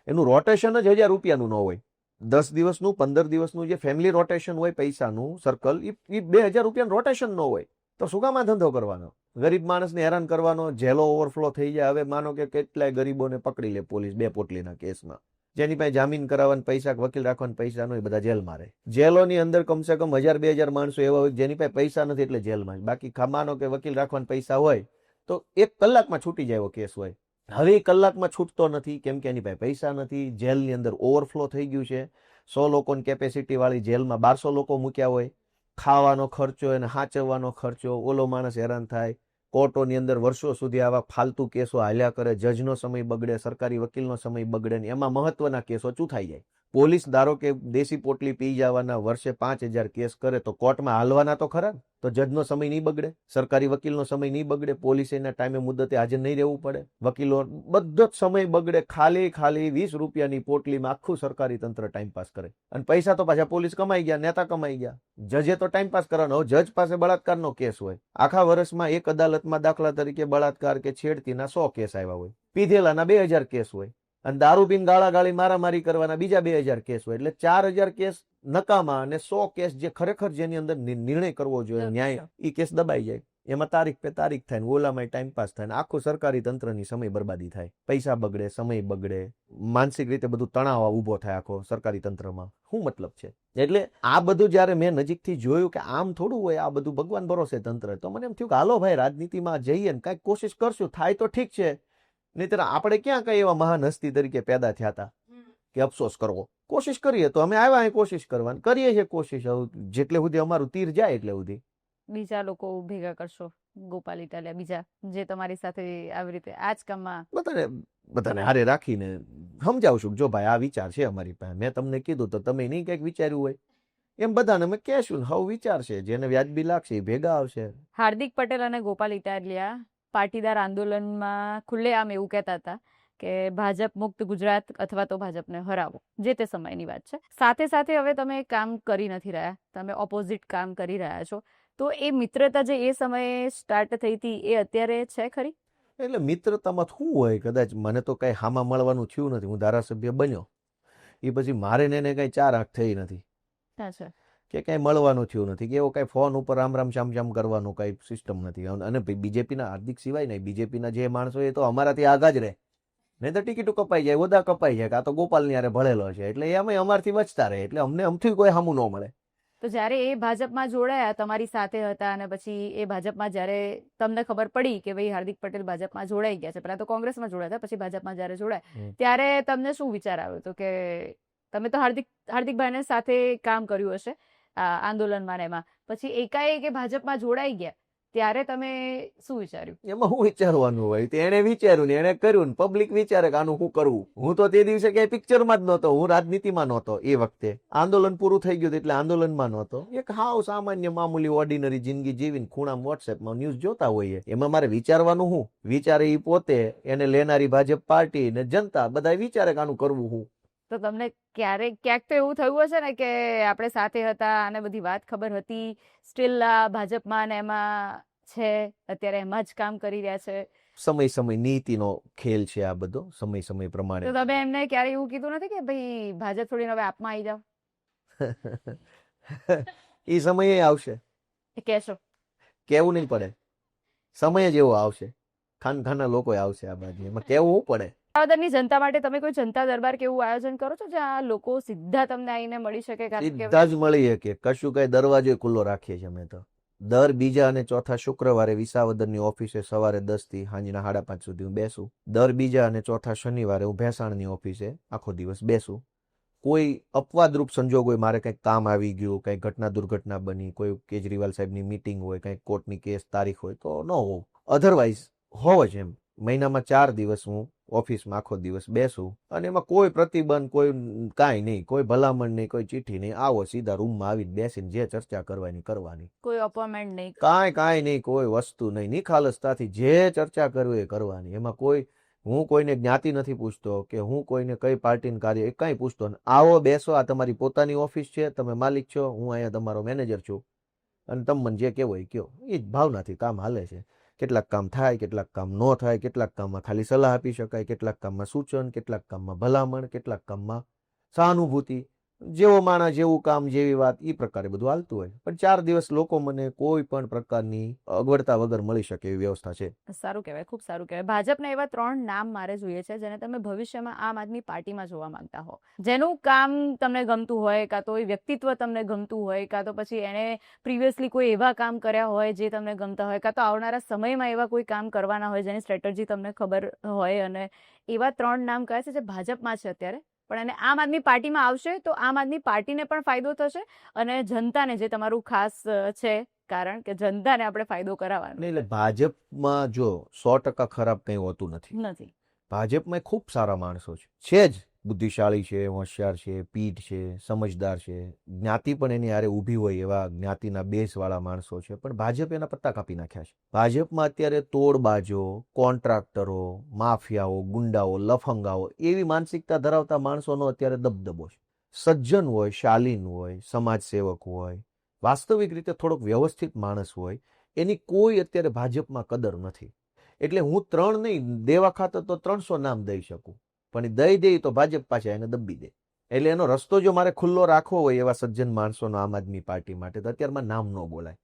એનું રોટેશન જ 1000 રૂપિયાનું ન હોય. 10 દિવસનું 15 દિવસનું જે ફેમિલી રોટેશન હોય પૈસાનું સર્કલ, એ 2000 રૂપિયાનું રોટેશન ન હોય. તો શું કામ આ ધંધો કરવાનો? ગરીબ માણસને હેરાન કરવાનો, જેલો ઓવરફ્લો થઈ જાય. હવે માનો કે કેટલાય ગરીબોને પકડી લે પોલીસ 2 પોટલીના કેસમાં, જેની પાસે જામીન કરાવવાના પૈસા, વકીલ રાખવાના પૈસા નો, એ બધા જેલમાં રહે. જેલોની અંદર કમસે કમ 1000-2000 માણસો એવા હોય જેની પાસે પૈસા નથી એટલે જેલમાં. બાકી માનો કે વકીલ રાખવાના પૈસા હોય તો 1 કલાકમાં છૂટી જાય એવો કેસ હોય. હવે 1 કલાકમાં છૂટતો નથી, કેમ કે એની પાસે પૈસા નથી. જેલની અંદર ઓવરફ્લો થઈ ગયું છે. 100 લોકોની કેપેસિટી વાળી જેલમાં 1200 લોકો મૂક્યા હોય. ખાવાનો ખર્ચો એને સાચવવાનો ખર્ચો, ઓલો માણસ હેરાન થાય. કોર્ટોની અંદર વર્ષો સુધી આવા ફાલતુ કેસો હાલ્યા કરે, જજનો સમય બગડે, સરકારી વકીલનો સમય બગડે, ને એમાં મહત્વના કેસો ચૂથાઈ જાય. પોલીસ ધારો કે દેશી પોટલી પી જવાના વર્ષે 5000 કેસ કરે તો કોર્ટમાં હાલવાના તો ખરા, તો જજનો સમય નહીં બગડે, સરકારી વકીલનો સમય નહીં બગડે, પોલીસ એના ટાઈમે મુદ્દતે હાજર નહીં રહેવું પડે, વકીલો બધો જ સમય બગડે. ખાલી 20 રૂપિયાની પોટલીમાં આખું સરકારી તંત્ર ટાઈમપાસ કરે, અને પૈસા તો પાછા પોલીસ કમાઈ ગયા, નેતા કમાઈ ગયા, જજે તો ટાઈમપાસ કરવાનો. જજ પાસે બળાત્કારનો કેસ હોય, આખા વર્ષમાં એક અદાલતમાં દાખલા તરીકે બળાત્કાર કે છેડતીના 100 કેસ આવ્યા હોય, પીધેલાના 2000 કેસ હોય, અને દારૂ પીને ગાળાગાળી મારામારી કરવાના બીજા 2000 કેસ હોય. એટલે 4000 કેસ નકામા, અને 100 કેસ જે ખરેખર જેની અંદર નિર્ણય કરવો જોઈએ, ન્યાય, એ કેસ દબાઈ જાય. એમાં તારીખ પે તારીખ થાય, ઓલામાં ટાઈમ પાસ થાય, આખું સરકારી તંત્રની સમય બરબાદી થાય, પૈસા બગડે, સમય બગડે, માનસિક રીતે બધું તણાવ ઉભો થાય આખો સરકારી તંત્રમાં. શું મતલબ છે? એટલે આ બધું જયારે મેં નજીકથી જોયું કે આમ થોડું હોય, આ બધું ભગવાન ભરોસે તંત્ર, તો મને એમ થયું કે હાલો ભાઈ રાજનીતિમાં જઈએ ને કઈક કોશિશ કરશું, થાય તો ઠીક છે, નહીતર આપણે ક્યાં કઈ એવા મહાન હસ્તી તરીકે પેદા થયા હતા કે અફસોસ કરવો. કોશિશ કરીએ તો અમે આવ્યા કોશિશ કરવાની, કરીએ છીએ કોશિશ, જેટલે સુધી અમારું તીર જાય એટલે સુધી. બીજા લોકો ભેગા કરશો, ગોપાલ ઇટાલિયા, બીજા જે તમારી સાથે આવી રીતે આ જ કામમાં બધાને હારે રાખીને સમજાવશું, જો ભાઈ આ વિચાર છે અમારી પાસે, મેં તમને કીધું તો તમે નહીં કંઈક વિચાર્યું હોય, એમ બધાને અમે કહેશું. હવે વિચાર છે, જેને વ્યાજબી લાગશે એ ભેગા આવશે. હાર્દિક પટેલ અને ગોપાલ ઇટાલિયા પાટીદાર આંદોલનમાં ખુલ્લેઆમ એવું કહેતા હતા કે ભાજપ મુક્ત ગુજરાત અથવા તો ભાજપને હરાવો, જે તે સમયની વાત છે. સાથે સાથે હવે તમે કામ કરી નથી રહ્યા, તમે ઓપોઝિટ કામ કરી રહ્યા છો, તો એ મિત્રતા જે એ સમયે સ્ટાર્ટ થઈ હતી એ અત્યારે છે ખરી? એટલે મિત્રતામાં શું હોય, કદાચ મને તો કઈ હામાં મળવાનું થયું નથી. હું ધારાસભ્ય બન્યો એ પછી મારે ને એને કઈ ચાર આંખ થઈ નથી અચ્છા. કે કઈ મળવાનું થયું નથી કે એવો કઈ ફોન ઉપર રામ રામ શ્યામ શ્યામ કરવાનું કઈ સિસ્ટમ નથી. અને બીજેપીના હાર્દિક સિવાય નહીં, બીજેપીના જે માણસો એ તો અમારાથી આગા જ રહે, નહીં તો ટિકિટો કપાઈ જાય, હોદ્દા કપાઈ જાય, કાં તો ગોપાલની હારે ભળેલો છે, એટલે એમાં અમારથી બચતા રહે, એટલે અમને અમથી કોઈ હામું ન મળે. તો જ્યારે એ ભાજપમાં જોડાયા, તમારી સાથે હતા, અને પછી એ ભાજપમાં જ્યારે તમને ખબર પડી કે ભાઈ હાર્દિક પટેલ ભાજપમાં જોડાઈ ગયા છે, પહેલા તો કોંગ્રેસમાં જોડાયા હતા, પછી ભાજપમાં જ્યારે જોડાયા, ત્યારે તમને શું વિચાર આવ્યો હતો કે તમે તો હાર્દિકભાઈને સાથે કામ કર્યું હશે આંદોલનમાં ને એમાં, પછી એકાએક એ ભાજપમાં જોડાઈ ગયા, ત્યારે તમે શું વિચાર્યું? એમાં શું વિચારવાનું હોય, એને વિચાર્યું ને એને કર્યું ને પબ્લિક વિચારે કે આનું શું કરવું. હું તો તે દિવસે ક્યાંય પિક્ચરમાં જ નહોતો, હું રાજનીતિમાં નહોતો. એ વખતે આંદોલન પૂરું થઈ ગયું એટલે આંદોલનમાં નહોતો. એક હાવ સામાન્ય મામૂલી ઓર્ડિનરી જિંદગી જીવીને ખૂણામાં વોટ્સએપમાં ન્યૂઝ જોતા હોઈએ. એમાં મારે વિચારવાનું શું? વિચારે એ પોતે, એને લેનારી ભાજપ પાર્ટી ને જનતા બધા વિચારે કે આનું કરવું શું. તો તમને ક્યાંક તો એવું થયું હશે ને કે આપણે સાથે હતા અને બધી વાત ખબર હતી, સ્ટીલ ભાજપમાં ને એમાં છે, અત્યારે એમાં જ કામ કરી રહ્યા છે. સમય નીતિનો ખેલ છે આ બધો, સમય પ્રમાણે. તો તમે એમને ક્યારે એવું કીધું નથી કે ભાઈ ભાજપ છોડીને હવે આપમાં આવી જાવ? એ સમયે આવશે, કહેશો? કેવું નહીં પડે, સમય જ એવો આવશે, ખાનખાના લોકો આવશે આ બાજુ, એમાં કેવું પડે. વિસાવદરની જનતા માટે તમે કોઈ જનતા દરબાર કેવું આયોજન કરો છો જ્યાં લોકો સીધા તમને આવીને મળી શકે? સીધા જ મળી શકે, કશું કઈ દરવાજો ખુલ્લો રાખીએ છીએ અમે તો. દર બીજા અને ચોથા શુક્રવારે વિસાવદરની ઓફિસે સવારે 10 થી સાંજના 5:30 સુધી હું બેસું. દર બીજા અને ચોથા શનિવારે હું ભેસાણની ઓફિસે આખો દિવસ બેસું. કોઈ અપવાદરૂપ સંજોગ હોય, મારે કંઈક કામ આવી ગયું, કંઈક ઘટના દુર્ઘટના બની, કોઈ કેજરીવાલ સાહેબની મીટિંગ હોય, કંઈક કોર્ટની કેસ તારીખ હોય તો ન હોઉં, અધરવાઇઝ હોવ જ. એમ મહિનામાં 4 દિવસ હું ઓફિસમાં આખો દિવસ બેસું, અને એમાં કોઈ પ્રતિબંધ, કોઈ કાંઈ નહીં, કોઈ ભલામણ નહીં, કોઈ ચિઠ્ઠી નહીં. આવો સીધા રૂમમાં આવીને બેસીને જે ચર્ચા કરવાની કરવાની, કોઈ અપોઇન્ટમેન્ટ નહીં, કાંઈ નહીં, કોઈ વસ્તુ નહીં, નિખાલસતાથી જે ચર્ચા કરવી એ કરવાની. એમાં હું કોઈને જ્ઞાતિ નથી પૂછતો કે હું કોઈને કઈ પાર્ટીનું કાર્ય એ કાંઈ પૂછતો નહીં. આવો બેસો, આ તમારી પોતાની ઓફિસ છે, તમે માલિક છો, હું અહીંયા તમારો મેનેજર છું, અને તમને જે કહેવો એ કહો. એ જ ભાવનાથી કામ હાલે છે. કેટલાક કામ થાય, કેટલાક કામ ન થાય, કેટલાક કામમાં ખાલી સલાહ આપી શકાય, કેટલાક કામમાં સૂચન, કેટલાક કામમાં ભલામણ, કેટલાક કામમાં સહાનુભૂતિ. જેવો માણસ જેવું કામ જેવી વાત, એ પ્રકારે બધું હાલતું હોય. પણ 4 દિવસ લોકો મને કોઈ પણ પ્રકારની અગવડતા વગર મળી શકે એવી વ્યવસ્થા છે. સારું કહેવાય, ખૂબ સારું કહેવાય. ભાજપના એવા 3 નામ મારે જોઈએ છે જેને તમે ભવિષ્યમાં આમ આદમી પાર્ટીમાં જોવા માંગતા હો, જેનું કામ તમને ગમતું હોય, કાં તો એ વ્યક્તિત્વ તમને ગમતું હોય, કાં તો પછી એને પ્રિવિયસલી કોઈ એવા કામ કર્યા હોય જે તમને ગમતા હોય, કાં તો આવનારા સમયમાં એવા કોઈ કામ કરવાના હોય જેની સ્ટ્રેટેજી તમને ખબર હોય. અને એવા 3 નામ કહે છે જે ભાજપમાં છે અત્યારે, પણ એને આમ આદમી પાર્ટીમાં આવશે તો આમ આદમી પાર્ટીને પણ ફાયદો થશે, અને જનતાને, જે તમારું ખાસ છે કારણ કે જનતાને આપણે ફાયદો કરાવવાનો. એટલે ભાજપમાં જો 100% ખરાબ કંઈ હોતું નથી. ભાજપમાં ખૂબ સારા માણસો છે જ, બુદ્ધિશાળી છે, હોશિયાર છે, પીઠ છે, સમજદાર છે, જ્ઞાતિ પણ એની હારે ઊભી હોય એવા જ્ઞાતિના બેઝવાળા માણસો છે. પણ ભાજપ એના પત્તા કાપી નાખ્યા છે. ભાજપમાં અત્યારે તોડબાજો, કોન્ટ્રાક્ટરો, માફિયાઓ, ગુંડાઓ, લફંગાઓ એવી માનસિકતા ધરાવતા માણસોનો અત્યારે દબદબો છે. સજ્જન હોય, શાલીન હોય, સમાજ સેવક હોય, વાસ્તવિક રીતે થોડોક વ્યવસ્થિત માણસ હોય, એની કોઈ અત્યારે ભાજપમાં કદર નથી. એટલે હું 3 નહીં, દેવા ખાતર તો 300 નામ દઈ શકું, પણ દઈ તો ભાજપ પાછા એને દબી દે. એટલે એનો રસ્તો જો મારે ખુલ્લો રાખવો હોય એવા સજ્જન માણસોનો આમ આદમી પાર્ટી માટે, તો અત્યારમાં નામ ન બોલાય.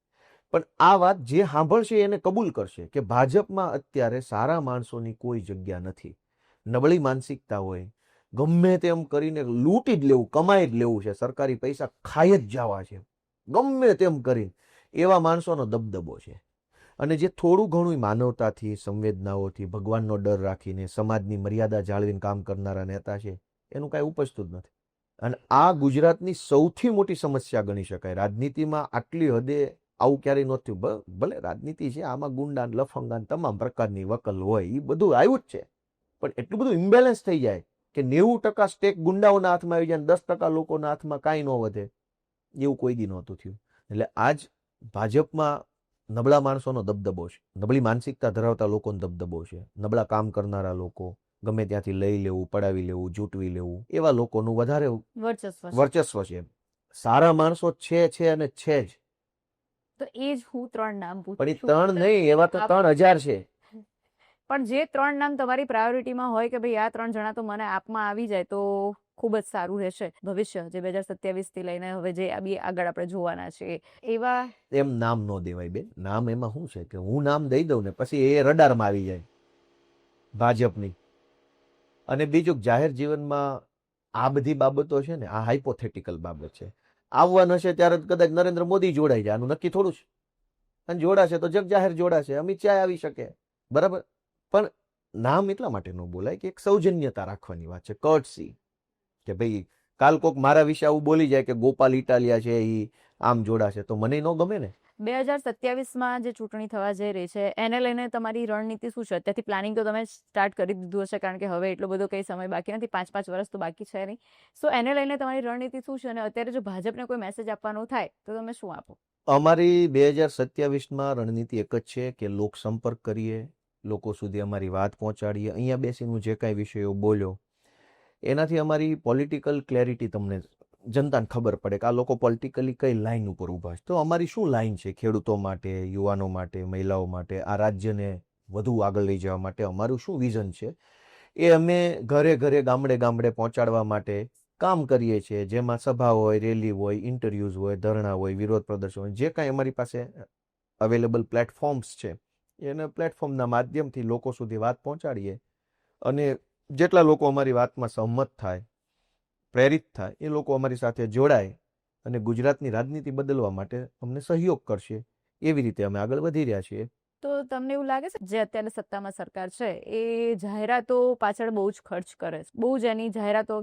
પણ આ વાત જે સાંભળશે એને કબૂલ કરશે કે ભાજપમાં અત્યારે સારા માણસોની કોઈ જગ્યા નથી. નબળી માનસિકતા હોય, ગમે તેમ કરીને લૂંટી જ લેવું, કમાઈ જ લેવું છે, સરકારી પૈસા ખાઈ જ જવા છે, ગમે તેમ કરીને એવા માણસોનો દબદબો છે. અને જે થોડું ઘણું માનવતાથી, સંવેદનાઓથી, ભગવાનનો ડર રાખીને સમાજની મર્યાદા જાળવીને કામ કરનારા નેતા છે, એનું કાંઈ ઉપજતું જ નથી. અને આ ગુજરાતની સૌથી મોટી સમસ્યા ગણી શકાય. રાજનીતિમાં આટલી હદે આવું ક્યારેય નહોતું. ભલે રાજનીતિ છે, આમાં ગુંડા, લફંગા, તમામ પ્રકારની વકલ હોય, એ બધું આવ્યું જ છે. પણ એટલું બધું ઇમ્બેલેન્સ થઈ જાય કે 90% સ્ટેક ગુંડાઓના હાથમાં આવી જાય, 10% લોકોના હાથમાં કાંઈ ન વધે, એવું કોઈ દી નહોતું થયું. એટલે આજ ભાજપમાં નબળા માણસોનો દબદબો છે, નબળી માનસિકતા ધરાવતા લોકોનો દબદબો છે, નબળા કામ કરનારા લોકો, ગમે ત્યાંથી લઈ લેવું, પડાવી લેવું, જૂટવી લેવું, એવા લોકોનું વધારે વર્ચસ્વ છે. વર્ચસ્વ છે. સારા માણસો છે અને છે જ, તો એ જ હું 3 નામ પણ એ પૂછું 3 નહીં, એવા તો 3000 છે. પણ જે 3 નામ તમારી પ્રાયોરિટીમાં હોય કે ભાઈ આ 3 જણા તો મને આપમાં આવી જાય તો ખૂબ જ સારું રહેશે ભવિષ્ય, જે 2027 થી લઈને હવે જે આગળ આપણે જોવાના છે એવા. એમ નામ ન દેવાય બેન. નામ એમાં શું છે કે હું નામ દઈ દઉં ને પછી એ રડારમાં આવી જાય ભાજપની. અને બીજું જાહેર જીવનમાં આ બધી બાબતો છે ને, આ હાઇપોથેટિકલ બાબત છે. આવવાનું હશે ત્યારે કદાચ નરેન્દ્ર મોદી જોડાઈ જાય, આનું નક્કી થોડું છે. અને જોડાશે તો જગ જાહેર જોડાશે, અમિત શાહ આવી શકે, બરાબર. પણ નામ એટલા માટે ન બોલાય કે એક સૌજન્યતા રાખવાની વાત છે, કર્ટસી, કે ભાઈ કાલ કોક મારા વિશે આવું બોલી જાય કે ગોપાલ ઇટાલિયા છે એ આમ જોડાશે તો મને ન ગમે ને. 2027માં જે ચૂંટણી થવા જઈ રહી છે એને લઈને તમારી રણનીતિ શું છે? અત્યારથી પ્લાનિંગ તો તમે સ્ટાર્ટ કરી દીધું હશે, કારણ કે હવે એટલો બધો કંઈ સમય બાકી નથી, 5 વર્ષ તો બાકી છે નહીં. સો એને લઈને તમારી રણનીતિ શું છે? અને અત્યારે જો ભાજપને કોઈ મેસેજ આપવાનો થાય તો તમે શું આપો? અમારી 2027માં રણનીતિ એક જ છે કે લોક સંપર્ક કરીએ, લોકો સુધી અમારી વાત પહોંચાડીએ. અહીંયા બેસીને જે કાંઈ વિષયો બોલ્યો એનાથી અમારી પોલિટિકલ ક્લેરિટી તમને જનતાને ખબર પડે કે આ લોકો પોલિટિકલી કઈ લાઈન ઉપર ઊભા છે. તો અમારી શું લાઈન છે ખેડૂતો માટે, યુવાનો માટે, મહિલાઓ માટે, આ રાજ્યને વધુ આગળ લઈ જવા માટે અમારું શું વિઝન છે એ અમે ઘરે ઘરે, ગામડે ગામડે પહોંચાડવા માટે કામ કરીએ છીએ. જેમાં સભા હોય, રેલી હોય, ઇન્ટરવ્યૂઝ હોય, ધરણા હોય, વિરોધ પ્રદર્શન હોય, જે કાંઈ અમારી પાસે અવેલેબલ પ્લેટફોર્મ્સ છે એને પ્લેટફોર્મના માધ્યમથી લોકો સુધી વાત પહોંચાડીએ. અને જેટલા લોકો અમારી વાતમાં સહમત થાય, પ્રેરિત થાય, એ લોકો અમારી સાથે જોડાય અને ગુજરાતની રાજનીતિ બદલવા માટે અમને સહયોગ કરશે. એવી રીતે અમે આગળ વધી રહ્યા છીએ. તો તમને એવું લાગે છે જે અત્યારે સત્તામાં સરકાર છે એ જાહેરાતો પાછળ બહુ જ ખર્ચ કરે છે, બહુ જ એની જાહેરાતો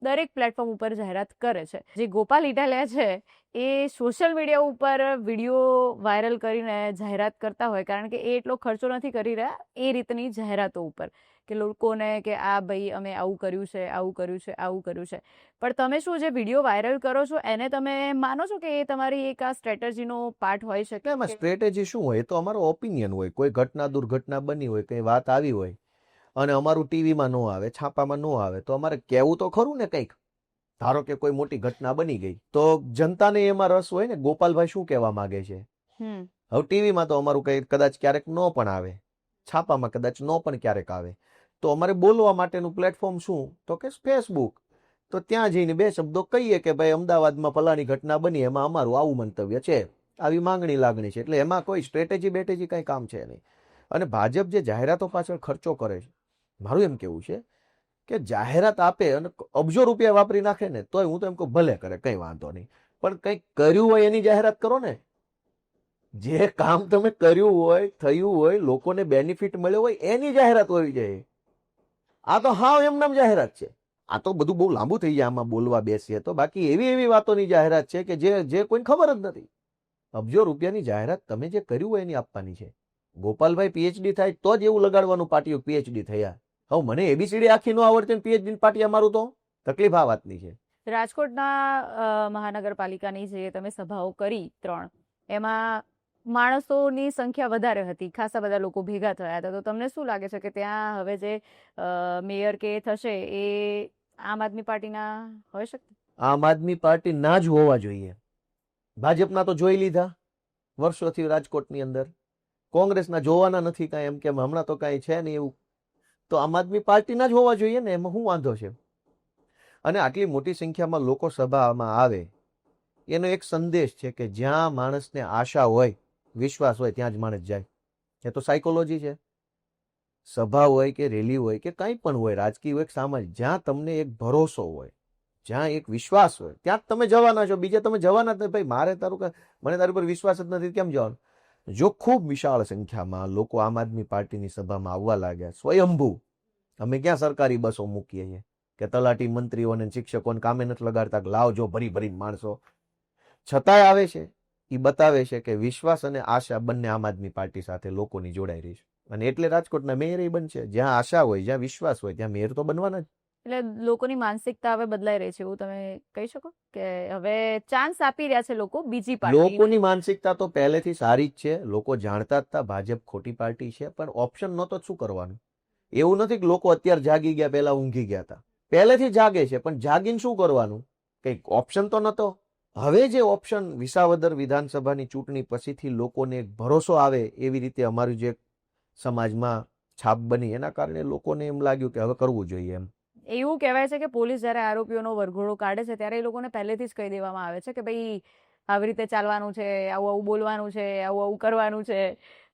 દરેક પ્લેટફોર્મ ઉપર જાહેરાત કરે છે? જે ગોપાલ ઇટાલિયા છે એ સોશિયલ મીડિયા ઉપર વિડીયો વાયરલ કરીને જાહેરાત કરતા હોય, કારણ કે એ એટલો ખર્ચો નથી કરી રહ્યા એ રીતની જાહેરાતો ઉપર કે લોકોને કે આ ભાઈ અમે આવું કર્યું છે, આવું કર્યું છે, આવું કર્યું છે. પણ તમે શું જે વિડીયો વાયરલ કરો છો એને તમે માનો છો કે એ તમારી એક આ સ્ટ્રેટેજીનો પાર્ટ હોઈ શકે? એમાં સ્ટ્રેટેજી શું હોય? એ તો અમારો ઓપિનિયન હોય. કોઈ ઘટના, દુર્ઘટના બની હોય, કંઈ વાત આવી હોય અને અમારું ટીવીમાં ન આવે, છાપામાં ન આવે તો અમારે કહેવું તો ખરું ને કંઈક. ધારો કે કોઈ મોટી ઘટના બની ગઈ તો જનતાને એમાં રસ હોય ને, ગોપાલભાઈ શું કહેવા માંગે છે. હવે ટીવીમાં તો અમારું કંઈ કદાચ ક્યારેક ન પણ આવે, છાપામાં કદાચ ન પણ ક્યારેક આવે, તો અમારે બોલવા માટેનું પ્લેટફોર્મ શું? તો કે ફેસબુક. તો ત્યાં જઈને 2 શબ્દો કહીએ કે ભાઈ અમદાવાદમાં ફલાણી ઘટના બની, એમાં અમારું આવું મંતવ્ય છે, આવી માંગણી લાગણી છે. એટલે એમાં કોઈ સ્ટ્રેટેજી બેટેજી કંઈ કામ છે નહીં. અને ભાજપ જે જાહેરાતો પાછળ ખર્ચો કરે છે, મારું એમ કેવું છે કે જાહેરાત આપે અને અબજો રૂપિયા વાપરી નાખે ને તોય હું તો એમ કહું ભલે કરે, કંઈ વાંધો નહીં, પણ કંઈક કર્યું હોય એની જાહેરાત કરો ને. જે કામ તમે કર્યું હોય, થયું હોય, લોકોને બેનિફિટ મળ્યો હોય એની જાહેરાત હોવી જોઈએ. આ તો હાવ એમનામ જાહેરાત છે. આ તો બધું બહુ લાંબુ થઈ જાય આમાં બોલવા બેસીએ તો. બાકી એવી વાતોની જાહેરાત છે કે જે કોઈને ખબર જ નથી. અબજો રૂપિયાની જાહેરાત તમે જે કર્યું હોય એની આપવાની છે. ગોપાલભાઈ પીએચડી થાય તો જ એવું લગાડવાનું પાટિયું પીએચડી થયા. હવે મને એબીસીડી આખી ન આવડતી ને પીએચડી પાટિયા મારું તો તકલીફ આ વાતની છે. રાજકોટના મહાનગરપાલિકાની જે તમે સભાઓ કરી 3, એમાં માણસોની સંખ્યા વધારે હતી, ખાસા બધા લોકો ભેગા થયા હતા. તો તમને શું લાગે છે કે ત્યાં હવે જે મેયર કે થશે એ આમ આદમી પાર્ટીના હોઈ શકે? આમ આદમી પાર્ટી ના જ હોવા જોઈએ. ભાજપના તો જોઈ લીધા વર્ષોથી રાજકોટની અંદર. કોંગ્રેસના જોવાના નથી કાંઈ, એમ કે હમણાં તો કાંઈ છે નહીં એવું. તો આમ આદમી પાર્ટીના જ હોવા જોઈએ ને, એમાં શું વાંધો છે? અને આટલી મોટી સંખ્યામાં લોકો સભામાં આવે એનો એક સંદેશ છે કે જ્યાં માણસને આશા હોય, વિશ્વાસ હોય, ત્યાં જ માણસ જાય. એ તો સાયકોલોજી છે. સભા હોય કે રેલી હોય કે કંઈ પણ હોય, રાજકીય હોય કે સામાજિક, જ્યાં તમને એક ભરોસો હોય, જ્યાં એક વિશ્વાસ હોય, ત્યાં જ તમે જવાના છો. બીજે તમે જવાના જ નથી. ભાઈ મને તારી પર વિશ્વાસ જ નથી, કેમ જવાનું? જો ખૂબ વિશાળ સંખ્યામાં લોકો આમ આદમી પાર્ટીની સભામાં આવવા લાગ્યા, સ્વયંભૂ, અમે ક્યાં સરકારી બસો મૂકીએ છીએ કે તલાટી મંત્રીઓને શિક્ષકોને કામે નથી લગાડતા કે લાવજો ભરી માણસો, છતાંય આવે છે. એ બતાવે છે કે વિશ્વાસ અને આશા બંને આમ આદમી પાર્ટી સાથે લોકોની જોડાઈ રહી છે. અને એટલે રાજકોટના મેયર એ બનશે. જ્યાં આશા હોય, જ્યાં વિશ્વાસ હોય, ત્યાં મેયર તો બનવાના જ. એટલે લોકોની માનસિકતા હવે બદલાઈ રહી છે એવું તમે કહી શકો કે હવે ચાન્સ આપી રહ્યા છે લોકો બીજી પાર્ટી લોકોની માનસિકતા તો પહેલેથી સારી જ છે. લોકો જાણતા જ હતા ભાજપ ખોટી પાર્ટી છે, પણ ઓપ્શન નહોતો શું કરવાનું. એવું નથી કે લોકો અત્યારે જાગી ગયા, પહેલા ઊંઘી ગયા હતા. પહેલેથી જાગે છે, પણ જાગીને શું કરવાનું? કંઈક ઓપ્શન તો નહોતો. હવે જે ઓપ્શન વિસાવદર વિધાનસભાની ચૂંટણી પછીથી લોકોને એક ભરોસો આવે એવી રીતે અમારું જે સમાજમાં છાપ બની, એના કારણે લોકોને એમ લાગ્યું કે હવે કરવું જોઈએ એમ. એવું કહેવાય છે કે પોલીસ જ્યારે આરોપીઓનો વરઘોડો કાઢે છે ત્યારે એ લોકોને પહેલેથી જ કહી દેવામાં આવે છે કે ભાઈ આવી રીતે ચાલવાનું છે, આવું આવું બોલવાનું છે, આવું આવું કરવાનું છે.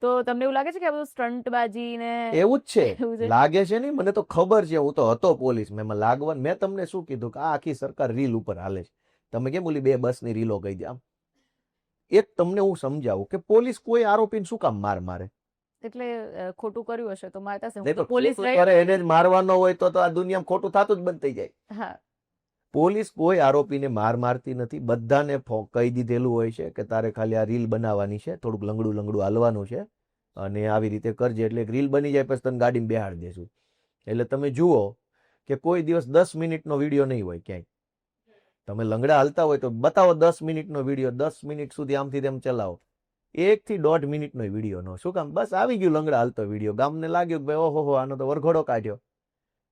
તો તમને એવું લાગે છે કે આ બધું સ્ટંટબાજી ને એવું જ છે, એવું છે? લાગે છે નહીં, મને તો ખબર છે, હું તો હતો પોલીસ મેં લાગવાનું. મેં તમને શું કીધું કે આ આખી સરકાર રીલ ઉપર હાલે છે. તમે કેમ ઓલી 2 બસની રીલો કહી દે? આમ એક તમને હું સમજાવું કે પોલીસ કોઈ આરોપીને શું કામ મારે? એટલે ખોટું કર્યું હશે તો મારતા હશે. નહીં હું તો તો પોલીસ ખોટું રહી કરે એને જ મારવાનો હોય તો આ દુનિયામાં ખોટું થતું જ બંધ થઈ જાય. હા પોલીસ કોઈ આરોપીને મારતી નથી. બધાને કહી દીધેલું હોય છે કે તારે ખાલી આ રીલ બનાવવાની છે, થોડુંક લંગડું હાલવાનું છે અને આવી રીતે કરજે, એટલે એક રીલ બની જાય પછી તને ગાડીમાં બેહાડી દેશું. એટલે તમે જુઓ કે કોઈ દિવસ 10 મિનિટનો વિડીયો નહીં હોય ક્યાંય. તમે લંગડા હાલતા હોય તો બતાવો 10 મિનિટનો વિડીયો, 10 મિનિટ સુધી આમથી તેમ ચલાવો. 1 થી 1.5 મિનિટનો વિડીયો નો. શું કામ? બસ આવી ગયું લંગડા હાલતો વિડીયો, ગામને લાગ્યું કે ભાઈ ઓહો આનો તો વરઘોડો કાઢ્યો.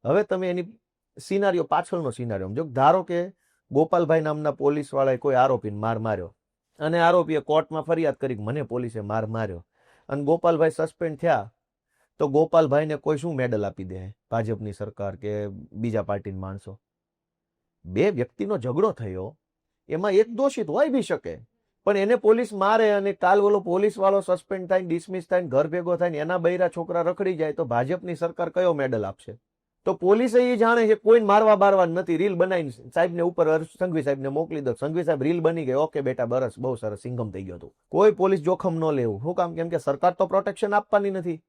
હવે તમે એની સિનારીઓ પાછળનો સિનારીઓ જો ધારો કે ગોપાલભાઈ નામના પોલીસ વાળાએ કોઈ આરોપીને માર્યો અને આરોપીએ કોર્ટમાં ફરિયાદ કરી કે મને પોલીસે માર્યો અને ગોપાલભાઈ સસ્પેન્ડ થયા, તો ગોપાલભાઈને કોઈ શું મેડલ આપી દે ભાજપની સરકાર કે બીજા પાર્ટીના માણસો? 2 વ્યક્તિનો ઝઘડો થયો, એમાં એક દોષિત હોય બી શકે, પણ એને પોલીસ મારે અને કાલ ઓલો પોલીસ વાળો સસ્પેન્ડ થાય, ડિસમિસ થાય, ઘર ભેગો થાય, એના બૈરા છોકરા રખડી જાય, તો ભાજપની સરકાર કયો મેડલ આપશે? તો પોલીસે એ જાણે છે કોઈને મારવા બારવા નથી. રીલ બનાવીને સાહેબને ઉપર સંઘવી સાહેબને મોકલી દો, સંઘવી સાહેબ રીલ બની ગઈ, ઓકે બેટા બરસ બહુ સરસ, સિંઘમ થઈ ગયો હતું. કોઈ પોલીસ જોખમ ન લેવું. શું કામ? કેમ કે સરકાર તો પ્રોટેક્શન આપવાની નથી.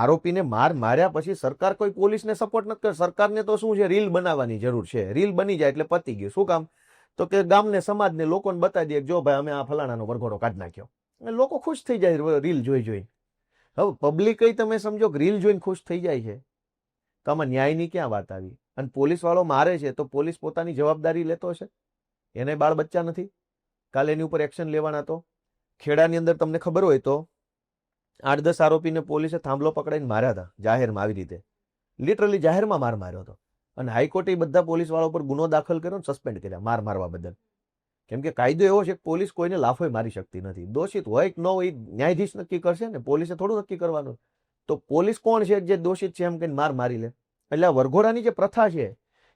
આરોપીને માર્યા પછી સરકાર કોઈ પોલીસને સપોર્ટ નથી કરતી. સરકારને તો શું છે, રીલ બનાવવાની જરૂર છે. રીલ બની જાય એટલે પતી ગયું. શું કામ? તો કે ગામને સમાજને લોકોને બતાવી દે જો ભાઈ અમે આ ફલાણાનો વરઘોડો કાઢી નાખ્યો. લોકો ખુશ થઈ જાય રીલ જોઈ. હવે પબ્લિક તમે સમજો કે રીલ જોઈને ખુશ થઈ જાય છે, તો આમાં ન્યાયની ક્યાં વાત આવી? અને પોલીસ વાળો મારે છે તો પોલીસ પોતાની જવાબદારી લેતો હશે? એને બાળ બચ્ચા નથી? કાલે એની ઉપર એક્શન લેવાના. તો ખેડાની અંદર તમને ખબર હોય તો 8-10 આરોપીને પોલીસે થાંભલો પકડાઈને માર્યા હતા જાહેરમાં, આવી રીતે લિટરલી જાહેરમાં માર્યો હતો. અને હાઈકોર્ટે બધા પોલીસ વાળા ઉપર ગુનો દાખલ કર્યો અને સસ્પેન્ડ કર્યા મારવા બદલ. કેમ કે કાયદો એવો છે કે પોલીસ કોઈને લાફોય મારી શકતી નથી. દોષિત હોય કે ન હોય ન્યાયાધીશ નક્કી કરશે ને, પોલીસે થોડું નક્કી કરવાનું. તો પોલીસ કોણ છે જે દોષિત છે એમ કહીને મારી લે? એટલે આ વરઘોડાની જે પ્રથા છે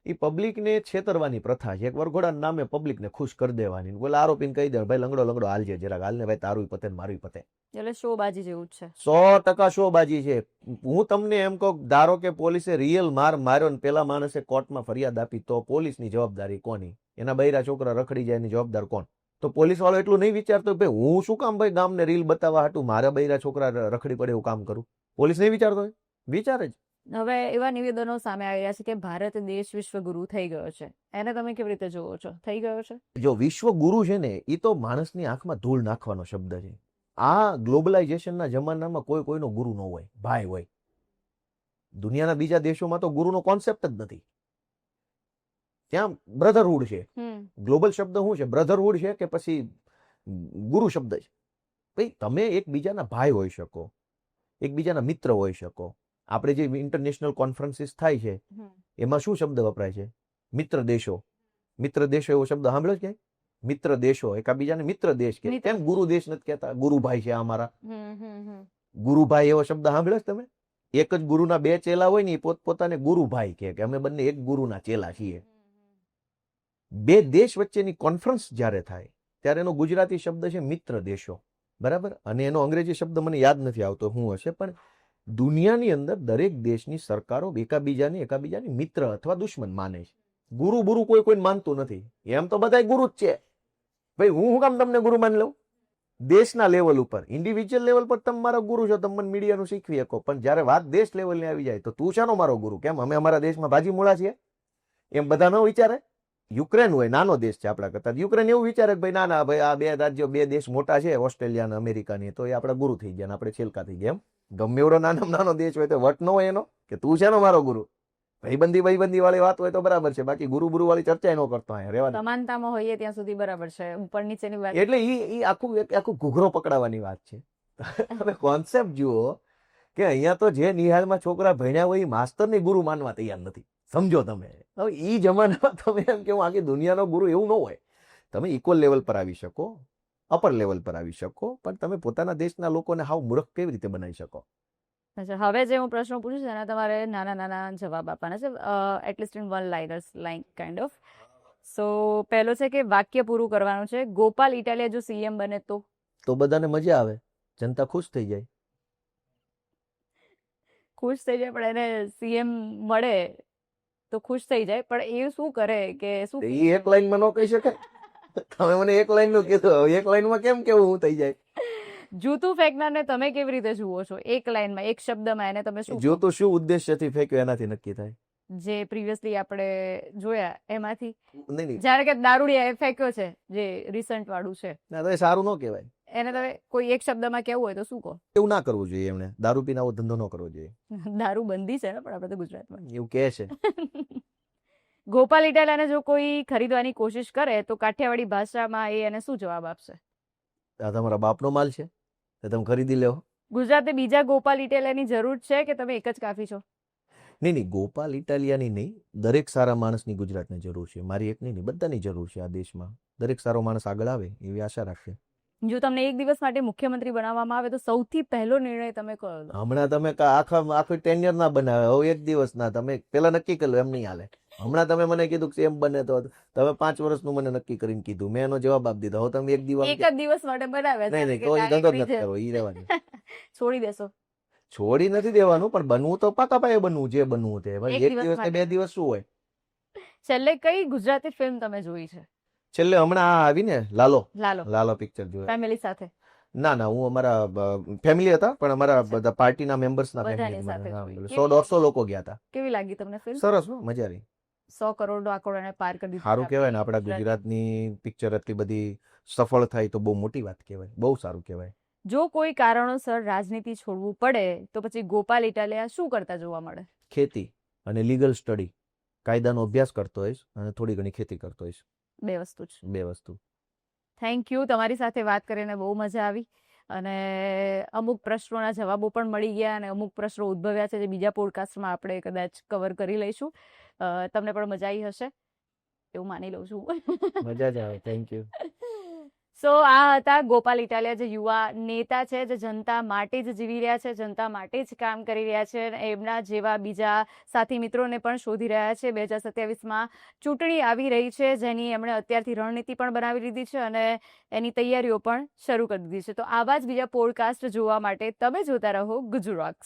એ પબ્લિકને છેતરવાની પ્રથા છે. એક વરઘોડાના નામે પબ્લિકને ખુશ કરી દેવાની. બોલે આરોપીને કહી દે ભાઈ લંગડો હાલજે જરાક, હાલને ભાઈ તારું પતે મારું પતે. એટલે શોબાજી જેવું જ છે. 100% શોબાજી છે. હું તમને એમ કહું, ધારો કે પોલીસે રિયલ માર્યો ને પેલા માણસે કોર્ટમાં ફરિયાદ આપી, તો પોલીસની જવાબદારી કોની? એના બૈરા છોકરા રખડી જાય એની જવાબદાર કોણ? તો પોલીસ વાળો એટલું નહીં વિચારતો ભાઈ હું શું કામ ભાઈ ગામને રીલ બતાવવા હાટું મારા બૈરા છોકરા રખડી પડે એવું કામ કરું? પોલીસ નહીં વિચારતો હોય? વિચારે જ. હવે એવા નિવેદનો સામે આવી રહ્યા છે કે ભારત દેશ વિશ્વગુરુ થઈ ગયો છે. એને તમે કેવી રીતે જોવો છો? થઈ ગયો છે? જો વિશ્વગુરુ છે ને, એ તો માણસની આંખમાં ધૂળ નાખવાનો શબ્દ છે. આ ગ્લોબલાઇઝેશનના જમાનામાં કોઈ કોઈનો ગુરુ ન હોય, ભાઈ હોય. દુનિયાના બીજા દેશોમાં તો ગુરુનો કોન્સેપ્ટ જ નથી. ત્યાં બ્રધરહુડ છે. ગ્લોબલ શબ્દ શું છે? બ્રધરહુડ છે કે પછી ગુરુ શબ્દ છે? ભાઈ તમે એકબીજાના ભાઈ હોઈ શકો, એકબીજાના મિત્ર હોઈ શકો. આપણે જે ઇન્ટરનેશનલ કોન્ફરન્સીસ થાય છે એમાં શું શબ્દ વપરાય છે? મિત્ર દેશો. મિત્ર દેશો એવો શબ્દ સાંભળ્યો છે? મિત્ર દેશો એકબીજાને મિત્ર દેશ કે કેમ ગુરુ દેશ નથી કહેતા? ગુરુભાઈ છે અમારા. ગુરુભાઈ એવો શબ્દ સાંભળ્યો છે તમે? એક જ ગુરુના 2 ચેલા હોય ને એ પોતપોતાને ગુરુભાઈ કે અમે બંને એક ગુરુના ચેલા છીએ. 2 દેશ વચ્ચેની કોન્ફરન્સ જ્યારે થાય ત્યારે એનો ગુજરાતી શબ્દ છે મિત્ર દેશો, બરાબર? અને એનો અંગ્રેજી શબ્દ મને યાદ નથી આવતો શું હશે, પણ દુનિયાની અંદર દરેક દેશની સરકારો એકાબીજાની મિત્ર અથવા દુશ્મન માને છે. ગુરુ કોઈને માનતું નથી. એમ તો બધા ગુરુ જ છે. ભાઈ હું શું કામ તમને ગુરુ માની લઉં? દેશના લેવલ ઉપર, ઇન્ડિવિજ્યુઅલ લેવલ પર તમે મારો ગુરુ છો, તમે મને મીડિયાનું શીખવી શકો, પણ જ્યારે વાત દેશ લેવલની આવી જાય તો તું શાનો મારો ગુરુ? કેમ અમે અમારા દેશમાં ભાજી મૂળા છીએ? એમ બધા ન વિચારે? યુક્રેન હોય, નાનો દેશ છે આપણા કરતા, યુક્રેન એવું વિચારે કે ભાઈ ના ભાઈ આ 2 રાજ્યો 2 દેશ મોટા છે, ઓસ્ટ્રેલિયા અને અમેરિકાની, તો એ આપણા ગુરુ થઈ ગયા, આપણે છેલકા થઈ ગયા. એમ ગમે એવડો નાનો દેશ હોય તો વટ ન હોય એનો કે તું છે મારો ગુરુ? ભાઈબંધી વાળી વાત હોય તો બરાબર છે, બાકી ગુરુ વાળી ચર્ચા ન કરતો અહીંયા રહેવા દે. સમાનતામાં હોઈએ ત્યાં સુધી બરાબર છે, ઉપર નીચેની વાત એટલે ઈ આખું ઘૂઘરો પકડાવાની વાત છે. તમે કોન્સેપ્ટ જુઓ કે અહીંયા તો જે નિહાળમાં છોકરા ભણ્યા હોય એ માસ્તરની ગુરુ માનવા તૈયાર નથી. સમજો તમે. હવે ઈ જમાનામાં તમે એમ કે હું આખી દુનિયાનો ગુરુ એવું ન હોય. તમે ઇક્વલ લેવલ પર આવી શકો, અપર લેવલ પર આવી શકો, પણ તમે પોતાના દેશના લોકોને હાવ મૂર્ખ કેવી રીતે બનાવી શકો? અચ્છા, હવે જે હું પ્રશ્નો પૂછું છું એના તમારે નાના નાના જવાબ આપવાના છે, at least in one liners line kind of. So પહેલો છે કે વાક્ય પૂરું કરવાનું છે. ગોપાલ ઇટાલિયા જો સીએમ બને તો બધાને મજા આવે, જનતા ખુશ થઈ જાય. ખુશ થઈ જાય, પણ એને સીએમ મળે તો ખુશ થઈ જાય, પણ એ શું કરે કે શું એ એક લાઈનમાં ન કહી શકે. તમે મને એક લાઈન નું કીધું, એક લાઈનમાં કેમ કેવું હું થઈ જાય? જૂતું ફેંકનારને તમે કેવી રીતે જુઓ છો? એક લાઈનમાં, એક શબ્દમાં એને તમે શું જો તો શું ઉદ્દેશ્યથી ફેંક્યો એનાથી નક્કી થાય. જે પ્રીવિયસલી આપણે જોયા એમાંથી નહીં, જ્યારે કે દારૂડિયા એ ફેંક્યો છે, જે રિસન્ટ વાળું છે, ના તો એ સારું ન કહેવાય. એને તમે કોઈ એક શબ્દમાં કેવું હોય તો શું કહો? એવું ના કરવું જોઈએ. એમણે દારૂ પીને આવો ધંધો ન કરવો જોઈએ. દારૂ બંધી છે ને, પણ આપણે તો ગુજરાતમાં. એવું કહે છે. ગોપાલ ઇટાલિયાને જો કોઈ ખરીદવાની કોશિશ કરે તો કાઠિયાવાડી ભાષામાં એ એને શું જવાબ આપશે? આ તમારા બાપનો માલ છે, તો તમે ખરીદી લેવો. ગુજરાતે બીજા ગોપાલ ઇટાલિયાની જરૂર છે કે તમે એક જ કાફી છો? નહીં, ગોપાલ ઇટાલિયાની નહીં, દરેક સારા માણસની ગુજરાતને જરૂર છે. મારી એક નહીં, બધાની જરૂર છે આ દેશમાં. દરેક સારો માણસ આગળ આવે એવી આશા રાખશે. જો તમને એક દિવસ માટે મુખ્યમંત્રી બનાવવામાં આવે તો સૌથી પહેલો નિર્ણય તમે કયો લો? હમણાં તમે આખું ટેન્યર ના બનાવે, હવે એક દિવસ ના, તમે પેલા નક્કી કરી લો, એમ નહીં હાલે. હમણાં તમે મને કીધું કે એમ બને તો તમે 5 વર્ષનું મને નક્કી કરીને કીધું, મેં એનો જવાબ આપી દીધો. હવે તમે એક જ દિવસ માટે બનાવ્યા છે નહીં, કે તો એ ધંધો જ direct નથી કરવો, ઈ રહેવાનું. છોડી દેશો? છોડી નથી દેવાનું, પણ બનવું તો પાકા પાયે બનવું, જે બનવું તે. ભાઈ એક દિવસ ને 2 દિવસ શું હોય? છેલ્લે કઈ ગુજરાતી ફિલ્મ તમે જોઈ છે? છેલ્લે હમણાં આ આવી ને લાલો લાલો પિક્ચર જોયા. ફેમિલી સાથે? ના, હું અમારા ફેમિલી હતા, પણ અમારા બધા પાર્ટીના મેમ્બર્સના બધાની ફેમિલી સાથે 100-150 લોકો ગયા હતા. કેવી લાગી તમને ફિલ્મ? સરસ, મજા આવી. 100 કરોડનો આંકડો એને પાર કરી દીધો. સારું કહેવાય ને, આપણા ગુજરાતની પિક્ચર એટલી બધી સફળ થાય તો બહુ મોટી વાત કહેવાય, બહુ સારું કહેવાય. જો કોઈ કારણોસર રાજનીતિ છોડવું પડે તો પછી ગોપાલ ઇટાલિયા શું કરતા જોવા મળે? ખેતી અને લીગલ સ્ટડી, કાયદાનો અભ્યાસ કરતો હોઈશ અને થોડી ઘણી ખેતી કરતો હોઈશ. 2 વસ્તુ જ. 2 વસ્તુ. થેન્ક યુ, તમારી સાથે વાત કરીને બહુ મજા આવી, અને અમુક પ્રશ્નોના જવાબો પણ મળી ગયા, અને અમુક પ્રશ્નો ઉદ્ભવ્યા છે જે બીજા પોડકાસ્ટમાં આપણે કદાચ કવર કરી લઈશું. તમને પણ મજા આવી હશે એવું માની લઉં છું. મજા જ આવે. Thank you. સો આ હતા ગોપાલ ઇટાલિયા, જે યુવા નેતા છે, જે જનતા માટે જ જીવી રહ્યા છે, જનતા માટે જ કામ કરી રહ્યા છે, અને એમના જેવા બીજા સાથી મિત્રોને પણ શોધી રહ્યા છે. 2027માં ચૂંટણી આવી રહી છે, જેની એમણે અત્યારથી રણનીતિ પણ બનાવી લીધી છે અને એની તૈયારીઓ પણ શરૂ કરી દીધી છે. તો આવા જ બીજા પોડકાસ્ટ જોવા માટે તમે જોતા રહો ગુજરાત.